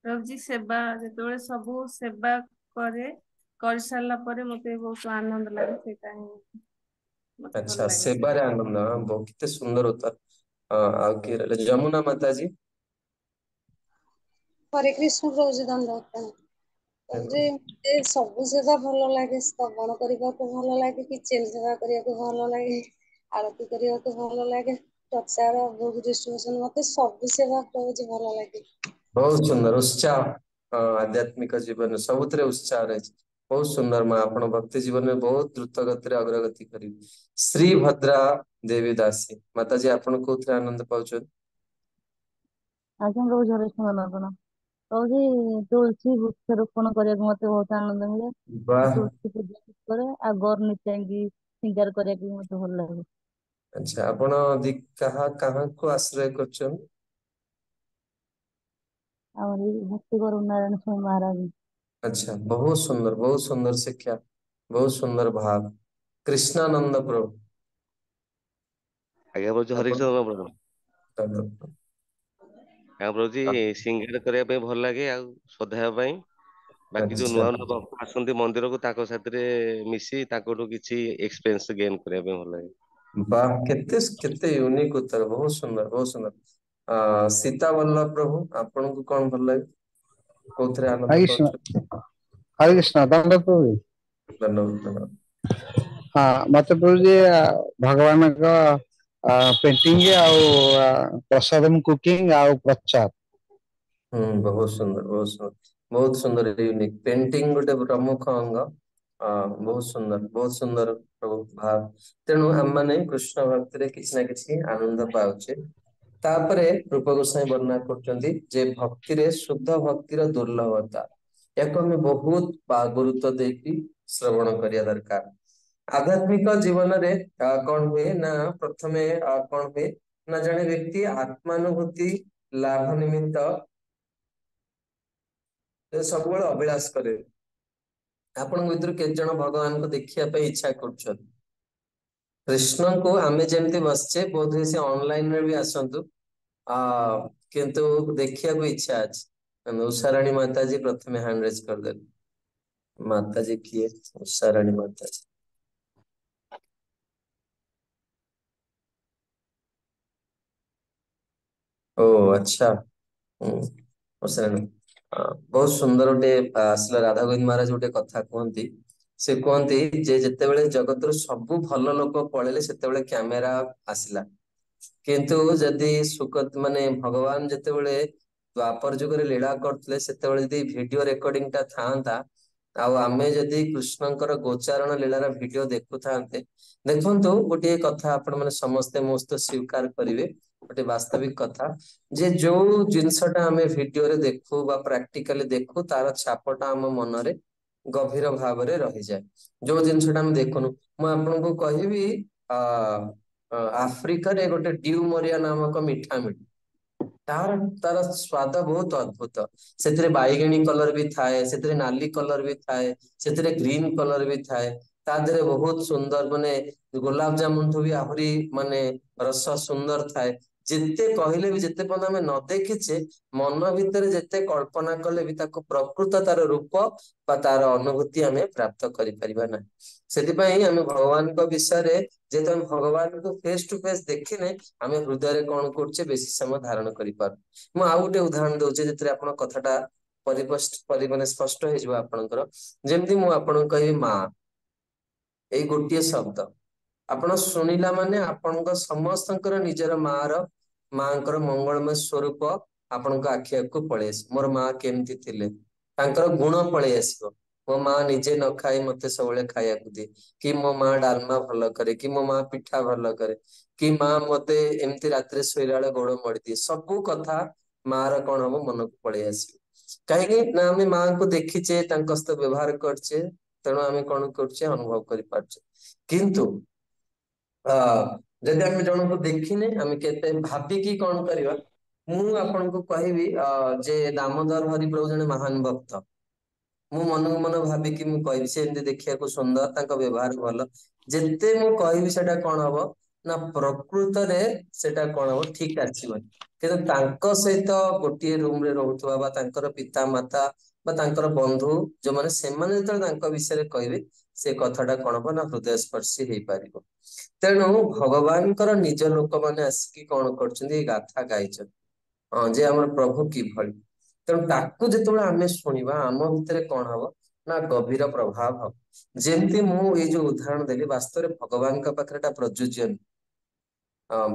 ପ୍ରଭୁ ଜୀ ସେବା ଯେତେବେଳେ ସବୁ ସେବା କରେ, କରିସାରିଲା ପରେ ମତେ ବହୁତ ଆନନ୍ଦ ଲାଗେ, ସେଇଟା ହିଁ ମତେ ଭଲ ଆଚ୍ଛା, ଲାଗେ। ସେବାରେ ଆନନ୍ଦ, କେତେ ସୁନ୍ଦର ଉତ୍ତର। ଆଉ କିଏ ରହିଲେ? ଯମୁନା ମାତାଜୀ। ହରେ କୃଷ୍ଣ ପ୍ରଭୁ ଜୀ, ଦଣ୍ଡବତ ପ୍ରଭୁ ଜୀ ସବୁ ସେବା ଭଲ ଲାଗେ। ଶ୍ରବଣ କରିବାକୁ ଭଲ ଲାଗେ, କିଚେନ ସେବା କରିବାକୁ ଭଲ ଲାଗେ, ଆଳତି କରିବାକୁ ଭଲ ଲାଗେ, ପ୍ରଚାର ଭୋଗ ଡିଷ୍ଟ୍ରିବ୍ୟୁସନ, ମତେ ସବୁ ସେବା ପ୍ରଭୁ ଜୀ ଭଲ ଲାଗେ। ବହୁତ ସୁନ୍ଦର ଉତ୍ସାହ, ଆଧ୍ୟାତ୍ମିକ ଜୀବନ ସବୁଥିରେ ଉତ୍ସାହ ରହିଛି। ବହୁତ ସୁନ୍ଦର ମା, ଆପଣ ଭକ୍ତି ଜୀବନରେ ବହୁତ ଦ୍ରୁତ ଗତିରେ ଅଗ୍ରଗତି କରିବେ। ଶ୍ରୀ ଭଦ୍ରା ଦେବୀ ଦାସୀ ମାତାଜୀ, ଆପଣ କୋଉଥିରେ ଆନନ୍ଦ ପାଉଛନ୍ତି? ଆଜ୍ଞା ପ୍ରଭୁ ହରେ କୃଷ୍ଣ ନନ୍ଦନ ପ୍ରଭୁ ଜୀ, ତୁଳସୀ ବୃକ୍ଷରୋପଣ କରିବାକୁ ମତେ ବହୁତ ଆନନ୍ଦ ମିଳେ। ବାହ, ତୁଳସୀ ପୂଜା କରେ, ଆଉ ଗୌର ନିତ୍ୟାଙ୍ଗୀ ସିଙ୍ଗାର କରିବାକୁ ବି ମତେ ଭଲ ଲାଗେ। ଆଚ୍ଛା, ଆପଣ କାହାକୁ ଆଶ୍ରୟ କରୁଛନ୍ତି? ଆମର ଏଇ ଭକ୍ତି ଗୌର ନାରାୟଣ ସ୍ୱାମୀ ମହାରାଜ। ଆଚ୍ଛା, ବହୁତ ସୁନ୍ଦର ଶିକ୍ଷା, ବହୁତ ସୁନ୍ଦର ଭାବ। कृष्णानंद प्रभु। ଆଜ୍ଞା ପ୍ରଭୁଜୀ ହରେ ଆପଣ କୃଷ୍ଣ ପ୍ରଭୁ। ଆଜ୍ଞା ପ୍ରଭୁଜୀ ସିଙ୍ଗିଙ୍ଗ କରିବା ପାଇଁ ଭଲ ଲାଗେ ଆଉ ସଦାଇବା ପାଇଁ। ବାକି ଯୋଉ ଆଚ୍ଛା ନୂଆ ନୂଆ ଭକ୍ତ ଆସନ୍ତି ମନ୍ଦିରକୁ ତାଙ୍କ ସାଥିରେ ମିଶି ତାଙ୍କଠୁ କିଛି ଏକ୍ସପିରିଏନ୍ସ ଗେନ୍ କରିବା ପାଇଁ ଭଲ ଲାଗେ। ବା କେତେ କେତେ ୟୁନିକ୍ ଉତ୍ତର, ବହୁତ ସୁନ୍ଦର ବହୁତ ସୁନ୍ଦର। ସୀତା ବଲ୍ଲଭ ପ୍ରଭୁ, ଆପଣଙ୍କୁ କଣ ଭଲ ଲାଗେ, କୋଉଥିରେ ଆନନ୍ଦ ହରେ କୃଷ୍ଣ ପାଉଛନ୍ତି? ହରେ କୃଷ୍ଣ ଦଣ୍ଡ ପ୍ରଭୁ। ଧନ୍ୟବାଦ ଧନ୍ୟବାଦ। ହଁ ମତେ ପ୍ରଭୁଜି ଭଗବାନଙ୍କ ପେଣ୍ଟିଂ ଆଉ ପ୍ରସାଦମ କୁକିଂ ଆଉ ପ୍ରଚାର। ବହୁତ ସୁନ୍ଦର ବହୁତ ସୁନ୍ଦର ବହୁତ ସୁନ୍ଦର ୟୁନିକ୍। ପେଣ୍ଟିଂ ଗୋଟେ ପ୍ରମୁଖ ଅଙ୍ଗ। ବହୁତ ସୁନ୍ଦର ପ୍ରଭୁ ଭାବ। ତେଣୁ ଆମମାନେ କୃଷ୍ଣ ଭକ୍ତିରେ କିଛି ନା କିଛି ଆନନ୍ଦ ପାଉଛେ। ତାପରେ ରୂପ ଗୋସ୍ୱାଇଁ ବର୍ଣ୍ଣନା କରୁଛନ୍ତି ଯେ ଭକ୍ତିରେ ଶୁଦ୍ଧ ଭକ୍ତିର ଦୁର୍ଲଭତା, ୟାକୁ ଆମେ ବହୁତ ଗୁରୁତ୍ୱ ଦେଇକି ଶ୍ରବଣ କରିବା ଦରକାର। ଆଧ୍ୟାତ୍ମିକ ଜୀବନରେ କଣ ହୁଏ ନା ପ୍ରଥମେ କଣ ହୁଏ ନା ଜଣେ ବ୍ୟକ୍ତି ଆତ୍ମାନୁଭୂତି ଲାଭ ନିମିତ୍ତ ସବୁବେଳେ ଅଭିଳାଷ କରେ। ଆପଣଙ୍କ ଭିତରୁ କେତେ ଜଣ ଭଗବାନଙ୍କୁ ଦେଖିବା ପାଇଁ ଇଚ୍ଛା କରୁଛନ୍ତି? କୃଷ୍ଣଙ୍କୁ ଆମେ ଯେମିତି ବସିଛେ ବୋଧହୁଏ ସେ ଅନଲାଇନରେ ବି ଆସନ୍ତୁ, ଆ କିନ୍ତୁ ଦେଖିବାକୁ ଇଚ୍ଛା ଅଛି। ଉଷାରାଣୀ ମାତାଜୀ ପ୍ରଥମେ ହ୍ୟାଣ୍ଡ ରେଜ କରିଦେଲେ। ମାତାଜୀ କିଏ? ଉଷାରାଣୀ ମାତାଜୀ। ଓ ଆଚ୍ଛା। ଉଷାରାଣୀ ବହୁତ ସୁନ୍ଦର ଗୋଟେ ଆସିଲା। ରାଧା ଗୋବିନ୍ଦ ମହାରାଜ ଗୋଟେ କଥା କୁହନ୍ତି, ସେ କୁହନ୍ତି ଯେ ଯେତେବେଳେ ଜଗତରୁ ସବୁ ଭଲ ଲୋକ ପଳେଇଲେ ସେତେବେଳେ କ୍ୟାମେରା ଆସିଲା, କିନ୍ତୁ ଯଦି ମାନେ ଭଗବାନ ଯେତେବେଳେ ଦ୍ୱାପର ଯୁଗରେ ଲୀଳା କରୁଥିଲେ ସେତେବେଳେ ଯଦି ଭିଡିଓ ରେକର୍ଡିଂ ଟା ଥାଆନ୍ତା, ଆଉ ଆମେ ଯଦି କୃଷ୍ଣଙ୍କର ଗୋଚାରଣ ଲୀଳାର ଭିଡିଓ ଦେଖୁଥାନ୍ତେ, ଦେଖନ୍ତୁ ଗୋଟିଏ କଥା ଆପଣ ମାନେ ସମସ୍ତେ ମୋ ସହିତ ସ୍ୱୀକାର କରିବେ, ଗୋଟେ ବାସ୍ତବିକ କଥା, ଯେ ଯୋଉ ଜିନିଷଟା ଆମେ ଭିଡିଓରେ ଦେଖୁ ବା ପ୍ରାକ୍ଟିକାଲି ଦେଖୁ ତାର ଛାପଟା ଆମ ମନରେ ଗଭୀର ଭାବରେ ରହିଯାଏ। ଯୋଉ ଜିନିଷଟା ଆମେ ଦେଖୁନୁ, ମୁଁ ଆପଣଙ୍କୁ କହିବି ଆ ଆଫ୍ରିକାରେ ଗୋଟେ ଡିଉମରିଆ ନାମକ ମିଠା ମିଳେ। ତାର ତାର ସ୍ଵାଦ ବହୁତ ଅଦ୍ଭୁତ। ସେଥିରେ ବାଇଗଣୀ କଲର ବି ଥାଏ, ସେଥିରେ ନାଲି କଲର ବି ଥାଏ, ସେଥିରେ ଗ୍ରୀନ କଲର ବି ଥାଏ। ତା ଦେହରେ ବହୁତ ସୁନ୍ଦର ମାନେ ଗୋଲାପ ଜାମୁନଠୁ ବି ଆହୁରି ମାନେ ରସ ସୁନ୍ଦର ଥାଏ। ଯେତେ କହିଲେ ବି ଯେତେ ପର୍ଯ୍ୟନ୍ତ ଆମେ ନ ଦେଖିଛେ ମନ ଭିତରେ ଯେତେ କଳ୍ପନା କଲେ ବି ତାକୁ ପ୍ରକୃତ ତାର ରୂପ ବା ତାର ଅନୁଭୂତି ଆମେ ପ୍ରାପ୍ତ କରିପାରିବା ନାହିଁ। ସେଥିପାଇଁ ଆମେ ଭଗବାନଙ୍କ ବିଷୟରେ ଯେହେତୁ ଆମେ ଭଗବାନଙ୍କୁ ଫେସ ଟୁ ଫେସ ଦେଖିନେ, ଆମେ ହୃଦୟରେ କଣ କରୁଛେ ବେଶୀ ସମୟ ଧାରଣ କରିପାରୁ। ମୁଁ ଆଉ ଗୋଟେ ଉଦାହରଣ ଦଉଛି ଯେଥିରେ ଆପଣ କଥାଟା ମାନେ ସ୍ପଷ୍ଟ ହେଇଯିବ ଆପଣଙ୍କର। ଯେମିତି ମୁଁ ଆପଣଙ୍କୁ କହିବି ମା, ଏଇ ଗୋଟିଏ ଶବ୍ଦ ଆପଣ ଶୁଣିଲା ମାନେ ଆପଣଙ୍କ ସମସ୍ତଙ୍କର ନିଜର ମାଙ୍କର ମଙ୍ଗଳମୟ ସ୍ୱରୂପ ଆପଣଙ୍କ ଆଖି ଆଗକୁ ପଳେଇ ଆସିବ। ମୋର ମା କେମିତି ଥିଲେ, ତାଙ୍କର ଗୁଣ ପଳେଇ ଆସିବ। ମୋ ମା ନିଜେ ନ ଖାଇ ମତେ ସବୁବେଳେ ଖାଇବାକୁ ଦିଏ, କି ମୋ ମା ଡାଲମା ଭଲ କରେ, କି ମୋ ମା ପିଠା ଭଲ କରେ, କି ମା ମତେ ଏମିତି ରାତିରେ ଶୋଇଲା ବେଳେ ଗୋଡ ମୋଡିଦିଏ। ସବୁ କଥା ମା ର କଣ ହବ ମନକୁ ପଳେଇ ଆସିବ। କାହିଁକି ନା ଆମେ ମାଙ୍କୁ ଦେଖିଛେ, ତାଙ୍କ ସହିତ ବ୍ୟବହାର କରିଛେ, ତେଣୁ ଆମେ କଣ କରୁଛେ ଅନୁଭବ କରିପାରୁଛେ। କିନ୍ତୁ ଯଦି ଆମେ ଜଣଙ୍କୁ ଦେଖିନେ ଆମେ କେତେ ଭାବିକି କଣ କରିବା। ମୁଁ ଆପଣଙ୍କୁ କହିବି ଯେ ଦାମୋଦର ହରିପ୍ରଭୁ ଜଣେ ମହାନ ଭକ୍ତ। ମୁଁ ମନକୁ ମନ ଭାବିକି ମୁଁ କହିବି ସେ ଏମିତି ଦେଖିବାକୁ ସୁନ୍ଦର, ତାଙ୍କ ବ୍ୟବହାର ଭଲ। ଯେତେ ମୁଁ କହିବି ସେଟା କଣ ହବ ନା ପ୍ରକୃତରେ ସେଟା କଣ ହବ ଠିକ ଆସିବନି। କିନ୍ତୁ ତାଙ୍କ ସହିତ ଗୋଟିଏ ରୁମ ରେ ରହୁଥିବା ବା ତାଙ୍କର ପିତା ମାତା ବା ତାଙ୍କର ବନ୍ଧୁ ଯୋଉମାନେ, ସେମାନେ ଯେତେବେଳେ ତାଙ୍କ ବିଷୟରେ କହିବେ ସେ କଥାଟା କଣ ହବ ନା ହୃଦୟ ସ୍ପର୍ଶୀ ହେଇପାରିବ। ତେଣୁ ଭଗବାନଙ୍କର ନିଜ ଲୋକମାନେ ଆସିକି କଣ କରୁଛନ୍ତି, ଏଇ ଗାଥା ଗାଇଛନ୍ତି। ହଁ ଯେ ଆମର ପ୍ରଭୁ କିଭଳି। ତେଣୁ ତାକୁ ଯେତେବେଳେ ଆମେ ଶୁଣିବା ଆମ ଭିତରେ କଣ ହବ ନା ଗଭୀର ପ୍ରଭାବ ହବ। ଯେମିତି ମୁଁ ଏଇ ଯୋଉ ଉଦାହରଣ ଦେଲି, ବାସ୍ତବରେ ଭଗବାନଙ୍କ ପାଖରେ ଏଟା ପ୍ରଯୁଜ୍ୟ ନୁହେଁ।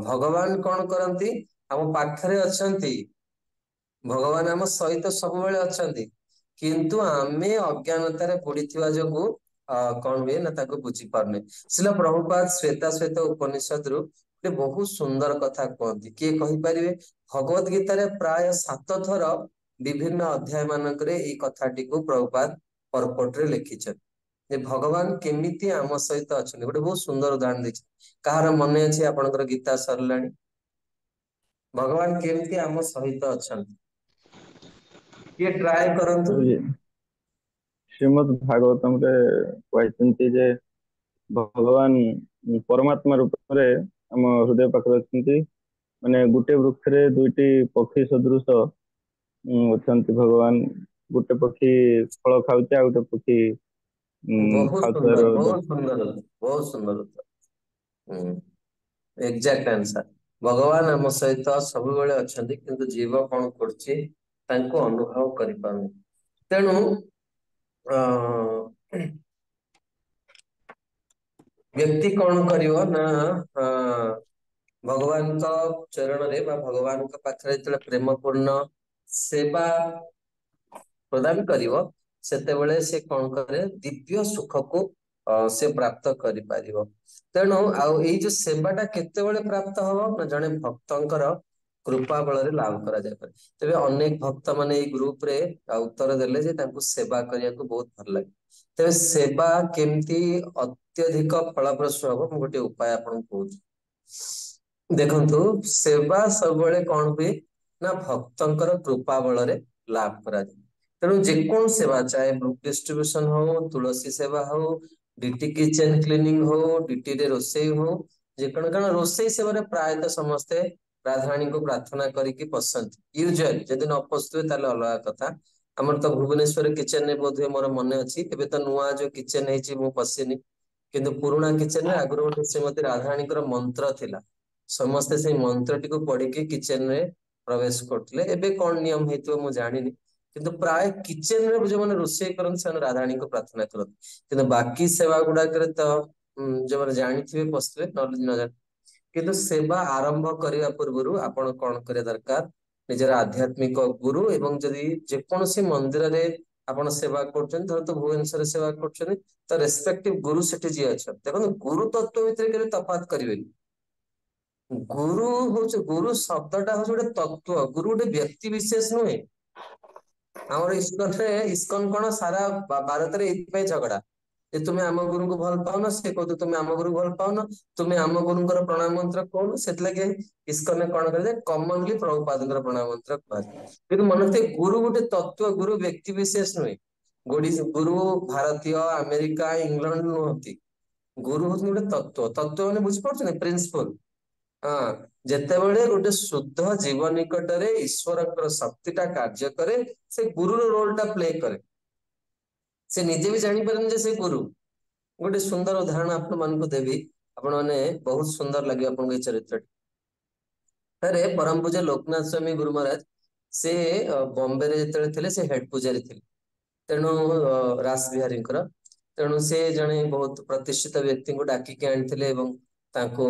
ଭଗବାନ କଣ କରନ୍ତି, ଆମ ପାଖରେ ଅଛନ୍ତି, ଭଗବାନ ଆମ ସହିତ ସବୁବେଳେ ଅଛନ୍ତି, କିନ୍ତୁ ଆମେ ଅଜ୍ଞାନତାରେ ବୁଡିଥିବା ଯୋଗୁ କଣ ହୁଏ ନା ତାକୁ ବୁଝି ପାରୁନେ। ଶ୍ରୀଲ ପ୍ରଭୁପାଦ ଶ୍ଵେତା ଉପନିଷଦରୁ ଗୋଟେ ବହୁତ ସୁନ୍ଦର କଥା କୁହନ୍ତି। କିଏ କହିପାରିବେ? ଭଗବତ ଗୀତାରେ ପ୍ରାୟ 7 ଥର ବିଭିନ୍ନ ଅଧ୍ୟାୟ ମାନଙ୍କରେ ଏଇ କଥାଟିକୁ ପ୍ରଭୁପାଦ ପରପଟରେ ଲେଖିଛନ୍ତି। ଯେ ଭଗବାନ କେମିତି ଆମ ସହିତ ଅଛନ୍ତି, ଗୋଟେ ବହୁତ ସୁନ୍ଦର ଉଦାହରଣ ଦେଇଛି। କାହାର ମନେ ଅଛି ଆପଣଙ୍କର ଗୀତା ସରିଲାଣି? ଭଗବାନ କେମିତି ଆମ ସହିତ ଅଛନ୍ତି, କିଏ ଟ୍ରାଏ କରନ୍ତୁ। ଶ୍ରୀମଦ୍ ଭାଗବତମରେ କହିଛନ୍ତି ଯେ ଭଗବାନ ପରମାତ୍ମା ରୂପରେ ଆମ ହୃଦୟ ପାଖରେ ଅଛନ୍ତି। ମାନେ ଗୋଟେ ବୃକ୍ଷରେ ଦୁଇଟି ପକ୍ଷୀ ସଦୃଶ ଅଛନ୍ତି ଭଗବାନ। ଗୋଟେ ପକ୍ଷୀ ଫଳ ଖାଉଛି ଆଉ ଗୋଟେ ପକ୍ଷୀ ବହୁତ ଖାଉଥିବାର ସୁନ୍ଦର, ବହୁତ ସୁନ୍ଦର, ବହୁତ ସୁନ୍ଦର ଉତ୍ତର। Exact answer. ଭଗବାନ ଆମ ସହିତ ସବୁବେଳେ ଅଛନ୍ତି, କିନ୍ତୁ ଜୀବ କଣ କରୁଛି ତାଙ୍କୁ ଅନୁଭବ କରିପାରୁନି। ତେଣୁ ବ୍ୟକ୍ତି କଣ କରିବ ନା ଭଗବାନଙ୍କ ଚରଣରେ ବା ଭଗବାନଙ୍କ ପାଖରେ ଯେତେବେଳେ ପ୍ରେମ ପୂର୍ଣ୍ଣ ସେବା ପ୍ରଦାନ କରିବ, ସେତେବେଳେ ସେ କଣ କରେ ଦିବ୍ୟ ସୁଖକୁ ସେ ପ୍ରାପ୍ତ କରିପାରିବ। ତେଣୁ ଆଉ ଏଇ ଯୋଉ ସେବାଟା କେତେବେଳେ ପ୍ରାପ୍ତ ହବ ନା ଜଣେ ଭକ୍ତଙ୍କର କୃପା ବଳରେ ଲାଭ କରାଯାଇପାରେ। ତେବେ ଅନେକ ଭକ୍ତ ମାନେ ଏଇ ଗ୍ରୁପ ରେ ଉତ୍ତର ଦେଲେ ଯେ ତାଙ୍କୁ ସେବା କରିବାକୁ ବହୁତ ଭଲ ଲାଗେ। ତେବେ ସେବା କେମିତି ଅତ୍ୟଧିକ ଫଳପ୍ରସୂ ହବ, ମୁଁ ଗୋଟେ ଉପାୟ ଆପଣଙ୍କୁ କହୁଛି। ଦେଖନ୍ତୁ, ସେବା ସବୁବେଳେ କଣ ହୁଏ ନା ଭକ୍ତଙ୍କର କୃପା ବଳରେ ଲାଭ କରାଯାଏ। ତେଣୁ ଯେକୌଣସି ସେବା, ଚାहे ବୁକ୍ ଡିଷ୍ଟ୍ରିବ୍ୟୁସନ ହଉ, ତୁଳସୀ ସେବା ହଉ, ଡିଟି କିଚେନ କ୍ଲିନିଂ ହଉ, ଡିଟି ରେ ରୋଷେଇ ହଉ, ଯେକୌଣସି, କାରଣ ରୋଷେଇ ସେବାରେ ପ୍ରାୟତଃ ସମସ୍ତେ ରାଧାରାଣୀଙ୍କୁ ପ୍ରାର୍ଥନା କରିକି ପଶନ୍ତି। ୟୁଜୁଆଲି ଯଦି ନ ପଶୁଥିବେ ତାହେଲେ ଅଲଗା କଥା। ଆମର ତ ଭୁବନେଶ୍ୱର କିଚେନ ରେ ବୋଧହୁଏ ମୋର ମନେ ଅଛି, ଏବେ ତ ନୂଆ ଯୋଉ କିଚେନ ହେଇଛି ମୁଁ ପଶିନି, କିନ୍ତୁ ପୁରୁଣା କିଚେନ ରେ ଆଗରୁ ଗୋଟେ ଶ୍ରୀମତୀ ରାଧାରାଣୀଙ୍କର ମନ୍ତ୍ର ଥିଲା। ସମସ୍ତେ ସେଇ ମନ୍ତ୍ରଟିକୁ ପଢିକି କିଚେନ ରେ ପ୍ରବେଶ କରୁଥିଲେ। ଏବେ କଣ ନିୟମ ହେଇଥିବ ମୁଁ ଜାଣିନି, କିନ୍ତୁ ପ୍ରାୟ କିଚେନ ରେ ଯୋଉମାନେ ରୋଷେଇ କରନ୍ତି ସେମାନେ ରାଧାରାଣୀଙ୍କୁ ପ୍ରାର୍ଥନା କରନ୍ତି। କିନ୍ତୁ ବାକି ସେବା ଗୁଡାକରେ ତ ଯୋଉମାନେ ଜାଣିଥିବେ ପଶିଥିବେ, ନହେଲେ ନ ଜାଣି। କିନ୍ତୁ ସେବା ଆରମ୍ଭ କରିବା ପୂର୍ବରୁ ଆପଣ କଣ କରିବା ଦରକାର, ନିଜର ଆଧ୍ୟାତ୍ମିକ ଗୁରୁ, ଏବଂ ଯଦି ଯେକୌଣସି ମନ୍ଦିରରେ ଆପଣ ସେବା କରୁଛନ୍ତି, ଧରନ୍ତୁ ଭୁବନେଶ୍ୱରରେ ସେବା କରୁଛନ୍ତି, ତ ରେସ୍ପେକ୍ଟିଭ ଗୁରୁ ସେଠି ଯିଏ ଅଛନ୍ତି, ଦେଖନ୍ତୁ ଗୁରୁ ତତ୍ଵ ଭିତରେ କେବେ ତଫାତ କରିବେନି। ଗୁରୁ ହଉଛି, ଗୁରୁ ଶବ୍ଦଟା ହଉଛି ଗୋଟେ ତତ୍ଵ, ଗୁରୁ ଗୋଟେ ବ୍ୟକ୍ତି ବିଶେଷ ନୁହେଁ। ଆମର ଇସ୍କନ କଣ ସାରା ଭାରତରେ ଏଇଥିପାଇଁ ଝଗଡା ଯେ ତୁମେ ଆମ ଗୁରୁଙ୍କୁ ଭଲ ପାଉନ, ସେ କହୁଛୁ ତୁମେ ଆମ ଗୁରୁଙ୍କୁ ଭଲ ପାଉନ, ତୁମେ ଆମ ଗୁରୁଙ୍କର ପ୍ରଣାମ ମନ୍ତ୍ର କହୁନ। ସେଥିଲାଗି ଇସ୍କନରେ କଣ କରାଯାଏ, କମନଲି ପ୍ରଭୁପାଦଙ୍କର ପ୍ରଣାମ ମନ୍ତ୍ର କୁହାଯାଏ। କିନ୍ତୁ ମନେ ରଖିଥିବେ, ଗୁରୁ ଗୋଟେ ତତ୍ଵ, ଗୁରୁ ବ୍ୟକ୍ତି ବିଶେଷ ନୁହେଁ। ଗୁରୁ ଭାରତୀୟ, ଆମେରିକା, ଇଂଲଣ୍ଡ ନୁହନ୍ତି। ଗୁରୁ ହଉଛି ଗୋଟେ ତତ୍ଵ। ତତ୍ଵ ମାନେ ବୁଝିପାରୁଛନ୍ତି, ପ୍ରିନ୍ସିପଲ। ହଁ, ଯେତେବେଳେ ଗୋଟେ ଶୁଦ୍ଧ ଜୀବ ନିକଟରେ ଈଶ୍ୱରଙ୍କର ଶକ୍ତିଟା କାର୍ଯ୍ୟ କରେ, ସେ ଗୁରୁର ରୋଲ ଟା ପ୍ଲେ କରେ। ସେ ନିଜେ ବି ଜାଣିପାରେନି ଯେ ସେ ଗୁରୁ। ଗୋଟେ ସୁନ୍ଦର ଉଦାହରଣ ଆପଣ ମାନଙ୍କୁ ଦେବି, ଆପଣ ମାନେ ବହୁତ ସୁନ୍ଦର ଲାଗିବ ଆପଣଙ୍କୁ ଏଇ ଚରିତ୍ରଟି। ଥରେ ପରମ ପୂଜ୍ୟ ଲୋକନାଥ ସ୍ୱାମୀ ଗୁରୁ ମହାରାଜ, ସେ ବମ୍ବେରେ ଯେତେବେଳେ ଥିଲେ, ସେ ହେଡ ପୂଜାରୀ ଥିଲେ। ତେଣୁ ରାସ ବିହାରୀଙ୍କର, ତେଣୁ ସେ ଜଣେ ବହୁତ ପ୍ରତିଷ୍ଠିତ ବ୍ୟକ୍ତିଙ୍କୁ ଡାକିକି ଆଣିଥିଲେ ଏବଂ ତାଙ୍କୁ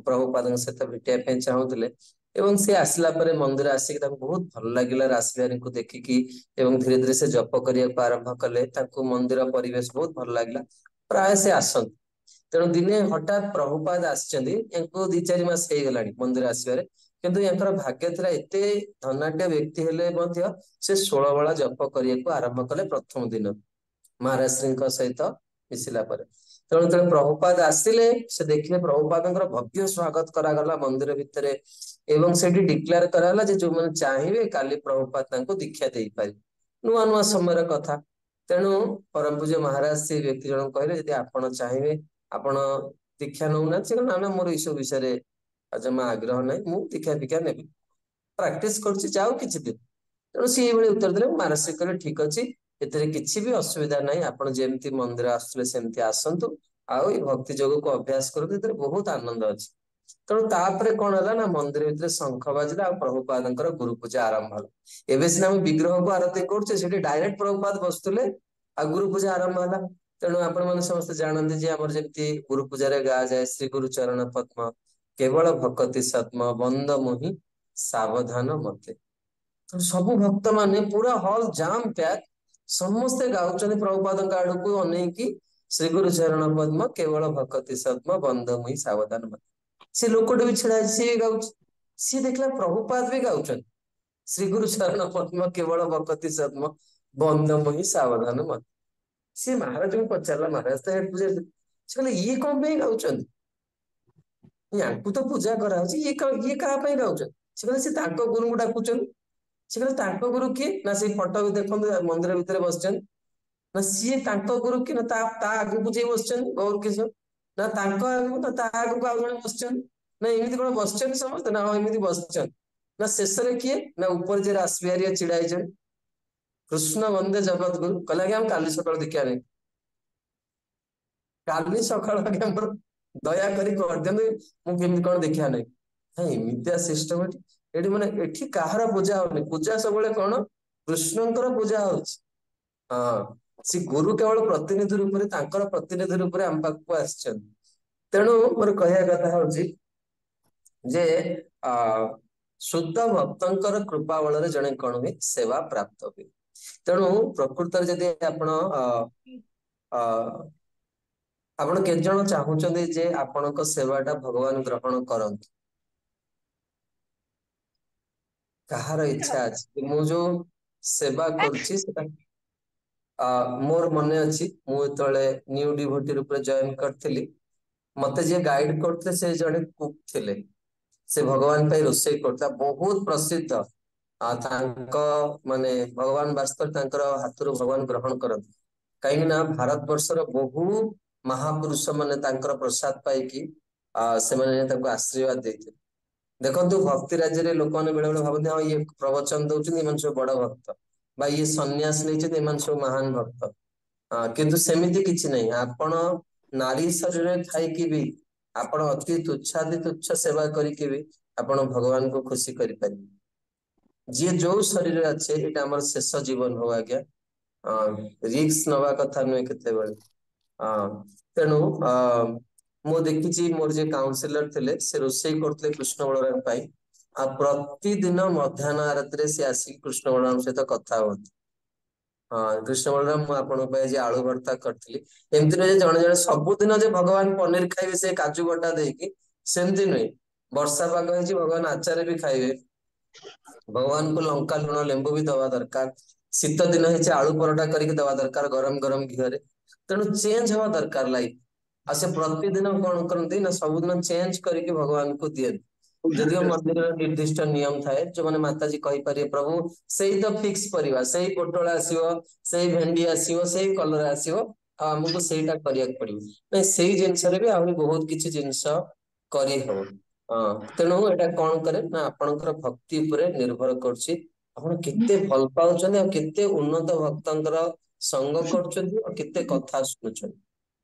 ପ୍ରଭୁପାଦଙ୍କ ସହିତ ଭେଟିବା ପାଇଁ ଚାହୁଁଥିଲେ। ଏବଂ ସେ ଆସିଲା ପରେ ମନ୍ଦିର ଆସିକି ତାଙ୍କୁ ବହୁତ ଭଲ ଲାଗିଲା ରାସବିହାରୀଙ୍କୁ ଦେଖିକି, ଏବଂ ଧୀରେ ଧୀରେ ସେ ଜପ କରିବାକୁ ଆରମ୍ଭ କଲେ। ତାଙ୍କୁ ମନ୍ଦିର ପରିବେଶ ବହୁତ ଭଲ ଲାଗିଲା, ପ୍ରାୟ ସେ ଆସନ୍ତି। ତେଣୁ ଦିନେ ହଠାତ୍ ପ୍ରଭୁପାଦ ଆସିଛନ୍ତି, ୟାଙ୍କୁ 2-4 ମାସ ହେଇଗଲାଣି ମନ୍ଦିର ଆସିବାରେ, କିନ୍ତୁ ୟାଙ୍କର ଭାଗ୍ୟ ଥିଲା, ଏତେ ଧନାଢ୍ୟ ବ୍ୟକ୍ତି ହେଲେ ମଧ୍ୟ ସେ 16 ବେଳା ଜପ କରିବାକୁ ଆରମ୍ଭ କଲେ ପ୍ରଥମ ଦିନ ମହାରାଜ ଶ୍ରୀଙ୍କ ସହିତ ମିଶିଲା ପରେ। ତେଣୁ ଯେତେବେଳେ ପ୍ରଭୁପାଦ ଆସିଲେ, ସେ ଦେଖିଲେ ପ୍ରଭୁପାଦଙ୍କର ଭବ୍ୟ ସ୍ୱାଗତ କରାଗଲା ମନ୍ଦିର ଭିତରେ, ଏବଂ ସେଠି ଡିକ୍ଲେୟାର କରାଗଲା ଯେ ଯୋଉମାନେ ଚାହିଁବେ କାଲି ପ୍ରଭୁପାଦ ତାଙ୍କୁ ଦୀକ୍ଷା ଦେଇପାରିବେ। ନୂଆ ନୂଆ ସମୟର କଥା। ତେଣୁ ପରମ ପୂଜ୍ୟ ମହାରାଜ ସେ ବ୍ୟକ୍ତି ଜଣଙ୍କୁ କହିଲେ, ଯଦି ଆପଣ ଚାହିଁବେ ଆପଣ ଦୀକ୍ଷା ନଉନାହାନ୍ତି। ସେ କହିଲେ, ନା ନା, ମୋର ଏଇସବୁ ବିଷୟରେ ଜମା ଆଗ୍ରହ ନାହିଁ, ମୁଁ ଦୀକ୍ଷା ଫିକ୍ଷା ନେବି, ପ୍ରାକ୍ଟିସ କରୁଛି, ଯାଉ କିଛି ଦିନ। ତେଣୁ ସିଏ ଏଇଭଳି ଉତ୍ତର ଦେଲେ। ମହାରାଜ ଶ୍ରୀ କହିଲେ, ଠିକ ଅଛି, ଏଥିରେ କିଛି ବି ଅସୁବିଧା ନାହିଁ, ଆପଣ ଯେମିତି ମନ୍ଦିର ଆସୁଥିଲେ ସେମିତି ଆସନ୍ତୁ, ଆଉ ଏଇ ଭକ୍ତି ଯୋଗକୁ ଅଭ୍ୟାସ କରନ୍ତୁ, ଏଥିରେ ବହୁତ ଆନନ୍ଦ ଅଛି। ତେଣୁ ତାପରେ କଣ ହେଲା ନା, ମନ୍ଦିର ଭିତରେ ଶଙ୍ଖ ବାଜିଲା ଆଉ ପ୍ରଭୁପାଦଙ୍କର ଗୁରୁ ପୂଜା ଆରମ୍ଭ ହେଲା। ଏବେ ସିନା ଆମେ ବିଗ୍ରହକୁ ଆରତି କରୁଛେ, ସେଠି ଡାଇରେକ୍ଟ ପ୍ରଭୁପାଦ ବସୁଥିଲେ ଆଉ ଗୁରୁ ପୂଜା ଆରମ୍ଭ ହେଲା। ତେଣୁ ଆପଣ ମାନେ ସମସ୍ତେ ଜାଣନ୍ତି ଯେ ଆମର ଯେମିତି ଗୁରୁ ପୂଜାରେ ଗାଯାଏ, ଶ୍ରୀ ଗୁରୁ ଚରଣ ପଦ୍ମ କେବଳ ଭକତି ସଦ୍ମ ବନ୍ଦ ମୁହିଁ ସାବଧାନ ମତେ। ସବୁ ଭକ୍ତ ମାନେ ପୁରା ହଲ ଜାମ ପ୍ୟାକ, ସମସ୍ତେ ଗାଉଛନ୍ତି ପ୍ରଭୁପାଦଙ୍କ ଆଡକୁ ଅନେଇକି, ଶ୍ରୀ ଗୁରୁ ଚରଣ ପଦ୍ମ କେବଳ ଭକତି ସଦ୍ମ ବନ୍ଦ ମୁହିଁ ସାବଧାନ ମତେ। ସେ ଲୋକଟେ ବି ଛିଡା ହେଇଛି, ସିଏ ଗାଉଛି। ସିଏ ଦେଖିଲା ପ୍ରଭୁପାଦ ବି ଗାଉଛନ୍ତି, ଶ୍ରୀ ଗୁରୁ ଚରଣ ପଦ୍ମ କେବଳ ଭକତି ସଦ୍ମ ବନ୍ଦ ମୁହିଁ ସାବଧାନ ମତେ। ସିଏ ମହାରାଜଙ୍କୁ ପଚାରିଲା, ମହାରାଜ ତ ହେଡ ପୂଜାରୀ, ସେ କହିଲେ ଇଏ କଣ ପାଇଁ ଗାଉଛନ୍ତି? ୟାଙ୍କୁ ତ ପୂଜା କରାହଉଛି, ଇଏ କାହା ପାଇଁ ଗାଉଛନ୍ତି? ସେ କହିଲେ ସେ ତାଙ୍କ ଗୁରୁଙ୍କୁ ଡାକୁଛନ୍ତି। ସେ କହିଲେ ତାଙ୍କ ଗୁରୁ କିଏ? ନା ସେଇ ଫଟୋ ବି ଦେଖନ୍ତୁ, ମନ୍ଦିର ଭିତରେ ବସିଛନ୍ତି। ନା ସିଏ ତାଙ୍କ ଗୁରୁ କିଏ? ନା ତା ଆଗକୁ ଯିଏ ବସିଛନ୍ତି ଗୌର କିଶୋର। ନା ତାଙ୍କ ଆଗକୁ, ନା ତା ଆଗକୁ ଆଉ ଜଣେ ବସିଛନ୍ତି। ନା ଏମିତି କଣ ବସିଛନ୍ତି ସମସ୍ତେ? ନା ହଁ ଏମିତି ବସିଛନ୍ତି। ନା ଶେଷରେ କିଏ? ନା ଉପରେ ଯେ ରାସବିହାରୀ ଛିଡା ହେଇଛନ୍ତି, କୃଷ୍ଣ ବନ୍ଦେ ଜଗତ ଗୁରୁ, କହିଲେ ଆଜ୍ଞା ଆମେ କାଲି ସକାଳୁ ଦୀକ୍ଷା ନେଇ, କାଲି ସକାଳୁ ଆଜ୍ଞା ଆମର ଦୟାକରି କରିଦିଅନ୍ତୁ, ମୁଁ କେମିତି କଣ ଦୀକ୍ଷା ନେଇ। ହଁ ଏମିତିଆ ସିଷ୍ଟମ ଏଠି। ଏଠି ମାନେ ଏଠି କାହାର ପୂଜା ହଉନି, ପୂଜା ସବୁବେଳେ କଣ କୃଷ୍ଣଙ୍କର ପୂଜା ହଉଛି। ହଁ, ସେ ଗୁରୁ କେବଳ ପ୍ରତିନିଧି ରୂପରେ, ତାଙ୍କର ପ୍ରତିନିଧି ରୂପରେ ଆମ ପାଖକୁ ଆସିଛନ୍ତି। ତେଣୁ ମୋର କହିବା କଥା ହଉଛି ଯେ ଶୁଦ୍ଧ ଭକ୍ତଙ୍କର କୃପା ବଳରେ ଜଣେ କଣ ହୁଏ, ସେବା ପ୍ରାପ୍ତ ହୁଏ। ତେଣୁ ପ୍ରକୃତରେ ଯଦି ଆପଣ ଆପଣ କେତେ ଜଣ ଚାହୁଁଛନ୍ତି ଯେ ଆପଣଙ୍କ ସେବାଟା ଭଗବାନ ଗ୍ରହଣ କରନ୍ତୁ? କାହାର ଇଚ୍ଛା ଅଛି ମୁଁ ଯୋଉ ସେବା କରୁଛି ସେଟା ମୋର ମନେ ଅଛି, ମୁଁ ଯେତେବେଳେ ନ୍ୟୁ ଡିଭୋଟି ରୂପରେ ଜଏନ କରିଥିଲି, ମତେ ଯିଏ ଗାଇଡ କରୁଥିଲେ ସେ ଜଣେ କୁକ୍ ଥିଲେ। ସେ ଭଗବାନ ପାଇଁ ରୋଷେଇ କରୁଥିଲା, ବହୁତ ପ୍ରସିଦ୍ଧ। ତାଙ୍କ ମାନେ ଭଗବାନ ବାସ୍ତବରେ ତାଙ୍କର ହାତରୁ ଭଗବାନ ଗ୍ରହଣ କରନ୍ତି। କାହିଁକି ନା ଭାରତ ବର୍ଷର ବହୁ ମହାପୁରୁଷ ମାନେ ତାଙ୍କର ପ୍ରସାଦ ପାଇକି ସେମାନେ ତାଙ୍କୁ ଆଶୀର୍ବାଦ ଦେଇଥିଲେ। ଦେଖନ୍ତୁ ଭକ୍ତି ରାଜ୍ୟରେ ଲୋକମାନେ ବେଳେ ବେଳେ ଭାବନ୍ତି ହଁ ଇଏ ପ୍ରବଚନ ଦଉଛନ୍ତି, ଏମାନେ ସବୁ ବଡ ଭକ୍ତ, ବା ଇଏ ସନ୍ନ୍ୟାସ ନେଇଛନ୍ତି, ଏମାନେ ସବୁ ମହାନ ଭକ୍ତ। କିନ୍ତୁ ସେମିତି କିଛି ନାହିଁ। ଆପଣ ନାରୀ ଶରୀରରେ ଥାଇକି ବି ଆପଣ ଅତି ତୁଚ୍ଛାତି ତୁଚ୍ଛ ସେବା କରିକି ବି ଆପଣ ଭଗବାନଙ୍କୁ ଖୁସି କରିପାରିବେ। ଯିଏ ଯୋଉ ଶରୀରରେ ଅଛି, ଏଇଟା ଆମର ଶେଷ ଜୀବନ ହଉ ଆଜ୍ଞା, ରିକ୍ସ ନବା କଥା ନୁହେଁ କେତେବେଳେ। ତେଣୁ ମୁଁ ଦେଖିଛି ମୋର ଯେ କାଉନସିଲର ଥିଲେ, ସେ ରୋଷେଇ କରୁଥିଲେ କୃଷ୍ଣ ବଳରାମ ପାଇଁ, ଆଉ ପ୍ରତିଦିନ ମଧ୍ୟାହ୍ନ ଆରତିରେ ସେ ଆସିକି କୃଷ୍ଣ ବଳରାମ ସହିତ କଥା ହୁଅନ୍ତି। କୃଷ୍ଣ ବଳରାମ, ମୁଁ ଆପଣଙ୍କ ପାଇଁ ଆଜି ଆଳୁ ଭର୍ତ୍ତା କରିଥିଲି। ଏମିତି ନୁହେଁ ଯେ ଜଣେ ଜଣେ ସବୁଦିନ ଯେ ଭଗବାନ ପନିର ଖାଇବେ ସେ କାଜୁ ବଟା ଦେଇକି, ସେମିତି ନୁହେଁ। ବର୍ଷା ପାଗ ହେଇଛି, ଭଗବାନ ଆଚାର ବି ଖାଇବେ, ଭଗବାନଙ୍କୁ ଲଙ୍କା ଲୁଣ ଲେମ୍ବୁ ବି ଦବା ଦରକାର। ଶୀତ ଦିନ ହେଇଛି, ଆଳୁ ପରଟା କରିକି ଦବା ଦରକାର ଗରମ ଗରମ ଘିଅରେ। ତେଣୁ ଚେଞ୍ଜ ହବା ଦରକାର ଲାଇଫ। ଆଉ ସେ ପ୍ରତିଦିନ କଣ କରନ୍ତି ନା, ସବୁଦିନ ଚେଞ୍ଜ କରିକି ଭଗବାନଙ୍କୁ ଦିଅନ୍ତି। ଯଦିଓ ମନ୍ଦିରର ନିର୍ଦ୍ଦିଷ୍ଟ ନିୟମ ଥାଏ, ଯୋଉମାନେ ମାତାଜୀ କହିପାରିବେ ପ୍ରଭୁ ସେଇ ତ ଫିକ୍ସ ପରିବା, ସେଇ ପୋଟଳ ଆସିବ, ସେଇ ଭେଣ୍ଡି ଆସିବ, ସେଇ କଲରା ଆସିବ, ଆଉ ଆମକୁ ସେଇଟା କରିବାକୁ ପଡିବ। ନାଇଁ, ସେଇ ଜିନିଷରେ ବି ଆହୁରି ବହୁତ କିଛି ଜିନିଷ କରିହବ। ତେଣୁ ଏଇଟା କଣ କରେ ନା, ଆପଣଙ୍କର ଭକ୍ତି ଉପରେ ନିର୍ଭର କରୁଛି, ଆପଣ କେତେ ଭଲ ପାଉଛନ୍ତି ଆଉ କେତେ ଉନ୍ନତ ଭକ୍ତଙ୍କର ସଙ୍ଗ କରୁଛନ୍ତି ଆଉ କେତେ କଥା ଶୁଣୁଛନ୍ତି।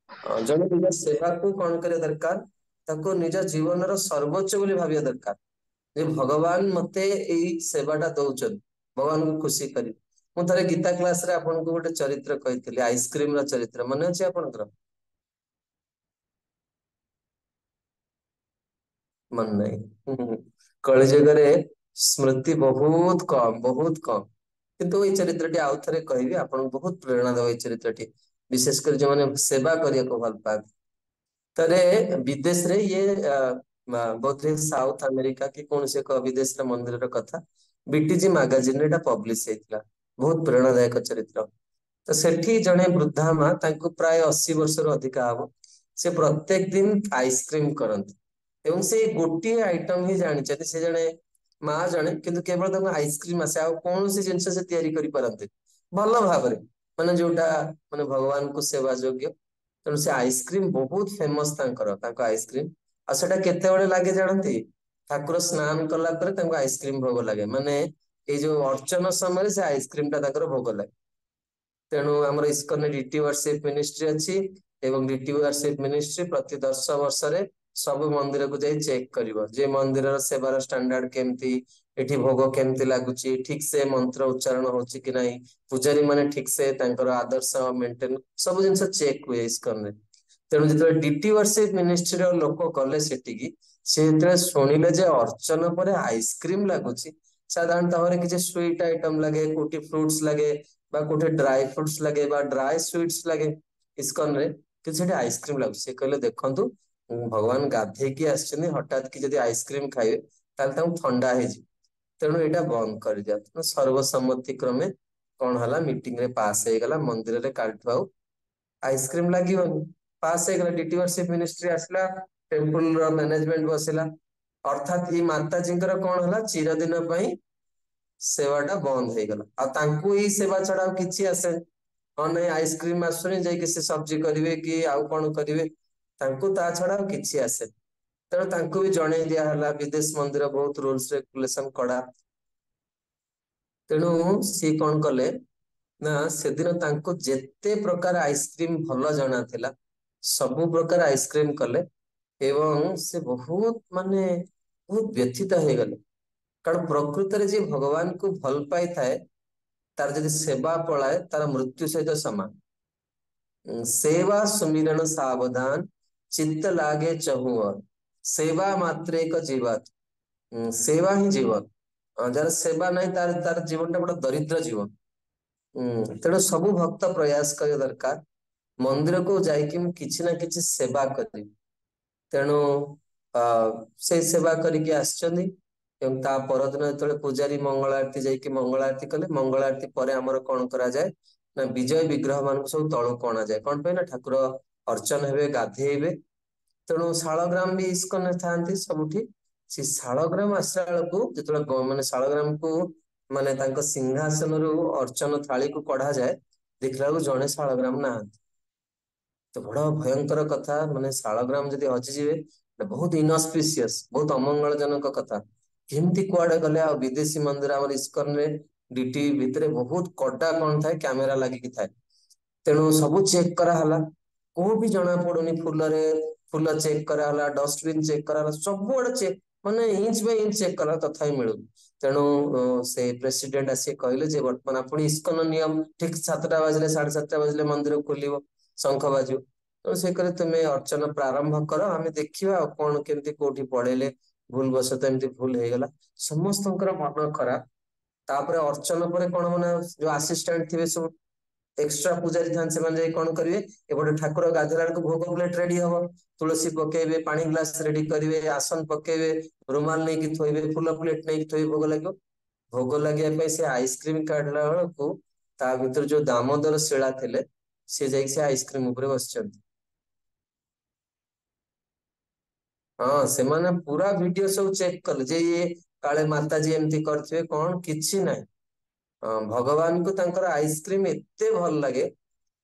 ଜଣେ ନିଜ ସେବାକୁ କଣ କରିବା ଦରକାର, ତାକୁ ନିଜ ଜୀବନର ସର୍ବୋଚ୍ଚ ବୋଲି ଭାବିବା ଦରକାର, ଯେ ଭଗବାନ ମତେ ଏଇ ସେବାଟା ଦଉଛନ୍ତି, ଭଗବାନଙ୍କୁ ଖୁସି କରିବି। ମୁଁ ଥରେ ଗୀତା କ୍ଲାସରେ ଆପଣଙ୍କୁ ଗୋଟେ ଚରିତ୍ର କହିଥିଲି, ଆଇସ୍କ୍ରିମ ର ଚରିତ୍ର, ମନେ ଅଛି ଆପଣଙ୍କର? ମନେ ନାହିଁ। କଳିଯୁଗରେ ସ୍ମୃତି ବହୁତ କମ, ବହୁତ କମ। କିନ୍ତୁ ଏଇ ଚରିତ୍ରଟି ଆଉ ଥରେ କହିବି, ଆପଣଙ୍କୁ ବହୁତ ପ୍ରେରଣା ଦେବ ଏଇ ଚରିତ୍ରଟି, ବିଶେଷ କରି ଯୋଉମାନେ ସେବା କରିବାକୁ ଭଲ ପାଆନ୍ତି। ଥରେ ବିଦେଶରେ ଇଏ ବୋଧହୁଏ ସାଉଥ ଆମେରିକା କି କୌଣସି ଏକ ବିଦେଶର ମନ୍ଦିରର କଥା, ବିଟିଜି ମାଗାଜିନରେ ଏଟା ପବ୍ଲିଶ ହେଇଥିଲା। ବହୁତ ପ୍ରେରଣାଦାୟକ ଚରିତ୍ର। ତ ସେଠି ଜଣେ ବୃଦ୍ଧା ମା, ତାଙ୍କୁ ପ୍ରାୟ 80 ବର୍ଷରୁ ଅଧିକା ହବ, ସେ ପ୍ରତ୍ୟେକ ଦିନ ଆଇସ୍କ୍ରିମ କରନ୍ତି। ଏବଂ ସେ ଗୋଟିଏ ଆଇଟମ ହିଁ ଜାଣିଛନ୍ତି, ସେ ଜଣେ ମା ଜଣେ, କିନ୍ତୁ କେବଳ ତାଙ୍କୁ ଆଇସ୍କ୍ରିମ ଆସେ, ଆଉ କୌଣସି ଜିନିଷ ସେ ତିଆରି କରିପାରନ୍ତି ଭଲ ଭାବରେ, ମାନେ ଯୋଉଟା ମାନେ ଭଗବାନଙ୍କୁ ସେବା ଯୋଗ୍ୟ। ତେଣୁ ସେ ଆଇସ୍କ୍ରିମ ବହୁତ ଫେମସ ତାଙ୍କର, ତାଙ୍କ ଆଇସ୍କ୍ରିମ। ଆଉ ସେଟା କେତେବେଳେ ଲାଗେ ଜାଣନ୍ତି? ଠାକୁର ସ୍ନାନ କଲା ପରେ ତାଙ୍କୁ ଆଇସ୍କ୍ରିମ ଭୋଗ ଲାଗେ, ମାନେ ଏଇ ଯୋଉ ଅର୍ଚ୍ଚନ ସମୟରେ ସେ ଆଇସ୍କ୍ରିମ ଟା ତାଙ୍କର ଭୋଗ ଲାଗେ। ତେଣୁ ଆମର ଇସ୍କନରେ ଡିଟି ୱାର୍ସିପ ମିନିଷ୍ଟ୍ରି ଅଛି, ଏବଂ ଡିଟି ୱାର୍ସିପ ମିନିଷ୍ଟ୍ରି ପ୍ରତି 10 ବର୍ଷରେ ସବୁ ମନ୍ଦିରକୁ ଯାଇ ଚେକ୍ କରିବ ଯେ ମନ୍ଦିରର ସେବାର ଷ୍ଟାଣ୍ଡାର୍ଡ କେମିତି, ଏଠି ଭୋଗ କେମିତି ଲାଗୁଛି, ଠିକ ସେ ମନ୍ତ୍ର ଉଚ୍ଚାରଣ ହଉଛି କି ନାହିଁ, ପୂଜାରୀ ମାନେ ଠିକ ସେ ତାଙ୍କର ଆଦର୍ଶ ମେଣ୍ଟେନ, ସବୁ ଜିନିଷ ଚେକ୍ ହୁଏ ଇସ୍କନରେ। ତେଣୁ ଯେତେବେଳେ ଡିଟି ୱାର୍ସିପ ମିନିଷ୍ଟ୍ରିର ଲୋକ ଗଲେ ସେଠିକି, ସେ ଯେତେବେଳେ ଶୁଣିଲେ ଯେ ଅର୍ଚ୍ଚନ ପରେ ଆଇସ୍କ୍ରିମ ଲାଗୁଛି, ସାଧାରଣତଃ ଭାବରେ କିଛି ସୁଇଟ୍ ଆଇଟମ ଲାଗେ, କୋଉଠି ଫ୍ରୁଟ୍ସ ଲାଗେ, ବା କୋଉଠି ଡ୍ରାଇ ଫ୍ରୁଟ୍ସ ଲାଗେ, ବା ଡ୍ରାଇ ସୁଇଟ୍ସ ଲାଗେ ଇସ୍କନରେ, କିନ୍ତୁ ସେଠି ଆଇସ୍କ୍ରିମ ଲାଗୁଛି। ସେ କହିଲେ ଦେଖନ୍ତୁ, ଭଗବାନ ଗାଧେଇକି ଆସିଛନ୍ତି, ହଠାତ୍ କି ଯଦି ଆଇସ୍କ୍ରିମ ଖାଇବେ ତାହେଲେ ତାଙ୍କୁ ଥଣ୍ଡା ହେଇଯିବ, ତେଣୁ ଏଇଟା ବନ୍ଦ କରିଦିଅ। ସର୍ବସମ୍ମତି କ୍ରମେ କଣ ହେଲା, ମିଟିଂ ରେ ପାସ୍ ହେଇଗଲା, ମନ୍ଦିରରେ କାଲିଠୁ ଆଉ ଆଇସ୍କ୍ରିମ ଲାଗିବନି। ପାସ୍ ହେଇଗଲା, ଡିଟି ୱାର୍ସିପ ମିନିଷ୍ଟ୍ରି ଆସିଲା, ଟେମ୍ପଲ ର ମ୍ୟାନେଜମେଣ୍ଟ ବସିଲା, ଅର୍ଥାତ ଏଇ ମାତାଜୀଙ୍କର କଣ ହେଲା, ଚିରଦିନ ପାଇଁ ସେବାଟା ବନ୍ଦ ହେଇଗଲା। ଆଉ ତାଙ୍କୁ ଏଇ ସେବା ଛଡା ଆଉ କିଛି ଆସେନି। ହଁ ନାଇଁ ଆଇସ୍କ୍ରିମ ଆସୁନି, ଯାଇକି ସେ ସବଜି କରିବେ କି ଆଉ କଣ କରିବେ, ତାଙ୍କୁ ତା ଛଡା ଆଉ କିଛି ଆସେନି। ତେଣୁ ତାଙ୍କୁ ବି ଜଣେଇ ଦିଆହେଲା ବିଦେଶ ମନ୍ଦିର ବହୁତ ରୁଲ୍ସ ରେଗୁଲେସନ କଡା। ତେଣୁ ସିଏ କଣ କଲେ ନା ସେଦିନ ତାଙ୍କୁ ଯେତେ ପ୍ରକାର ଆଇସ୍କ୍ରିମ ଭଲ ଜଣା ଥିଲା ସବୁ ପ୍ରକାର ଆଇସ୍କ୍ରିମ କଲେ ଏବଂ ସେ ବହୁତ ବହୁତ ବ୍ୟଥିତ ହେଇଗଲେ। କାରଣ ପ୍ରକୃତରେ ଯିଏ ଭଗବାନଙ୍କୁ ଭଲ ପାଇଥାଏ ତାର ଯଦି ସେବା ପଳାଏ ତାର ମୃତ୍ୟୁ ସହିତ ସମାନ। ସେବା ସୁମିରଣ ସାବଧାନ ଚିତ୍ତ ଲାଗେ ଚହୁଅର ସେବା ମାତ୍ରେ ଏକ ଜୀବାତ। ସେବା ହିଁ ଜୀବନ। ଯାହାର ସେବା ନାହିଁ ତାର ତାର ଜୀବନଟା ଗୋଟେ ଦରିଦ୍ର ଜୀବନ। ତେଣୁ ସବୁ ଭକ୍ତ ପ୍ରୟାସ କରିବା ଦରକାର ମନ୍ଦିରକୁ ଯାଇକି ମୁଁ କିଛି ନା କିଛି ସେବା କରିବି। ତେଣୁ ସେଇ ସେବା କରିକି ଆସିଛନ୍ତି ଏବଂ ତା ପରଦିନ ଯେତେବେଳେ ପୂଜାରୀ ମଙ୍ଗଳ ଆରତୀ ଯାଇକି ମଙ୍ଗଳ ଆରତୀ କଲେ ମଙ୍ଗଳ ଆରତୀ ପରେ ଆମର କଣ କରାଯାଏ ନା ବିଜୟ ବିଗ୍ରହ ମାନଙ୍କୁ ସବୁ ତଳକୁ ଅଣାଯାଏ। କଣ ପାଇଁ ନା ଠାକୁର ଅର୍ଚ୍ଚନା ହେବେ ଗାଧେଇବେ। ତେଣୁ ଶାଳଗ୍ରାମ ବି ଇସ୍କନରେ ଥାନ୍ତି ସବୁଠି। ସେ ଶାଳଗ୍ରାମ ଆସିଲା ବେଳକୁ ଯେତେବେଳେ ଶାଳଗ୍ରାମକୁ ତାଙ୍କ ସିଂହାସନରୁ ଅର୍ଚ୍ଚନ ଥାଳିକୁ କଢାଯାଏ ଦେଖିଲା ବେଳକୁ ଜଣେ ଶାଳଗ୍ରାମ ନାହାନ୍ତି। ତ ବଡ ଭୟଙ୍କର କଥା ଶାଳଗ୍ରାମ ଯଦି ହଜିଯିବେ ବହୁତ ଇନଅସ୍ପିସିୟସ୍ ବହୁତ ଅମଙ୍ଗଳଜନକ କଥା। କେମିତି କୁଆଡେ ଗଲେ ଆଉ ବିଦେଶୀ ମନ୍ଦିର ଆମର ଇସ୍କନରେ ଡିଟି ଭିତରେ ବହୁତ କଡା କଣ ଥାଏ କ୍ୟାମେରା ଲାଗିକି ଥାଏ। ତେଣୁ ସବୁ ଚେକ୍ କରାହେଲା କୋଉ ବି ଜଣା ପଡୁନି ଫୁଲ ଚେକ୍ କରାହେଲା ଡଷ୍ଟବିନ ଚେକ୍ କରାହେଲା ସବୁଆଡେ check inch Bai inch check କଲା ତଥାପି ମିଳୁନି। ତେଣୁ ସେ ପ୍ରେସିଡେଣ୍ଟ ଆସି କହିଲେ ଯେ ବର୍ତ୍ତମାନ ଆପଣ ଇସ୍କନ ନିୟମ ଠିକ 7ଟା ବାଜିଲେ 7:30 ବାଜିଲେ ମନ୍ଦିର ଖୋଲିବ ଶଙ୍ଖ ବାଜିବ। ତେଣୁ ସେ କହିଲେ ତୁମେ ଅର୍ଚ୍ଚନା ପ୍ରାରମ୍ଭ କର ଆମେ ଦେଖିବା ଆଉ କଣ କେମିତି କୋଉଠି ପଳେଇଲେ ଭୁଲ ବଶତଃ ଏମିତି ଭୁଲ ହେଇଗଲା। ସମସ୍ତଙ୍କର ମନ ଖରାପ। ତାପରେ ଅର୍ଚ୍ଚନା ପରେ କଣ ଯୋଉ ଆସିଷ୍ଟାଣ୍ଟ ଥିବେ ସବୁ ଏକ୍ସଟ୍ରା ପୂଜାରୀ ଥାନ୍ତି ସେମାନେ ଯାଇ କଣ କରିବେ ଏପଟେ ଠାକୁର ଗାଧେଇଲା ବେଳକୁ ଭୋଗ ପ୍ଲେଟ ରେଡି ହବ। ତୁଳସୀ ପକେଇବେ ପାଣି ଗ୍ଲାସ ରେଡି କରିବେ ଆସନ ପକେଇବେ ରୁମାଲ ନେଇକି ଥୋଇବେ ଫୁଲ ପ୍ଲେଟ ନେଇକି ଥୋଇବେ ଭୋଗ ଲାଗିବ। ଭୋଗ ଲାଗିବା ପାଇଁ ସେ ଆଇସ୍କ୍ରିମ କାଢିଲା ବେଳକୁ ତା ଭିତରେ ଯୋଉ ଦାମୋଦର ଶିଳା ଥିଲେ ସେ ଯାଇକି ସେ ଆଇସ୍କ୍ରିମ ଉପରେ ବସିଛନ୍ତି। ହଁ ସେମାନେ ପୁରା ଭିଡିଓ ସବୁ ଚେକ୍ କଲେ ଯେ ଇଏ କାଳେ ମାତାଜୀ ଏମିତି କରିଥିବେ କଣ କିଛି ନାହିଁ। ଭଗବାନଙ୍କୁ ତାଙ୍କର ଆଇସ୍କ୍ରିମ ଏତେ ଭଲ ଲାଗେ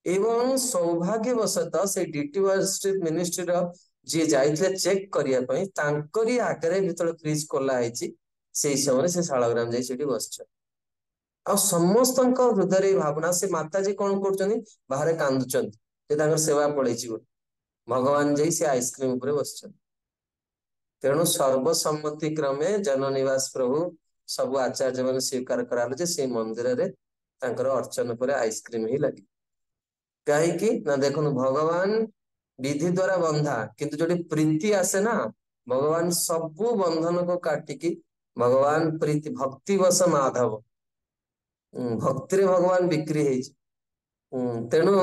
ଏବଂ ସୌଭାଗ୍ୟବଶତଃ ସେଇ ଡିଟି ୱାର୍ଶିପ ମିନିଷ୍ଟ୍ରିର ଯିଏ ଯାଇଥିଲେ ଚେକ୍ କରିବା ପାଇଁ ତାଙ୍କରି ଆଗରେ ଯେତେବେଳେ ଫ୍ରିଜ ଖୋଲା ହେଇଛି ସେଇ ସମୟରେ ସେ ଶାଳଗ୍ରାମ ଯାଇ ସେଠି ବସିଛନ୍ତି। ଆଉ ସମସ୍ତଙ୍କ ହୃଦୟରେ ଭାବନା ସେ ମାତାଜୀ କଣ କରୁଛନ୍ତି ବାହାରେ କାନ୍ଦୁଛନ୍ତି ଯେ ତାଙ୍କର ସେବା ପଳେଇଛି ବୋଲି ଭଗବାନ ଯାଇ ସେ ଆଇସ୍କ୍ରିମ ଉପରେ ବସିଛନ୍ତି। ତେଣୁ ସର୍ବସମ୍ମତି କ୍ରମେ ଜନନିବାସ ପ୍ରଭୁ ସବୁ ଆଚାର୍ଯ୍ୟ ମାନେ ସ୍ୱୀକାର କରାହେଲେ ଯେ ସେଇ ମନ୍ଦିରରେ ତାଙ୍କର ଅର୍ଚ୍ଚନା ପରେ ଆଇସ୍କ୍ରିମ ହିଁ ଲାଗେ। କାହିଁକି ନା ଦେଖନ୍ତୁ ଭଗବାନ ବିଧି ଦ୍ଵାରା ବନ୍ଧା କିନ୍ତୁ ଯୋଉଠି ପ୍ରୀତି ଆସେ ନା ଭଗବାନ ସବୁ ବନ୍ଧନକୁ କାଟିକି ଭଗବାନ ପ୍ରୀତି ଭକ୍ତି ବସ ମାଧବ। ଭକ୍ତିରେ ଭଗବାନ ବିକ୍ରି ହେଇଛି। ତେଣୁ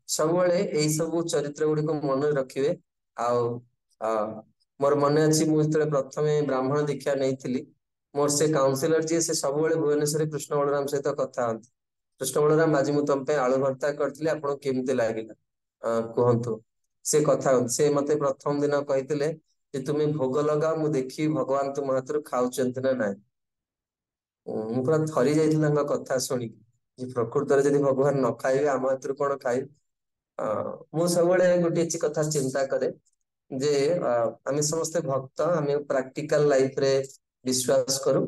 ସବୁବେଳେ ଏଇ ସବୁ ଚରିତ୍ର ଗୁଡିକୁ ମନରେ ରଖିବେ। ଆଉ ମୋର ମନେ ଅଛି ମୁଁ ଯେତେବେଳେ ପ୍ରଥମେ ବ୍ରାହ୍ମଣ ଦୀକ୍ଷା ନେଇଥିଲି ମୋର ସେ କାଉନସିଲର ଯିଏ ସେ ସବୁବେଳେ ଭୁବନେଶ୍ୱରରେ କୃଷ୍ଣ ବଳରାମ ସହିତ କଥା ହନ୍ତି। କୃଷ୍ଣ ବଳରାମ ଆଜି ମୁଁ ତମ ପାଇଁ ଆଳୁ ଭର୍ତ୍ତା କରିଥିଲି ଆପଣଙ୍କୁ କେମିତି ଲାଗିଲା କୁହନ୍ତୁ। ସେ କଥା ହନ୍ତି ସେ ମତେ ପ୍ରଥମ ଦିନ କହିଥିଲେ ଯେ ତୁମେ ଭୋଗ ଲଗାଅ ମୁଁ ଦେଖିବି ଭଗବାନ ତୁମ ହାତରୁ ଖାଉଛନ୍ତି ନା ନାଇଁ। ମୁଁ ପୁରା ଥରି ଯାଇଥିଲି ତାଙ୍କ କଥା ଶୁଣିକି ଯେ ପ୍ରକୃତରେ ଯଦି ଭଗବାନ ନ ଖାଇବେ ଆମ ହାତରୁ କଣ ଖାଇବେ। ମୁଁ ସବୁବେଳେ ଗୋଟେ କଥା ଚିନ୍ତା କରେ ଯେ ଆମେ ସମସ୍ତେ ଭକ୍ତ ଆମେ ପ୍ରାକ୍ଟିକାଲ ଲାଇଫରେ ବିଶ୍ଵାସ କରୁ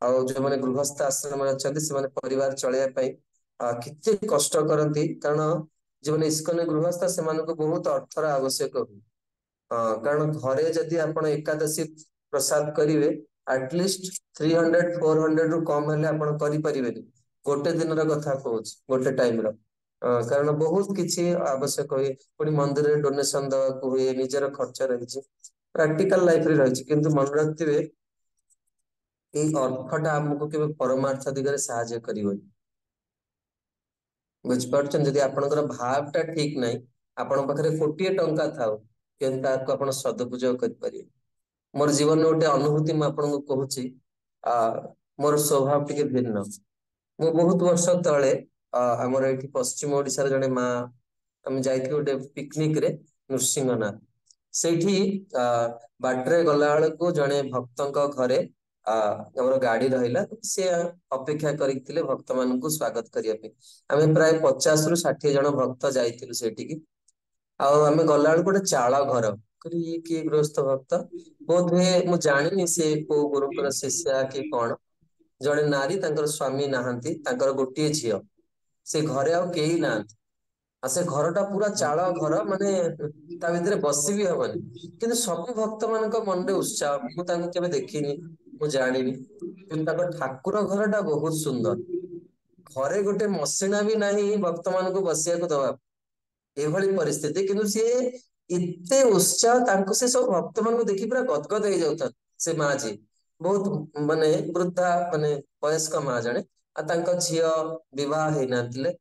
ଆଉ ଯୋଉମାନେ ଗୃହସ୍ଥ ଆଶ୍ରମରେ ଅଛନ୍ତି ସେମାନେ ପରିବାର ଚଳେଇବା ପାଇଁ କେତେ କଷ୍ଟ କରନ୍ତି କାରଣ ଯୋଉମାନେ ଇସ୍କନ ଗୃହସ୍ଥ ସେମାନଙ୍କୁ ବହୁତ ଅର୍ଥର ଆବଶ୍ୟକ ହୁଏ। କାରଣ ଘରେ ଯଦି ଆପଣ ଏକାଦଶୀ ପ୍ରସାଦ କରିବେ ଆଟଲିଷ୍ଟ 300-400 ରୁ କମ ହେଲେ ଆପଣ କରିପାରିବେନି। ଗୋଟେ ଦିନର କଥା କହୁଛି ଗୋଟେ ଟାଇମ ର କାରଣ ବହୁତ କିଛି ଆବଶ୍ୟକ ହୁଏ ପୁଣି ମନ୍ଦିରରେ ଡୋନେସନ ଦବାକୁ ହୁଏ ନିଜର ଖର୍ଚ୍ଚ ରହିଛି ପ୍ରାକ୍ଟିକାଲ ଲାଇଫରେ ରହିଛି କିନ୍ତୁ ମନେ ରଖିଥିବେ ଏଇ ଅର୍ଥଟା ଆମକୁ କେବେ ପରମାର୍ଥ ଦିଗରେ ସାହାଯ୍ୟ କରିବନି। ବୁଝିପାରୁଛନ୍ତି ଯଦି ଆପଣଙ୍କର ଭାବ ଟା ଠିକ ନାହିଁ ଆପଣଙ୍କ ପାଖରେ 1,000,000 ଥାଉ କିନ୍ତୁ ତାହାକୁ ଆପଣ ସଦୁପଯୋଗ କରିପାରିବେ। ମୋର ଜୀବନରେ ଗୋଟେ ଅନୁଭୂତି ମୁଁ ଆପଣଙ୍କୁ କହୁଛି ମୋର ସ୍ୱଭାବ ଟିକେ ଭିନ୍ନ। ମୁଁ ବହୁତ ବର୍ଷ ତଳେ ଆମର ଏଇଠି ପଶ୍ଚିମ ଓଡିଶାର ଜଣେ ମା ଆମେ ଯାଇଥିଲୁ ଗୋଟେ ପିକନିକରେ ନୃସିଂହନାଥ ସେଇଠି ବାଟରେ ଗଲା ବେଳକୁ ଜଣେ ଭକ୍ତଙ୍କ ଘରେ ଆମର ଗାଡି ରହିଲା ସେ ଅପେକ୍ଷା କରିଥିଲେ ଭକ୍ତ ମାନଙ୍କୁ ସ୍ଵାଗତ କରିବା ପାଇଁ। ଆମେ ପ୍ରାୟ 50ରୁ 60 ଜଣ ଭକ୍ତ ଯାଇଥିଲୁ ସେଠିକି ଆଉ ଆମେ ଗଲା ବେଳକୁ ଗୋଟେ ଚାଳ ଘର କରି ଇଏ କିଏ ଗୃହସ୍ଥ ଭକ୍ତ ବୋଧହୁଏ ମୁଁ ଜାଣିନି ସେ କୋଉ ଗୁରୁଙ୍କର ଶିଷ୍ୟା କି କଣ। ଜଣେ ନାରୀ ତାଙ୍କର ସ୍ଵାମୀ ନାହାନ୍ତି ତାଙ୍କର ଗୋଟିଏ ଝିଅ ସେ ଘରେ ଆଉ କେହି ନାହାନ୍ତି ଆଉ ସେ ଘରଟା ପୁରା ଚାଳ ଘର ମାନେ ତା ଭିତରେ ବସି ବି ହବନି କିନ୍ତୁ ସବୁ ଭକ୍ତ ମାନଙ୍କ ମନରେ ଉତ୍ସାହ ମୁଁ ତାଙ୍କୁ କେବେ ଦେଖିନି ମୁଁ ଜାଣିନି କିନ୍ତୁ ତାଙ୍କ ଠାକୁର ଘରଟା ବହୁତ ସୁନ୍ଦର ଘରେ ଗୋଟେ ମସିଣା ବି ନାହିଁ ଭକ୍ତ ମାନଙ୍କୁ ବସିବାକୁ ଦବା ଏଭଳି ପରିସ୍ଥିତି କିନ୍ତୁ ସିଏ ଏତେ ଉତ୍ସାହ ତାଙ୍କୁ ସେ ସବୁ ଭକ୍ତ ମାନଙ୍କୁ ଦେଖି ପୁରା ଗଦଗଦ ହେଇଯାଉଥାନ୍ତି ସେ ମା ଯିଏ ବହୁତ ମାନେ ବୃଦ୍ଧା ମାନେ ବୟସ୍କ ମା ଜଣେ ଆଉ ତାଙ୍କ ଝିଅ ବିବାହ ହେଇନଥିଲେ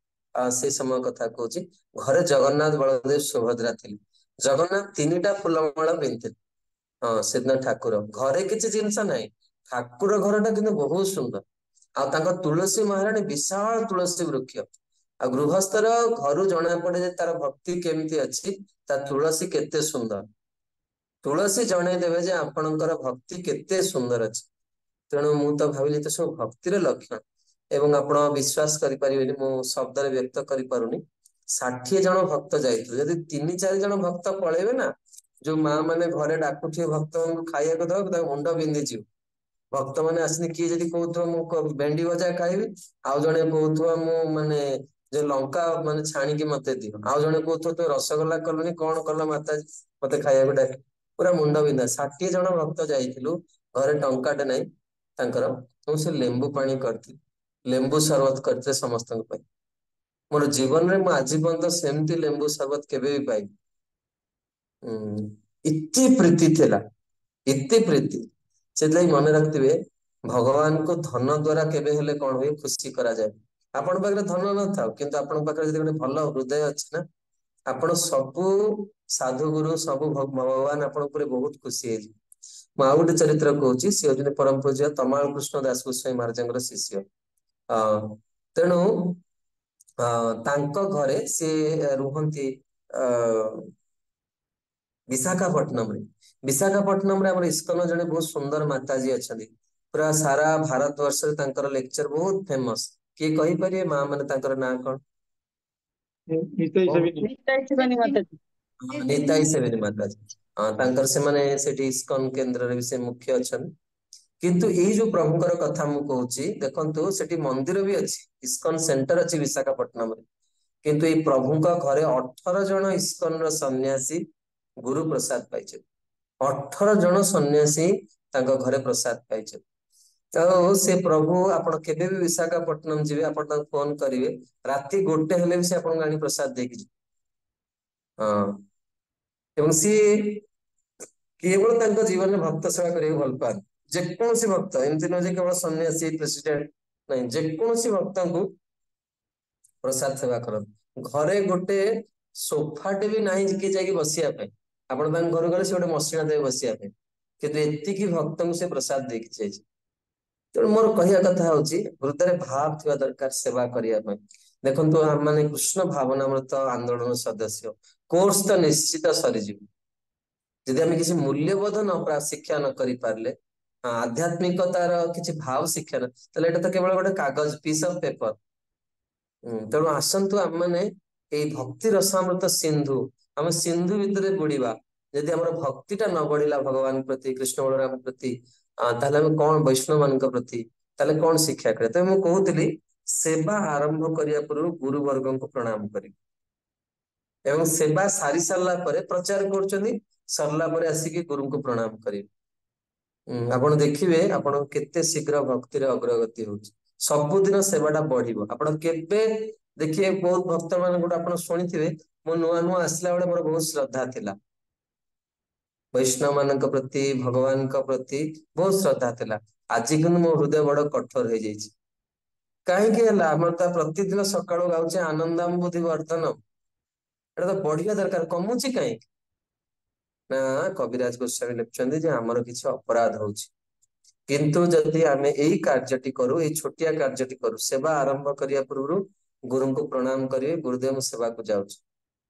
ସେ ସମୟ କଥା କହୁଛି ଘରେ ଜଗନ୍ନାଥ ବଳଦେବ ସୁଭଦ୍ରା ଥିଲେ ଜଗନ୍ନାଥ 3ଟା ଫୁଲମାଳ ପିନ୍ଧିଥିଲେ ହଁ ସେଦିନ ଠାକୁର ଘରେ କିଛି ଜିନିଷ ନାହିଁ ଠାକୁର ଘରଟା କିନ୍ତୁ ବହୁତ ସୁନ୍ଦର ଆଉ ତାଙ୍କ ତୁଳସୀ ମହାରାଣୀ ବିଶାଳ ତୁଳସୀ ବୃକ୍ଷ ଆଉ ଗୃହସ୍ଥର ଘରୁ ଜଣା ପଡେ ଯେ ତାର ଭକ୍ତି କେମିତି ଅଛି ତା ତୁଳସୀ କେତେ ସୁନ୍ଦର ତୁଳସୀ ଜଣେଇ ଦେବେ ଯେ ଆପଣଙ୍କର ଭକ୍ତି କେତେ ସୁନ୍ଦର ଅଛି ତେଣୁ ମୁଁ ତ ଭାବିଲି ତ ସବୁ ଭକ୍ତିର ଲକ୍ଷଣ ଏବଂ ଆପଣ ବିଶ୍ୱାସ କରିପାରିବେନି ମୁଁ ଶବ୍ଦରେ ବ୍ୟକ୍ତ କରିପାରୁନି 60 ଜଣ ଭକ୍ତ ଯାଇଥିଲେ ଯଦି 3-4 ଜଣ ଭକ୍ତ ପଳେଇବେ ନା ଯୋଉ ମା ମାନେ ଘରେ ଡାକୁଥିବେ ଭକ୍ତଙ୍କୁ ଖାଇବାକୁ ଦବାକୁ ତାଙ୍କ ମୁଣ୍ଡ ବିନ୍ଧିଯିବ ଭକ୍ତ ମାନେ ଆସିନି କିଏ ଯଦି କହୁଥିବ ମୁଁ ଭେଣ୍ଡି ଭଜା ଖାଇବି ଆଉ ଜଣେ କହୁଥିବ ମୁଁ ମାନେ ଯୋଉ ଲଙ୍କା ମାନେ ଛାଣିକି ମତେ ଦିଅ ଆଉ ଜଣେ କହୁଥିବ ତୁ ରସଗୋଲା କଲୁନି କଣ କଲ ମାତାଜୀ ମତେ ଖାଇବାକୁ ଡାକି ପୁରା ମୁଣ୍ଡ ବିନ୍ଧା 60 ଜଣ ଭକ୍ତ ଯାଇଥିଲୁ ଘରେ ଟଙ୍କାଟେ ନାହିଁ ତାଙ୍କର ମୁଁ ସେ ଲେମ୍ବୁ ପାଣି କରିଥିଲି ଲେମ୍ବୁ ସରବତ କରିଥିଲେ ସମସ୍ତଙ୍କ ପାଇଁ ମୋର ଜୀବନରେ ମୁଁ ଆଜି ପର୍ଯ୍ୟନ୍ତ ସେମିତି ଲେମ୍ବୁ ସରବତ କେବେ ବି ପାଇନି ଏତେ ପ୍ରୀତି ଥିଲା ଏତେ ପ୍ରୀତି ସେଥିଲାଗି ମନେ ରଖିଥିବେ ଭଗବାନଙ୍କୁ ଧନ ଦ୍ଵାରା କେବେ ହେଲେ କଣ ହୁଏ ଖୁସି କରାଯାଏ ଆପଣଙ୍କ ପାଖରେ ଧନ ନଥାଉ କିନ୍ତୁ ଆପଣଙ୍କ ପାଖରେ ଯଦି ଗୋଟେ ଭଲ ହୃଦୟ ଅଛି ନା ଆପଣ ସବୁ ସାଧୁଗୁରୁ ସବୁ ଭଗବାନ ଆପଣଙ୍କ ଉପରେ ବହୁତ ଖୁସି ହେଇଯିବେ ମୁଁ ଆଉ ଗୋଟେ ଚରିତ୍ର କହୁଛି ସେ ହଉଛନ୍ତି ପରମ ପୂଜ୍ୟ ତମାଳ କୃଷ୍ଣ ଦାସ ଗୋସ୍ୱାମୀ ମହାରାଜଙ୍କର ଶିଷ୍ୟ ତେଣୁ ତାଙ୍କ ଘରେ ସେ ରୁହନ୍ତି ବିଶାଖାପଟ୍ଟନମରେ ବିଶାଖାପଟ୍ଟନମରେ ଆମର ଇସ୍କନ ଜଣେ ବହୁତ ସୁନ୍ଦର ମାତାଜୀ ଅଛନ୍ତି ପୁରା ସାରା ଭାରତ ବର୍ଷରେ ତାଙ୍କର ଲେକ୍ଚର ବହୁତ ଫେମସ କିଏ କହିପାରିବେ ମା ମାନେ ତାଙ୍କର ନାଁ କଣ ନିତାଇ ସେବିନି ନିତାଇ ସେବିନି ମାତାଜୀ ତାଙ୍କର ସେମାନେ ସେଠି ଇସ୍କନ କେନ୍ଦ୍ରରେ ବି ସେ ମୁଖ୍ୟ ଅଛନ୍ତି କିନ୍ତୁ ଏଇ ଯୋଉ ପ୍ରଭୁଙ୍କର କଥା ମୁଁ କହୁଛି ଦେଖନ୍ତୁ ସେଠି ମନ୍ଦିର ବି ଅଛି ଇସ୍କନ ସେଣ୍ଟର ଅଛି ବିଶାଖାପଟ୍ଟନମରେ କିନ୍ତୁ ଏଇ ପ୍ରଭୁଙ୍କ ଘରେ 18 ଜଣ ଇସ୍କନର ସନ୍ନ୍ୟାସୀ ଗୁରୁ ପ୍ରସାଦ ପାଇଛନ୍ତି 18 ଜଣ ସନ୍ନ୍ୟାସୀ ତାଙ୍କ ଘରେ ପ୍ରସାଦ ପାଇଛନ୍ତି ଆଉ ସେ ପ୍ରଭୁ ଆପଣ କେବେ ବି ବିଶାଖାପଟ୍ଟନମ ଯିବେ ଆପଣ ତାଙ୍କୁ ଫୋନ କରିବେ ରାତି 1 ହେଲେ ବି ସେ ଆପଣଙ୍କୁ ଆଣି ପ୍ରସାଦ ଦେଇକି ଯିବେ ହଁ ଏବଂ ସିଏ କେବଳ ତାଙ୍କ ଜୀବନରେ ଭକ୍ତ ସେବା କରିବାକୁ ଭଲ ପାଆନ୍ତି ଯେକୌଣସି ଭକ୍ତ ଏମିତି ନୁହେଁ ଯେ କେବଳ ସନ୍ନ୍ୟାସୀ ପ୍ରେସିଡେଣ୍ଟ ନାଇଁ ଯେକୌଣସି ଭକ୍ତଙ୍କୁ ପ୍ରସାଦ ସେବା କରନ୍ତି ଘରେ ଗୋଟେ ସୋଫାଟେ ବି ନାହିଁ କିଏ ଯାଇକି ବସିବା ପାଇଁ ଆପଣ ତାଙ୍କ ଘରୁ ଗଲେ ସେ ଗୋଟେ ମସିଣା ଦେବେ ବସିବା ପାଇଁ କିନ୍ତୁ ଏତିକି ଭକ୍ତଙ୍କୁ ସେ ପ୍ରସାଦ ଦେଇକି ଯାଇଛି ତେଣୁ ମୋର କହିବା କଥା ହଉଛି ହୃଦୟରେ ଭାବ ଥିବା ଦରକାର ସେବା କରିବା ପାଇଁ ଦେଖନ୍ତୁ ଆମମାନେ କୃଷ୍ଣ ଭାବନାମୃତ ଆନ୍ଦୋଳନ ସଦସ୍ୟ କୋର୍ସ ତ ନିଶ୍ଚିତ ସରିଯିବ ଯଦି ଆମେ କିଛି ମୂଲ୍ୟବୋଧ ଶିକ୍ଷା ନ କରି ପାରିଲେ ଆଧ୍ୟାତ୍ମିକତାର କିଛି ଭାବ ଶିକ୍ଷା ତାହେଲେ ଏଇଟା ତ କେବଳ ଗୋଟେ କାଗଜ ପିସ୍ ଅଫ ପେପର ତେଣୁ ଆସନ୍ତୁ ଆମମାନେ ଏଇ ଭକ୍ତି ରସାମୃତ ସିନ୍ଧୁ ଆମେ ସିନ୍ଧୁ ଭିତରେ ବୁଡିବା ଯଦି ଆମର ଭକ୍ତିଟା ନ ବଢିଲା ଭଗବାନ ପ୍ରତି କୃଷ୍ଣ ବଳରାମ ପ୍ରତି ତାହେଲେ ଆମେ କଣ ବୈଷ୍ଣବ ମାନଙ୍କ ପ୍ରତି ତାହେଲେ କଣ ଶିକ୍ଷା କରିବା ତେବେ ମୁଁ କହୁଥିଲି ସେବା ଆରମ୍ଭ କରିବା ପୂର୍ବରୁ ଗୁରୁ ବର୍ଗଙ୍କୁ ପ୍ରଣାମ କରିବି ଏବଂ ସେବା ସାରି ସାରିଲା ପରେ ପ୍ରଚାର କରୁଛନ୍ତି ସରିଲା ପରେ ଆସିକି ଗୁରୁଙ୍କୁ ପ୍ରଣାମ କରିବେ ଆପଣ ଦେଖିବେ ଆପଣ କେତେ ଶୀଘ୍ର ଭକ୍ତିରେ ଅଗ୍ରଗତି ହଉଛି ସବୁଦିନ ସେବାଟା ବଢିବ ଆପଣ କେବେ ଦେଖିବେ ବହୁତ ଭକ୍ତ ମାନଙ୍କଠୁ ଆପଣ ଶୁଣିଥିବେ ମୁଁ ନୂଆ ନୂଆ ଆସିଲା ବେଳେ ମୋର ବହୁତ ଶ୍ରଦ୍ଧା ଥିଲା ବୈଷ୍ଣବ ମାନଙ୍କ ପ୍ରତି ଭଗବାନଙ୍କ ପ୍ରତି ବହୁତ ଶ୍ରଦ୍ଧା ଥିଲା ଆଜି କିନ୍ତୁ ମୋ ହୃଦୟ ବଡ କଠୋର ହେଇଯାଇଛି କାହିଁକି ହେଲା ଆମର ତ ପ୍ରତିଦିନ ସକାଳୁ ଗାଉଛେ ଆନନ୍ଦାମ ବୁଦ୍ଧି ବର୍ଦ୍ଧନ ଏଟା ତ ବଢିବା ଦରକାର କମୁଛି କାହିଁକି ନା କବିରାଜ ଗୋସ୍ୱାମୀ ଲେଖୁଛନ୍ତି ଯେ ଆମର କିଛି ଅପରାଧ ହଉଛି କିନ୍ତୁ ଯଦି ଆମେ ଏଇ କାର୍ଯ୍ୟଟି କରୁ ଏଇ ଛୋଟିଆ କାର୍ଯ୍ୟଟି କରୁ ସେବା ଆରମ୍ଭ କରିବା ପୂର୍ବରୁ ଗୁରୁଙ୍କୁ ପ୍ରଣାମ କରିବେ ଗୁରୁଦେବ ମୁଁ ସେବାକୁ ଯାଉଛି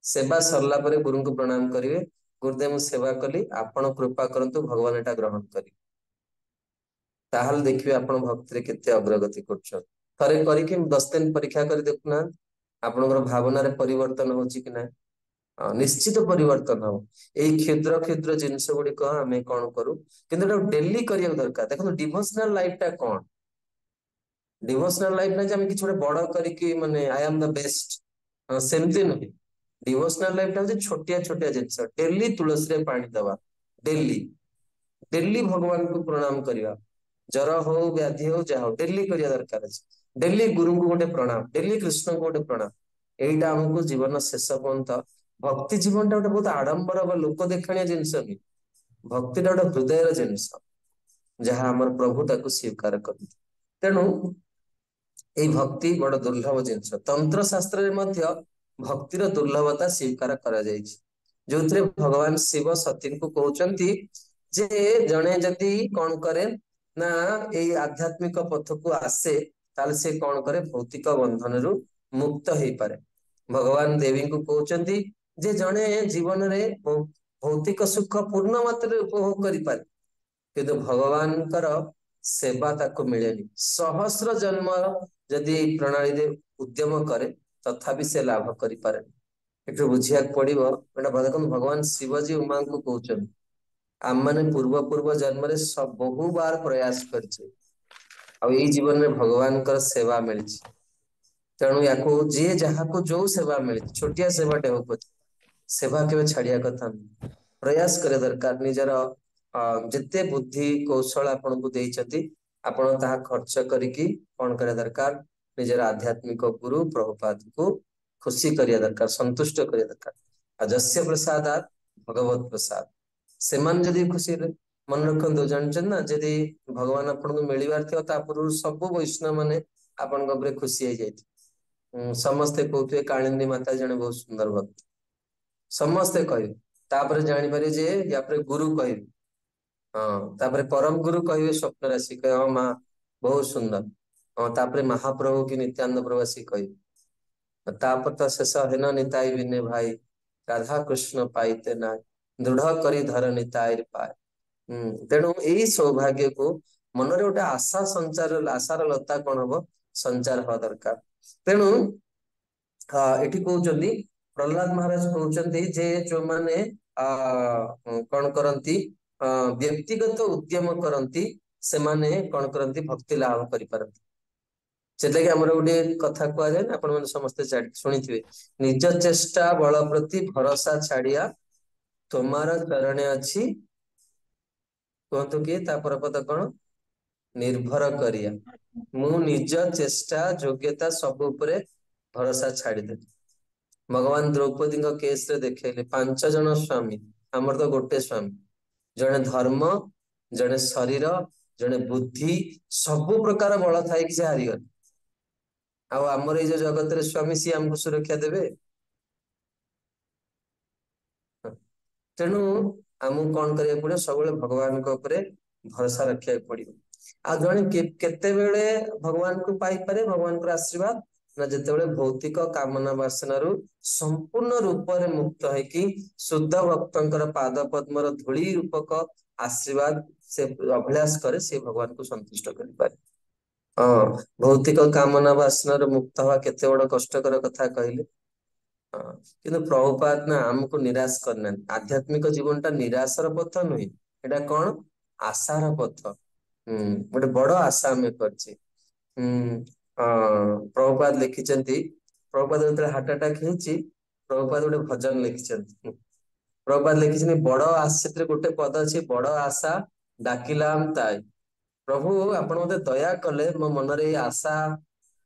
ସେବା ସରିଲା ପରେ ଗୁରୁଙ୍କୁ ପ୍ରଣାମ କରିବେ ଗୁରୁଦେବ ମୁଁ ସେବା କଲି ଆପଣ କୃପା କରନ୍ତୁ ଭଗବାନ ଏଟା ଗ୍ରହଣ କରିବେ ତାହେଲେ ଦେଖିବେ ଆପଣ ଭକ୍ତିରେ କେତେ ଅଗ୍ରଗତି କରୁଛନ୍ତି ଥରେ କରିକି 10 ଦିନ ପରୀକ୍ଷା କରି ଦେଖୁନାହାନ୍ତି ଆପଣଙ୍କର ଭାବନାରେ ପରିବର୍ତ୍ତନ ହଉଛି କି ନାହିଁ ନିଶ୍ଚିତ ପରିବର୍ତ୍ତନ ହବ। ଏଇ କ୍ଷୁଦ୍ର କ୍ଷୁଦ୍ର ଜିନିଷ ଗୁଡିକ ଆମେ କଣ କରୁ, କିନ୍ତୁ ଏଟା ଡେଲି କରିବାକୁ ଦରକାର। ଦେଖନ୍ତୁ ଡିଭୋସନାଲ ଲାଇଫ ଟା କଣ? ଡିଭୋସନାଲ ଲାଇଫ ନା ଯେ ଆମେ କିଛି ଗୋଟେ ବଡ କରିକି ମାନେ ଆଇ ଆମ୍ ଦ ବେଷ୍ଟ, ସେମିତି ନୁହେଁ। ଡିଭୋସନାଲ ଲାଇଫ ଟା ହଉଛି ଛୋଟିଆ ଛୋଟିଆ ଜିନିଷ। ଡେଲି ତୁଳସୀରେ ପାଣି ଦବା, ଡେଲି ଡେଲି ଭଗବାନଙ୍କୁ ପ୍ରଣାମ କରିବା। ଜର ହଉ ବ୍ୟାଧି ହଉ ଯାହା ହଉ ଡେଲି କରିବା ଦରକାର ଅଛି। ଡେଲି ଗୁରୁଙ୍କୁ ଗୋଟେ ପ୍ରଣାମ, ଡେଲି କୃଷ୍ଣଙ୍କୁ ଗୋଟେ ପ୍ରଣାମ। ଏଇଟା ଆମକୁ ଜୀବନ ଶେଷ ପର୍ଯ୍ୟନ୍ତ, ଭକ୍ତି ଜୀବନଟା ଗୋଟେ ବହୁତ ଆଡମ୍ବର ବା ଲୋକ ଦେଖାଣିଆ ଜିନିଷ ନୁହେଁ। ଭକ୍ତିଟା ଗୋଟେ ହୃଦୟର ଜିନିଷ, ଯାହା ଆମର ପ୍ରଭୁ ତାକୁ ସ୍ୱୀକାର କରନ୍ତି। ତେଣୁ ଏଇ ଭକ୍ତି ବଡ ଦୁର୍ଲଭ ଜିନିଷ। ତନ୍ତ୍ର ଶାସ୍ତ୍ରରେ ମଧ୍ୟ ଭକ୍ତିର ଦୁର୍ଲଭତା ସ୍ୱୀକାର କରାଯାଇଛି, ଯୋଉଥିରେ ଭଗବାନ ଶିବ ସତୀଙ୍କୁ କହୁଛନ୍ତି ଯେ ଜଣେ ଯଦି କଣ କରେ ନା ଏଇ ଆଧ୍ୟାତ୍ମିକ ପଥକୁ ଆସେ, ତାହେଲେ ସେ କଣ କରେ ଭୌତିକ ବନ୍ଧନରୁ ମୁକ୍ତ ହେଇପାରେ। ଭଗବାନ ଦେବୀଙ୍କୁ କହୁଛନ୍ତି ଯେ ଜଣେ ଜୀବନରେ ଭୌତିକ ସୁଖ ପୂର୍ଣ୍ଣ ମାତ୍ରାରେ ଉପଭୋଗ କରିପାରେ, କିନ୍ତୁ ଭଗବାନଙ୍କର ସେବା ତାକୁ ମିଳେନି। ସହସ୍ର ଜନ୍ମ ଯଦି ଏଇ ପ୍ରଣାଳୀରେ ଉଦ୍ୟମ କରେ, ତଥାପି ସେ ଲାଭ କରିପାରେନି। ଏଠୁ ବୁଝିବାକୁ ପଡିବ, ଏଟା ଦେଖନ୍ତୁ ଭଗବାନ ଶିବଜୀ ଉମାଙ୍କୁ କହୁଛନ୍ତି ଆମମାନେ ପୂର୍ବ ଜନ୍ମରେ ବହୁ ବାର ପ୍ରୟାସ କରିଛେ, ଆଉ ଏଇ ଜୀବନରେ ଭଗବାନଙ୍କର ସେବା ମିଳିଛି। ତେଣୁ ୟାକୁ ଯିଏ ଯାହାକୁ ଯୋଉ ସେବା ମିଳିଛି, ଛୋଟିଆ ସେବାଟେ ହଉ ପଛେ, ସେବା କେବେ ଛାଡିବା କଥା ନୁହେଁ। ପ୍ରୟାସ କରିବା ଦରକାର। ନିଜର ଯେତେ ବୁଦ୍ଧି କୌଶଳ ଆପଣଙ୍କୁ ଦେଇଛନ୍ତି, ଆପଣ ତାହା ଖର୍ଚ୍ଚ କରିକି କଣ କରିବା ଦରକାର, ନିଜର ଆଧ୍ୟାତ୍ମିକ ଗୁରୁ ପ୍ରଭୁପାଦକୁ ଖୁସି କରିବା ଦରକାର, ସନ୍ତୁଷ୍ଟ କରିବା ଦରକାର। ଆଉ ଯସ୍ୟ ପ୍ରସାଦାତ୍ ଭଗବତ ପ୍ରସାଦ, ସେମାନେ ଯଦି ଖୁସି ହେଲେ, ମନେ ରଖନ୍ତୁ ଜାଣିଛନ୍ତି ନା, ଯଦି ଭଗବାନ ଆପଣଙ୍କୁ ମିଳିବାର ଥିବ ତା ପୂର୍ବରୁ ସବୁ ବୈଷ୍ଣବ ମାନେ ଆପଣଙ୍କ ଉପରେ ଖୁସି ହେଇଯାଇଥିବେ। ସମସ୍ତେ କହୁଥିବେ କାଳିନ୍ଦୀ ମାତା ଜଣେ ବହୁତ ସୁନ୍ଦର ଭକ୍ତ, ସମସ୍ତେ କହିବେ। ତାପରେ ଜାଣିପାରିବେ ଯେ ୟା ପରେ ଗୁରୁ କହିବେ, ହଁ ତାପରେ ପରମ ଗୁରୁ କହିବେ ସ୍ୱପ୍ନରେ ଆସି, କହିବେ ହଁ ମା ବହୁତ ସୁନ୍ଦର। ହଁ ତାପରେ ମହାପ୍ରଭୁ କି ନିତ୍ୟାନନ୍ଦ ପ୍ରଭୁ ଆସି କହିବେ। ତାପରେ ତ ଶେଷ ହେନ ନିତାଇ ବିନେ ଭାଇ, ରାଧା କୃଷ୍ଣ ପାଇତେ ନାଇ, ଦୃଢ କରି ଧର ନିତାଇର ପାଏ। ତେଣୁ ଏଇ ସୌଭାଗ୍ୟକୁ ମନରେ ଗୋଟେ ଆଶା ସଞ୍ଚାର, ଆଶାର ଲତା କଣ ହବ ସଞ୍ଚାର ହବା ଦରକାର। ତେଣୁ ଏଠି କହୁଛନ୍ତି, ପ୍ରହ୍ଲାଦ ମହାରାଜ କହୁଛନ୍ତି ଯେ ଯୋଉମାନେ କଣ କରନ୍ତି, ବ୍ୟକ୍ତିଗତ ଉଦ୍ୟମ କରନ୍ତି, ସେମାନେ କଣ କରନ୍ତି ଭକ୍ତି ଲାଭ କରିପାରନ୍ତି। ସେଥିଲାଗି ଆମର ଗୋଟେ କଥା କୁହାଯାଏ ନା, ଆପଣ ମାନେ ସମସ୍ତେ ଶୁଣିଥିବେ, ନିଜ ଚେଷ୍ଟା ବଳ ପ୍ରତି ଭରସା ଛାଡିଆ, ତୁମାର ଚରଣେ ଅଛି, କୁହନ୍ତୁ କିଏ ତାପର ପଦ କଣ, ନିର୍ଭର କରିଆ। ମୁଁ ନିଜ ଚେଷ୍ଟା ଯୋଗ୍ୟତା ସବୁ ଉପରେ ଭରସା ଛାଡିଦେଲି। ଭଗବାନ ଦ୍ରୌପଦୀଙ୍କ କେସରେ ଦେଖେଇଲେ 5 ଜଣ ସ୍ୱାମୀ, ଆମର ତ ଗୋଟେ ସ୍ୱାମୀ। ଜଣେ ଧର୍ମ, ଜଣେ ଶରୀର, ଜଣେ ବୁଦ୍ଧି, ସବୁ ପ୍ରକାର ବଳ ଥାଇକି ସେ ହାରିଗଲେ। ଆଉ ଆମର ଏଇ ଯୋଉ ଜଗତରେ ସ୍ୱାମୀ, ସିଏ ଆମକୁ ସୁରକ୍ଷା ଦେବେ? ତେଣୁ ଆମକୁ କଣ କରିବାକୁ ପଡିବ, ସବୁବେଳେ ଭଗବାନଙ୍କ ଉପରେ ଭରସା ରଖିବାକୁ ପଡିବ। ଆଉ ଜଣେ କେତେବେଳେ ଭଗବାନଙ୍କୁ ପାଇପାରେ, ଭଗବାନଙ୍କର ଆଶୀର୍ବାଦ ନା ଯେତେବେଳେ ଭୌତିକ କାମନା ବାସନାରୁ ସମ୍ପୂର୍ଣ୍ଣ ରୂପରେ ମୁକ୍ତ ହେଇକି ଶୁଦ୍ଧ ଭକ୍ତଙ୍କର ପାଦ ପଦ୍ମର ଧୂଳି ରୂପକ ଆଶୀର୍ବାଦ ସେ ଅଭିଳାଷ କରେ, ସେ ଭଗବାନଙ୍କୁ ସନ୍ତୁଷ୍ଟ କରିପାରେ। ହଁ, ଭୌତିକ କାମନା ବାସନାରୁ ମୁକ୍ତ ହବା କେତେ ବଡ କଷ୍ଟକର କଥା କହିଲେ। ହଁ, କିନ୍ତୁ ପ୍ରଭୁପାଦ ନା ଆମକୁ ନିରାଶ କରିନାହାନ୍ତି। ଆଧ୍ୟାତ୍ମିକ ଜୀବନଟା ନିରାଶର ପଥ ନୁହେଁ, ଏଟା କଣ ଆଶାର ପଥ। ଗୋଟେ ବଡ ଆଶା ଆମେ କରିଛେ। ପ୍ରଭୁପାଦ ଲେଖିଛନ୍ତି, ପ୍ରଭୁପାଦ ଯେତେବେଳେ ହାର୍ଟ ଆଟାକ ହେଇଛି, ପ୍ରଭୁପାଦ ଗୋଟେ ଭଜନ ଲେଖିଛନ୍ତି। ପ୍ରଭୁପାଦ ଲେଖିଛନ୍ତି, ବଡ ଆଶା, ସେଥିରେ ଗୋଟେ ପଦ ଅଛି, ବଡ ଆଶା ଡାକିଲାମ ତାଇ। ପ୍ରଭୁ ଆପଣ ମତେ ଦୟା କଲେ, ମୋ ମନରେ ଏଇ ଆଶା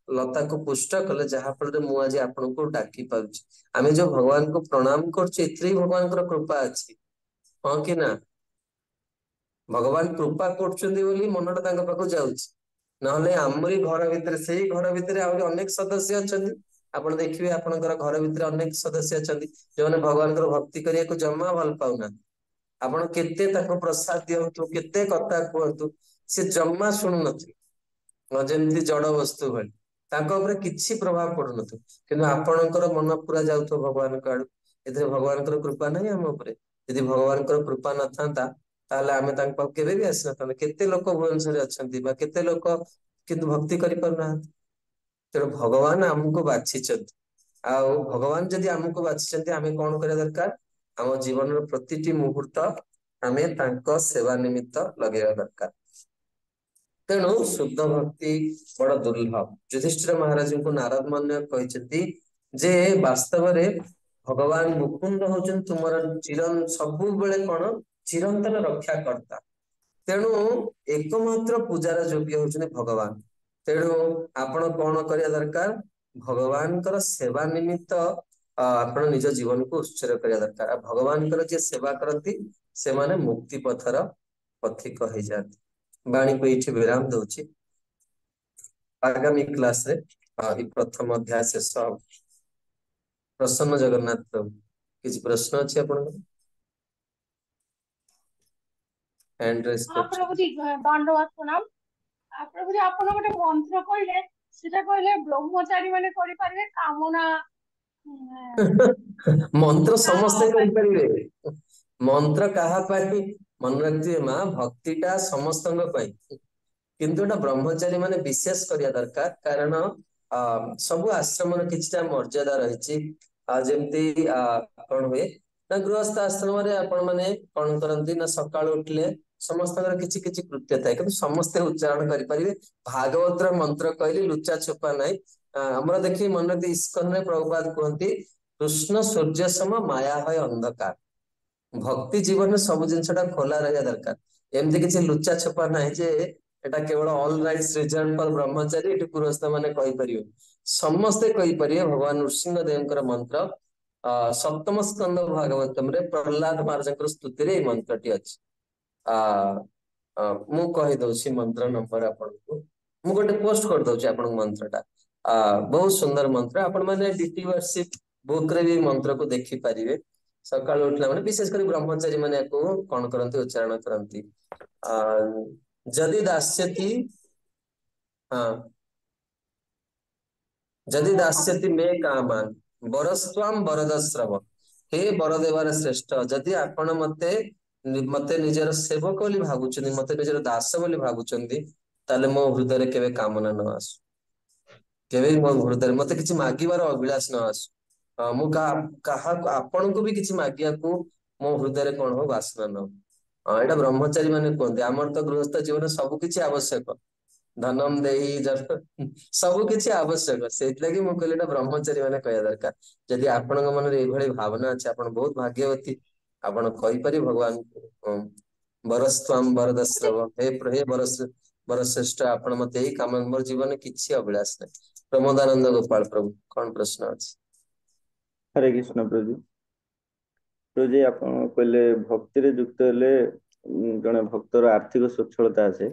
ଲତାକୁ ପୁଷ୍ଟ କଲେ, ଯାହା ଫଳରେ ମୁଁ ଆଜି ଆପଣଙ୍କୁ ଡାକି ପାରୁଛି। ଆମେ ଯୋଉ ଭଗବାନଙ୍କୁ ପ୍ରଣାମ କରୁଛୁ, ଏଥିରେ ଭଗବାନଙ୍କର କୃପା ଅଛି, ହଁ କି ନା? ଭଗବାନ କୃପା କରୁଛନ୍ତି ବୋଲି ମନଟା ତାଙ୍କ ପାଖକୁ ଯାଉଛି, ନହେଲେ ଆମରି ଘର ଭିତରେ, ସେଇ ଘର ଭିତରେ ଆହୁରି ଅନେକ ସଦସ୍ୟ ଅଛନ୍ତି। ଆପଣ ଦେଖିବେ ଆପଣଙ୍କର ଘର ଭିତରେ ଅନେକ ସଦସ୍ୟ ଅଛନ୍ତି ଯୋଉମାନେ ଭଗବାନଙ୍କର ଭକ୍ତି କରିବାକୁ ଜମା ଭଲ ପାଉନାହାନ୍ତି। ଆପଣ କେତେ ତାଙ୍କୁ ପ୍ରସାଦ ଦିଅନ୍ତୁ, କେତେ କଥା କୁହନ୍ତୁ, ସେ ଜମା ଶୁଣୁନଥିବେ, ଯେମିତି ଜଡ ବସ୍ତୁ ଭଳି, ତାଙ୍କ ଉପରେ କିଛି ପ୍ରଭାବ ପଡୁନଥିବ। କିନ୍ତୁ ଆପଣଙ୍କର ମନ ପୁରା ଯାଉଥିବ ଭଗବାନଙ୍କ ଆଡୁ। ଏଥିରେ ଭଗବାନଙ୍କର କୃପା ନାହିଁ ଆମ ଉପରେ। ଯଦି ଭଗବାନଙ୍କର କୃପା ନଥାନ୍ତା, ତାହେଲେ ଆମେ ତାଙ୍କ ପାଖକୁ କେବେ ବି ଆସିନଥାନ୍ତେ। କେତେ ଲୋକ ଭୁବନେଶ୍ୱରରେ ଅଛନ୍ତି, ବା କେତେ ଲୋକ କିନ୍ତୁ ଭକ୍ତି କରିପାରୁନାହାନ୍ତି। ତେଣୁ ଭଗବାନ ଆମକୁ ବାଛିଛନ୍ତି, ଆଉ ଭଗବାନ ଯଦି ଆମକୁ ବାଛିଛନ୍ତି ଆମେ କଣ କରିବା ଦରକାର? ଆମ ଜୀବନର ପ୍ରତିଟି ମୁହୂର୍ତ୍ତ ଆମେ ତାଙ୍କ ସେବା ନିମିତ୍ତ ଲଗେଇବା ଦରକାର। ତେଣୁ ଶୁଦ୍ଧ ଭକ୍ତି ବଡ ଦୁର୍ଲଭ। ଯୁଧିଷ୍ଠିର ମହାରାଜଙ୍କୁ ନାରଦ ମୁନି କହିଛନ୍ତି ଯେ ବାସ୍ତବରେ ଭଗବାନ ମୁକୁନ୍ଦ ହଉଛନ୍ତି ତୁମର ସବୁବେଳେ କଣ ଚିରନ୍ତନ ରକ୍ଷା କର୍ତ୍ତା। ତେଣୁ ଏକମାତ୍ର ପୂଜାର ଯୋଗ୍ୟ ହଉଛନ୍ତି ଭଗବାନ। ତେଣୁ ଆପଣ କଣ କରିବା ଦରକାର? ଭଗବାନଙ୍କର ସେବା ନିମିତ୍ତ ଆପଣ ନିଜ ଜୀବନକୁ ଉତ୍ସର୍ଗ କରିବା ଦରକାର। ଆଉ ଭଗବାନଙ୍କର ଯିଏ ସେବା କରନ୍ତି ସେମାନେ ମୁକ୍ତି ପଥର ପଥିକ ହେଇଯାଆନ୍ତି। ବାଣୀକୁ ଏଇଠି ବିରାମ ଦଉଛି। ଆଗାମୀ କ୍ଲାସରେ ଏଇ ପ୍ରଥମ ଅଧ୍ୟାୟ ଶେଷ ହବ। ପ୍ରସନ୍ନ ଜଗନ୍ନାଥ ପ୍ରଭୁ, କିଛି ପ୍ରଶ୍ନ ଅଛି ଆପଣଙ୍କର? ହ୍ୟାଣ୍ଡ ରେସ୍ ହଁ କରୁଛନ୍ତି। ପ୍ରଭୁଜୀ ଦଣ୍ଡବାତ ପ୍ରଣାମ। ପ୍ରଭୁଜୀ ଆପଣ ଗୋଟେ ମନ୍ତ୍ର କହିଲେ, ସେଟା କହିଲେ ବ୍ରହ୍ମଚାରୀ ମାନେ କରିପାରିବେ କାମନା ମନ୍ତ୍ର ସମସ୍ତେ ପାଇଁ। କରିପାରିବେ। ମନ୍ତ୍ର କାହା ପାଇଁ? ମନେ ରଖିଥିବେ ମା, ଭକ୍ତିଟା ସମସ୍ତଙ୍କ ପାଇଁ, କିନ୍ତୁ ଏଟା ବ୍ରହ୍ମଚାରୀ ମାନେ ବିଶେଷ କରିବା ଦରକାର। କାରଣ ସବୁ ଆଶ୍ରମର କିଛିଟା ମର୍ଯ୍ୟାଦା ରହିଛି। ଯେମିତି କଣ ହୁଏ ନା, ଗୃହସ୍ଥ ଆଶ୍ରମରେ ଆପଣ ମାନେ କଣ କରନ୍ତି ନା, ସକାଳୁ ଉଠିଲେ ସମସ୍ତଙ୍କର କିଛି କିଛି କୃତ୍ୟ ଥାଏ, କିନ୍ତୁ ସମସ୍ତେ ଉଚ୍ଚାରଣ କରିପାରିବେ। ଭାଗବତର ମନ୍ତ୍ର କହିଲେ ଲୁଚା ଛୋପା ନାହିଁ। ଆମର ଦେଖି ମନେ ଇସ୍କନରେ ପ୍ରଭୁପାଦ କୁହନ୍ତି, କୃଷ୍ଣ ସୂର୍ଯ୍ୟ ସମ ମାୟା ହୟ ଅନ୍ଧକାର। ଭକ୍ତି ଜୀବନରେ ସବୁ ଜିନିଷଟା ଖୋଲା ରହିବା ଦରକାର। ଏମିତି କିଛି ଲୁଚା ଛୋପା ନାହିଁ ଯେ ଏଟା କେବଳ ଅଲ ରାଇଟ୍ସ ରିଜର୍ଭ ଫର ବ୍ରହ୍ମଚାରୀ, ଏଠି ଗୃହସ୍ଥ ମାନେ କହିପାରିବେ। ସମସ୍ତେ କହିପାରିବେ ଭଗବାନ ନୃସିଂହ ଦେବଙ୍କର ମନ୍ତ୍ର। ସପ୍ତମ ସ୍କନ୍ଦ ଭାଗବତମରେ ପ୍ରହ୍ଲାଦ ମହାରାଜଙ୍କର ସ୍ତୁତିରେ ଏଇ ମନ୍ତ୍ରଟି ଅଛି। ମୁଁ କହିଦଉଛି ମନ୍ତ୍ର ନମ୍ବର ଆପଣଙ୍କୁ। ମୁଁ ଗୋଟେ ପୋଷ୍ଟ କରିଦଉଛି ଆପଣଙ୍କ ମନ୍ତ୍ରଟା। ବହୁତ ସୁନ୍ଦର ମନ୍ତ୍ର। ଆପଣ ମାନେ ଡିଟି ୱାର୍ସିପ ବୁକରେ ବି ମନ୍ତ୍ରକୁ ଦେଖିପାରିବେ। ସକାଳୁ ଉଠିଲା ମାନେ ବିଶେଷ କରି ବ୍ରହ୍ମଚାରୀ ମାନେ ୟାକୁ କଣ କରନ୍ତି, ଉଚ୍ଚାରଣ କରନ୍ତି। ଯଦି ଦାସ୍ୟତି ଯଦି ଦାସ୍ୟତି ମେ କାମାନ ବରସ୍ୱାମ ବରଦଶ୍ରବ। ହେ ବରଦେବାର ଶ୍ରେଷ୍ଠ, ଯଦି ଆପଣ ମତେ ନିଜର ସେବକ ବୋଲି ଭାବୁଛନ୍ତି, ମତେ ନିଜର ଦାସ ବୋଲି ଭାବୁଛନ୍ତି, ତାହେଲେ ମୋ ହୃଦୟରେ କେବେ କାମନା ନ ଆସୁ। କେବେ ମୋ ହୃଦୟରେ ମତେ କିଛି ମାଗିବାର ଅଭିଳାଷ ନ ଆସୁ। ମୁଁ କାହାକୁ ଆପଣଙ୍କୁ ବି କିଛି ମାଗିବାକୁ ମୋ ହୃଦୟରେ କଣ ହଉ ବାସନା ନ ହଉ। ଏଇଟା ବ୍ରହ୍ମଚାରୀ ମାନେ କୁହନ୍ତି। ଆମର ତ ଗୃହସ୍ଥ ଜୀବନରେ ସବୁ କିଛି ଆବଶ୍ୟକ। ଧନମ ଦେଇ ସବୁ କିଛି ଆବଶ୍ୟକ। ସେଇଥିଲାଗି ମୁଁ କହିଲି ଏଟା ବ୍ରହ୍ମଚାରୀ ମାନେ କହିବା ଦରକାର। ଯଦି ଆପଣଙ୍କ ମନରେ ଏଇଭଳି ଭାବନା ଅଛି, ଆପଣ ବହୁତ ଭାଗ୍ୟବତୀ। ଆପଣ କହିପାରିବେ ଭଗବାନଙ୍କୁ ବରସ୍ୱାମ ବରଦଶ୍ରବ, ହେ ବରଶ୍ରେଷ୍ଠ, ଆପଣ ମତେ ଏଇ କାମ, ମୋର ଜୀବନରେ କିଛି ଅଭିଳାଷ ନାହିଁ। ପ୍ରମୋଦାନନ୍ଦ ଗୋପାଳ ପ୍ରଭୁ, କଣ ପ୍ରଶ୍ନ ଅଛି? ହରେ କୃଷ୍ଣ ପ୍ରଭୁ। ପ୍ରଭୁଜୀ ଆପଣ କହିଲେ ଭକ୍ତିରେ ଯୁକ୍ତ ହେଲେ ଜଣେ ଭକ୍ତର ଆର୍ଥିକ ସ୍ୱଚ୍ଛଳତା ଆସେ।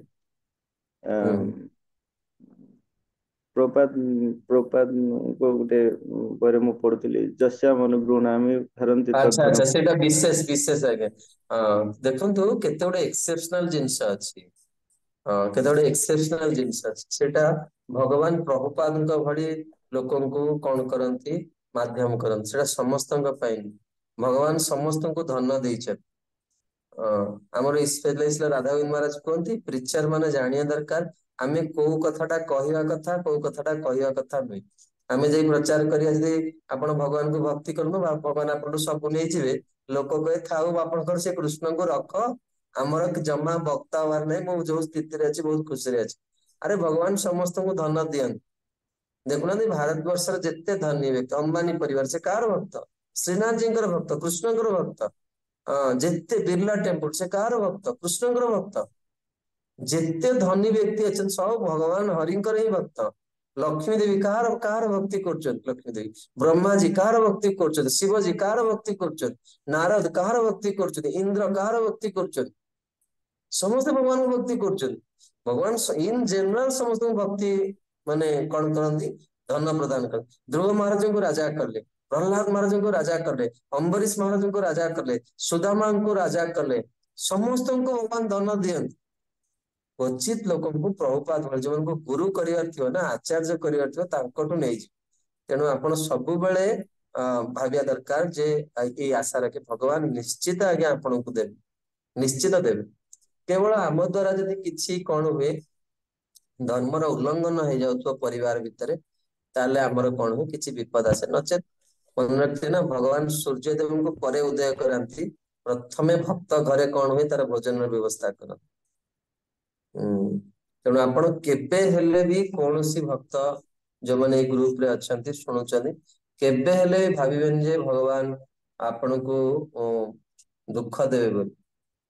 ପ୍ରପାଦଙ୍କ ଗୋଟେ ପରେ ମୁଁ ପଢୁଥିଲି, ଯସ୍ୟାମ ଅନୁଗୃହଣାମି ହରନ୍ତି ଆଚ୍ଛା ତଦ୍ଧନ। ଆଚ୍ଛା, ସେଇଟା ବିଶେଷ ଆଜ୍ଞା। ଦେଖନ୍ତୁ କେତେ ଗୋଟେ ଏକ୍ସେପସନାଲ ଜିନିଷ ଅଛି। କେତେ ଗୋଟେ ଏକ୍ସେପସନାଲ ଜିନିଷ ଅଛି। ସେଇଟା ଭଗବାନ ପ୍ରଭୁପାଦଙ୍କ ଭଳି ଲୋକଙ୍କୁ କଣ କରନ୍ତି, ମାଧ୍ୟମ କରନ୍ତି। ସେଇଟା ସମସ୍ତଙ୍କ ପାଇଁ। ଭଗବାନ ସମସ୍ତଙ୍କୁ ଧନ ଦେଇଛନ୍ତି। ଆମର ରାଧାଗୋବିନ୍ଦ ମହାରାଜ କୁହନ୍ତି, ପ୍ରିଚର ମାନେ ଜାଣିବା ଦରକାର ଆମେ କୋଉ କଥାଟା କହିବା କଥା, କୋଉ କଥାଟା କହିବା କଥା ନୁହେଁ। ଆମେ ଯାଇ ପ୍ରଚାର କରିବା, ଯଦି ଆପଣ ଭଗବାନଙ୍କୁ ଭକ୍ତି କରନ୍ତୁ, ଭଗବାନ ଆପଣଙ୍କୁ ସବୁ ନେଇଯିବେ, ଲୋକ କହେ ଥାଉ ଆପଣଙ୍କର ସେ କୃଷ୍ଣଙ୍କୁ ରଖ, ଆମର ଜମା ବକ୍ତା ହବାର ନାହିଁ, ମୁଁ ଯୋଉ ସ୍ଥିତିରେ ଅଛି ବହୁତ ଖୁସିରେ ଅଛି। ଆରେ ଭଗବାନ ସମସ୍ତଙ୍କୁ ଧନ ଦିଅନ୍ତି। ଦେଖୁନାହାନ୍ତି ଭାରତବର୍ଷର ଯେତେ ଧନୀ ବ୍ୟକ୍ତି, ଅମ୍ବାନୀ ପରିବାର, ସେ କାହାର ଭକ୍ତ? ଶ୍ରୀନାଥଜୀଙ୍କର ଭକ୍ତ, କୃଷ୍ଣଙ୍କର ଭକ୍ତ। ଯେତେ ବିର୍ଲା ଟେମ୍ପୁଲ, ସେ କାହାର ଭକ୍ତ? କୃଷ୍ଣଙ୍କର ଭକ୍ତ। ଯେତେ ଧନୀ ବ୍ୟକ୍ତି ଅଛନ୍ତି ସବୁ ଭଗବାନ ହରିଙ୍କର ହିଁ ଭକ୍ତ। ଲକ୍ଷ୍ମୀ ଦେବୀ କାହାର ଭକ୍ତି କରୁଛନ୍ତି? ଲକ୍ଷ୍ମୀ ଦେବୀ। ବ୍ରହ୍ମାଜୀ କାହାର ଭକ୍ତି କରୁଛନ୍ତି? ଶିବଜୀ କାହାର ଭକ୍ତି କରୁଛନ୍ତି? ନାରଦ କାହାର ଭକ୍ତି କରୁଛନ୍ତି? ଇନ୍ଦ୍ର କାହାର ଭକ୍ତି କରୁଛନ୍ତି? ସମସ୍ତେ ଭଗବାନଙ୍କୁ ଭକ୍ତି କରୁଛନ୍ତି। ଭଗବାନ ଇନ ଜେନେରାଲ ସମସ୍ତଙ୍କୁ ଭକ୍ତି ମାନେ କଣ କରନ୍ତି? ଧନ ପ୍ରଦାନ କରନ୍ତି। ଧ୍ରୁବ ମହାରାଜଙ୍କୁ ରାଜା କଲେ, ପ୍ରହ୍ଲାଦ ମହାରାଜଙ୍କୁ ରାଜା କଲେ, ଅମ୍ବରୀଶ ମହାରାଜଙ୍କୁ ରାଜା କଲେ, ସୁଦାମାଙ୍କୁ ରାଜା କଲେ। ସମସ୍ତଙ୍କୁ ଭଗବାନ ଧନ ଦିଅନ୍ତି। କ୍ୱଚିତ ଲୋକଙ୍କୁ ପ୍ରଭୁପାଦ ଭଳି ଯୋଉମାନଙ୍କୁ ଗୁରୁ କରିବାର ଥିବ ନା, ଆଚାର୍ଯ୍ୟ କରିବାର ଥିବ, ତାଙ୍କଠୁ ନେଇଯିବେ। ତେଣୁ ଆପଣ ସବୁବେଳେ ଭାବିବା ଦରକାର ଯେ ଏଇ ଆଶା ରଖି ଭଗବାନ ନିଶ୍ଚିତ ଆଜ୍ଞା ଆପଣଙ୍କୁ ଦେବେ, ନିଶ୍ଚିତ ଦେବେ। କେବଳ ଆମ ଦ୍ଵାରା ଯଦି କିଛି କଣ ହୁଏ, ଧର୍ମର ଉଲ୍ଲଂଘନ ହେଇଯାଉଥିବ ପରିବାର ଭିତରେ, ताले आमर कौन हो किसी विपद आसे नचेत मन रखते ना भगवान सूर्य देव को परे उदय करांती प्रथमे भक्त घरे कौन हुए तार भोजन व्यवस्था कर तेणु आपण केबे हेले भी कौनसी भक्त जो माने ग्रुप रे अछंती शुणुचंदी केबे हेले भाबिबेन जे भगवान आपण को दुख देवे बोली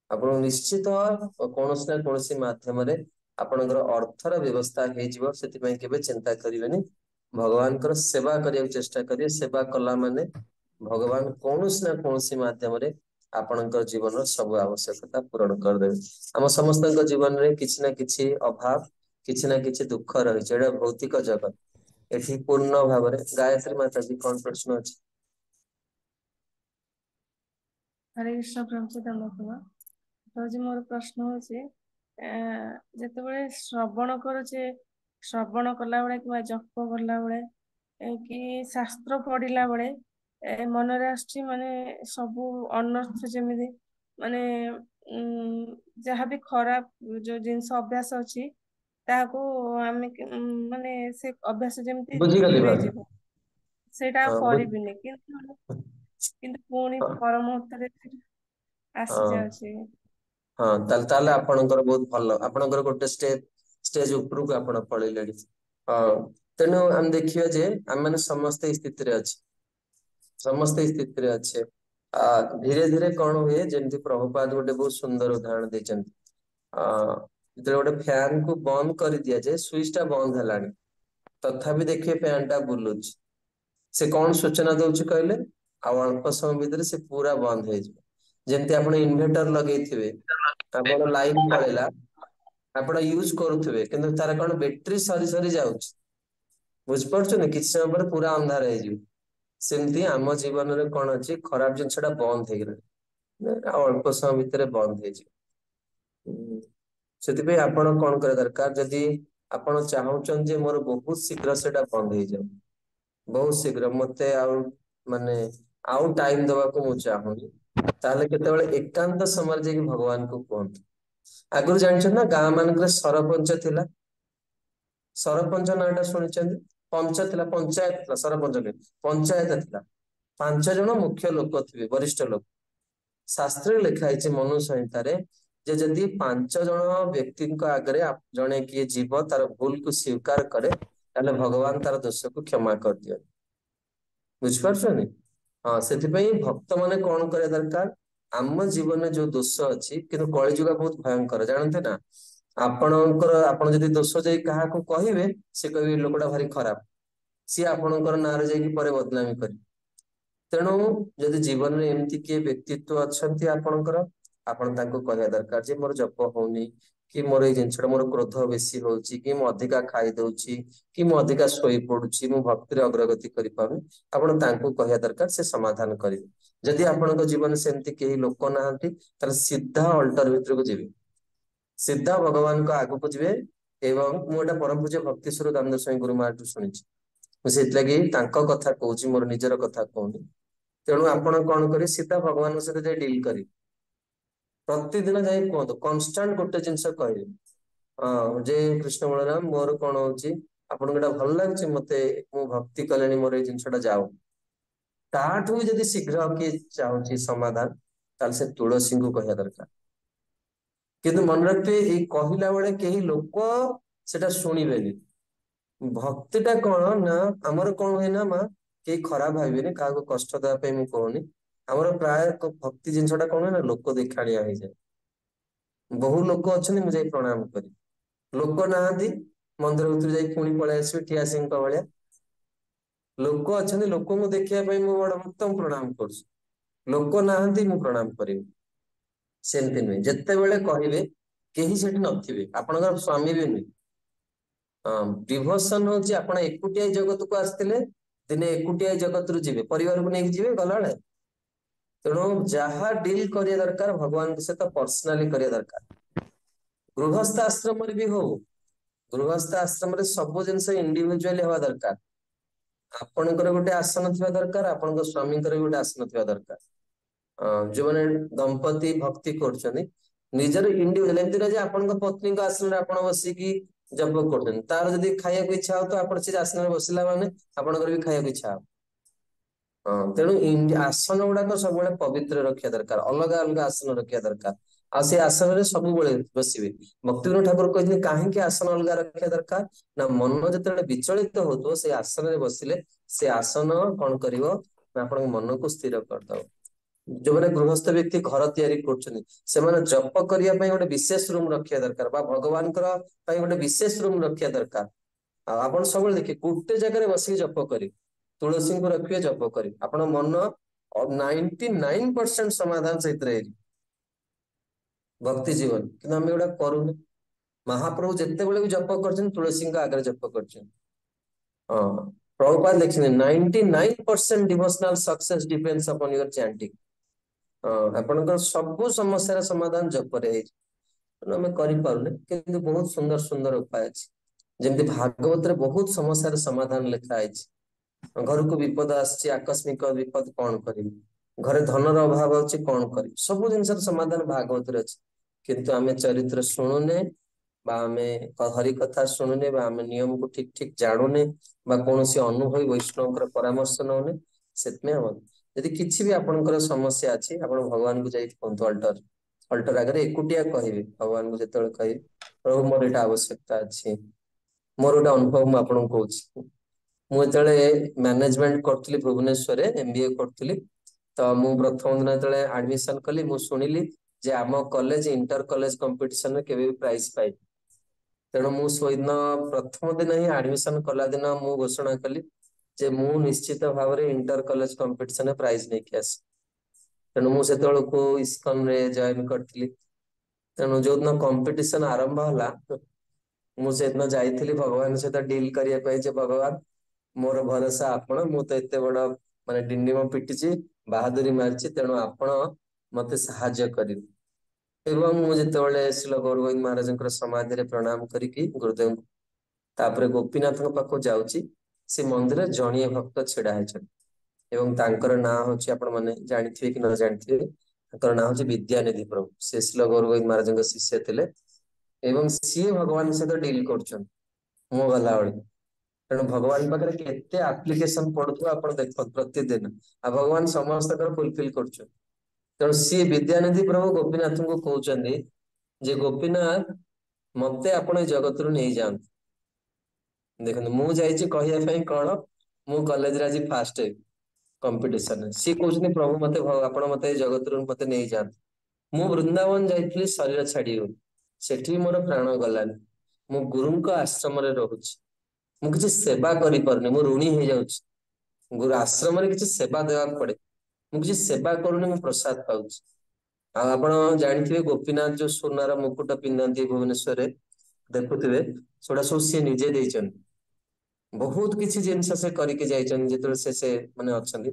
आपण निश्चित कौनसी ना कौनसी माध्यम रे आपणकर अर्थर व्यवस्था हे जीव सेति पई केबे चिंता करिवेनी भगवान कर सेवा करिया चेष्टा करिए सेवा कला माने भगवान कौनसी ना कौनसी माध्यम रे आपणकर जीवन सब आवश्यकता पूर्ण कर देबे हम समस्त जीवन रे किछि ना किछि अभाव किछि ना किछि दुख रही जेडा भौतिक जगत एठी पूर्ण भाव रे गायत्री माता जी कौन प्रश्न अछि हरे कृष्ण प्रभु धन्यवाद प्रभु मोर प्रश्न होचे जेतेबेले श्रवण करूचे श्रवण कला बेले कि जप कला बेले कि शास्त्र पढ़िला बेले मनरे आछि माने सब अनर्थ जेमिति माने जहाँ भी खराब जो जिनस अभ्यास अछि ताको आमे माने से अभ्यास जेमिति बुझी गली दूरे बात जीव सेटा हाँ करिबिने किंतु पुणी पर मुहूर्त आसी हाँ जाउछि हाँ ताले आपणकर बहुत भलो आपणकर गोटे स्टेज ऊपर को आपण पळैलेडी हाँ तेणु हम देखियो जे हम माने समस्त स्थिति रे अछि समस्त स्थिति रे अच्छे धीरे धीरे कौन हुए जेमती प्रभुपाद गोटे बहुत सुंदर उदाहरण देचंती जो गोटे फैन को बंद कर दिया जाए स्विच टा बंद हलानी तथापि देखिए फैन टा बुलुच से कौन सूचना दउछि कहले आ अल्प समय भीतर से पूरा बंद हो जाए जेमती आपण इन्वर्टर लगेइथिबे आपण लाइन पळेला आपण यूज करूथिबे किंतु तार कौन बैटरी सरी सरी जाउछि बुझ पड़छने किछ समय पर पूरा अंधार हो जिवो सेमती आम जीवन रे कौन अछि खराब जिनसटा बंद हो गला अल्प समय भीतर बंद हो जिवो सेति आपण कौन करे दरकार जदि आपण चाहउचन जे मोर बहुत शीघ्र सेटा बंद हो जाऊ बहुत शीघ्र मते आउ माने आउ टाइम दवा को मु चाहुनी ताले केतेबेले एकांत समय जे भगवान को कहंतु आगु जानछन ना गां मानकर सरपंच थिला सरपंच नाटा सुनिचंदी पंच थिला पंचायत थिला सरपंच के पंचायत थिला 5 जन मुख्य लोक थिबे वरिष्ठ लोक शास्त्र लिखा है मनु संहिता रे जे जदि 5 जन व्यक्ति आगे जड़े किए जीव तार भूल को स्वीकार करे ताले भगवान तार दोष को क्षमा कर दिया बुझिपारछनी हाँ से भक्त माने कौन करे दरकार आम जीवन में जो दोष अच्छी किंतु कलिजुग बहुत भयंकर जानते ना आपणकर आपण जदि दोष जाई काहा को कहिबे से कहबे लोकटा भारी खराब सी आपणकर नारे जाई परे बदनामी करी तेणु जदि जीवन में एमती किए व्यक्तित्व अच्छी आपणकर आपण तांको कहया दरकार जे मोर जप होउनी कि मोर ए जिनछटा मोर क्रोध बेसी होउची कि मु अधिका खाई दउची कि मु अधिका सोई पडुची मु भक्ति रे अग्रगति करि पाबे आपण तांको कहया दरकार से समाधान करिवे जदि आपणको जीवन सेमती केही लोक नाहंती तर सीधा अल्टर भीतर को जीवे सीधा भगवान को आगु को जीवे एवं मु एटा परम पूज्य भक्ति स्वरूप दामोदर स्वामी गुरु महाराज सुनिछि मु सेति लागि तांको कथा कहूची मोर निजर कथा कहूनी तेणु आपण कौन करी सीधा भगवान सहित जाई डील करी प्रतिदिन जाई कहतो कांस्टेंट गोटे जिंस कहबे जे कृष्ण बलराम मोर कौन होची आपण गोटा भल लागछि मते मु भक्ति कलेनी मोर ए जिंसटा जाओ ताठू भी जदि शीघ्र कि चाहूची समाधान ताल से तुलसी को कहया दरकार किंतु मन रखते ए कहिला बेले केही लोक सेटा सुनिबेनी भक्तिटा कौन ना हमर कौन होय ना मा के खराब भाविबेनी का को कष्ट देवा पे मु कहूनी हमर प्राय भक्ति जिनसटा कौन ना लोक देखाणिया हो जाए बहु लोक अच्छे मुझे प्रणाम करी लोक नाहांती मंदिर भीतर जाई पुणी पळै आसी ठिया सिंह भलिया लोक अच्छे लोक को देखिया पई मु बड़ भक्त प्रणाम करछु लोक नाहांती मु प्रणाम करिवि सेमती नुहे जेते बेले कहिबे केही सेठी नथिबे आपनकर स्वामी भी नुहे डिभोशन होची आपण एकुटिया जगत को आस्थिले दिने एकुटिया जगत रु जीवे परिवार को नेकी जीवे गलाळे तेणु जहा डील करिया दरकार भगवान के सहित पर्सनाली करिया दरकार गृहस्थ आश्रम भी हो गृहस्थ आश्रम रे सब जिनस इंडिविजुअली हवा दरकार आपणकर गोटे आसन थिबा दरकार आपणक स्वामी भी गोटे आसन थिबा दरकार जो माने दंपति भक्ति करछनी निजर इंडिविजुअल एमती ना जे आपणक पत्नी को आसन रे आपण बसी की जप कर तार जदि खाया इच्छा हो तो आप से आसन बसला माने आपनकर भी खाया इच्छा हो हाँ तेणु आसन गुड़ाक सब पवित्र रखा दरकार अलग अलग आसन रखा दरकार आ से आसन सब बसवे भक्तिविनोद ठाकुर कहते कहीं आसन अलग रखा दरकार ना मन जो विचलित हो से आसन में बसिले से आसन कौन कर मन को स्थिर करदव जो मैंने गृहस्थ व्यक्ति घर तैयारी कर जप करने गोटे विशेष रूम रखा दरकार भगवान गोटे विशेष रूम रखा दरकार आप सब देखिए गोटे जगह बस जप कर तुलसी को रखिए जप कर आपण मन 99% समाधान से भक्ति जीवन कि आम एगुड़ा करूने महाप्रभु जिते बड़े भी जप कर तुलसी आगे जप कर प्रभुपाद लिखिए 99% devotional success depends upon your chanting आपनकर सब समस्या समाधान जप आम कर बहुत सुंदर सुंदर उपाय अच्छे जमी भागवत बहुत समस्या समाधान लिखाई घर को विपद आकस्मिक विपद कौन कर घरे धनर अभाव अच्छे कौन कर सब जिन समाधान भागवत अच्छे किंतु आमे चरित्र शुणुने हरि कथा शुणुने नियम को ठीक ठीक जानुने कौन अनुभवी वैष्णव परामर्श नौने से यदि किसी भी आपंकर समस्या अच्छी आप भगवान को जाइए कहतु अल्टर अल्टर आगे एकुटिया कहे भगवान को जो कहे प्रभु मोर यहाँ आवश्यकता अच्छी मोर गोटे अनुभव मुझे कहूँ मुझे मैनेजमेंट करी भुवनेश्वर MBA करी तो मु प्रथम दिन जो एडमिशन कली मु शुणिली जे आम कॉलेज इंटर कॉलेज कंपटीशन में केबे भी प्राइज पाई तेणु मु दिन प्रथम दिन ही एडमिशन कला दिन मु घोषणा कली जे मु निश्चित भाव में इंटर कॉलेज कंपटीशन में प्राइज नहीं कि आस तेणु मुझे को इस्कन रे जॉइन करी तेणु जो दिन कंपटीशन आरंभ होला मुझे जाइली भगवान सहित डील करने भगवान मोर भरोसा आपण मु तो एत बड़ माने डिंडिम पिटी बहादुरी मारी तेणु आपण मत साहाय्य करें मुझे श्रील गौर गोविंद महाराज समाधि प्रणाम करके गुरुदेव तापर गोपीनाथ पाक जाऊँगी से मंदिर जड़िए भक्त छिड़ा है ना हूँ आपण मैंने जानी कि न जानी ना हूँ विद्यानिधि प्रभु से श्रील गौर गोविंद महाराज शिष्य थे सी भगवान सहित डील कर गला बेल तेणु भगवान पाखे केते आप्लिकेशन पड़ुवा आप देख प्रतिदिन आ भगवान समस्त फुलफिल कर तेणु सी विद्यानिधि प्रभु गोपीनाथ को कहते जे गोपीनाथ मत आप जगत रू नहीं जाते देखो मुझे कहवाई कौन मु कॉलेज आज फास्ट कंपटीशन सी कहते प्रभु मत आप मत जगत रू मत नहीं जाते मु वृंदावन जाइली शरीर छाड़ी सेठी मोर प्राण गलानी मु गुरु आश्रम रोचे मुझे सेवा करी पारुनी मु ऋणी हो जाऊँ गुरु आश्रम किसी सेवा देवा पड़े मुझे सेवा करूनी मु प्रसाद पाऊँ आप जानते गोपीनाथ जो सोनार मुकुट पिंधती भुवनेश्वर देखुवे सेटा सब सी निजे देचन बहुत किसी जिनस से करके जो से माने अच्छा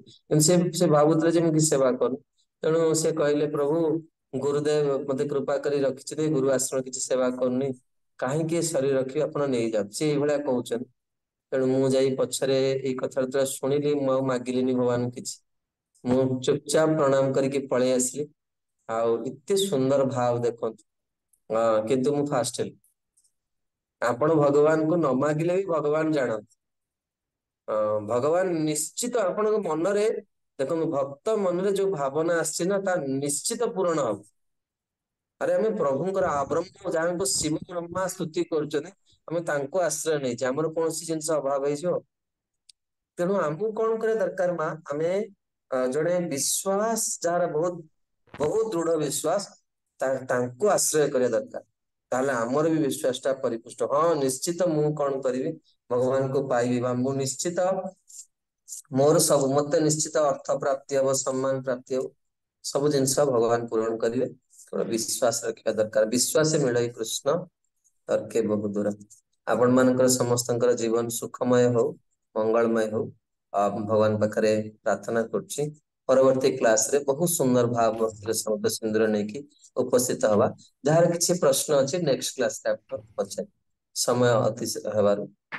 से भावुले मुझे सेवा करूँ तेणु से कहले प्रभु गुरुदेव मत कृपा कर रखी गुरु आश्रम किसी सेवा करनी कहीं शरीर रखी आप नहीं जाओ सी भाया कहते तेणु मुझे पछरे ये कथा शुणिली मागिली भगवान किसी मु चुपचाप प्रणाम करके पलि आसली आते सुंदर भाव देखो किंतु मु फास्ट हेली आपण भगवान को न मागिले भी भगवान जानते भगवान निश्चित आपण मन रे देखो भक्त मन रे जो भावना आसी ना ता निश्चित पूर्ण हम अरे आम प्रभुंर ब्रह्म जहाँ को शिव ब्रह्मा स्तुति कर आश्रय नहीं आमर कौन जिन अभाव हो तेणु आमको कौन कर दरकार माँ आम जड़े विश्वास जार बहुत बहुत दृढ़ विश्वास आश्रय करिया दरकार ताहले आमर भी विश्वास टा परिपुष्ट हाँ निश्चित मु कौन करी भगवान को पाइबी मु निश्चित मोर सब मत निश्चित अर्थ प्राप्ति हम सम्मान प्राप्ति हो सब जिनस भगवान पूरण करेंगे थोड़ा विश्वास रखा दरकार विश्वास मिले कृष्ण तर्के बहु दूर आपण मानकर समस्त जीवन सुखमय हो मंगलमय हो भगवान पाखे प्रार्थना करुच्ची परवर्ती क्लास रे बहुत सुंदर भाव भक्ति शब्द सिंदूर नहीं कि उपस्थित हवा जार किसी प्रश्न अच्छे नेक्स्ट क्लास पचार समय अति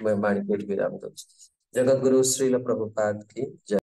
बाणी विराम दो जगत गुरु श्रील प्रभुपाद की जय।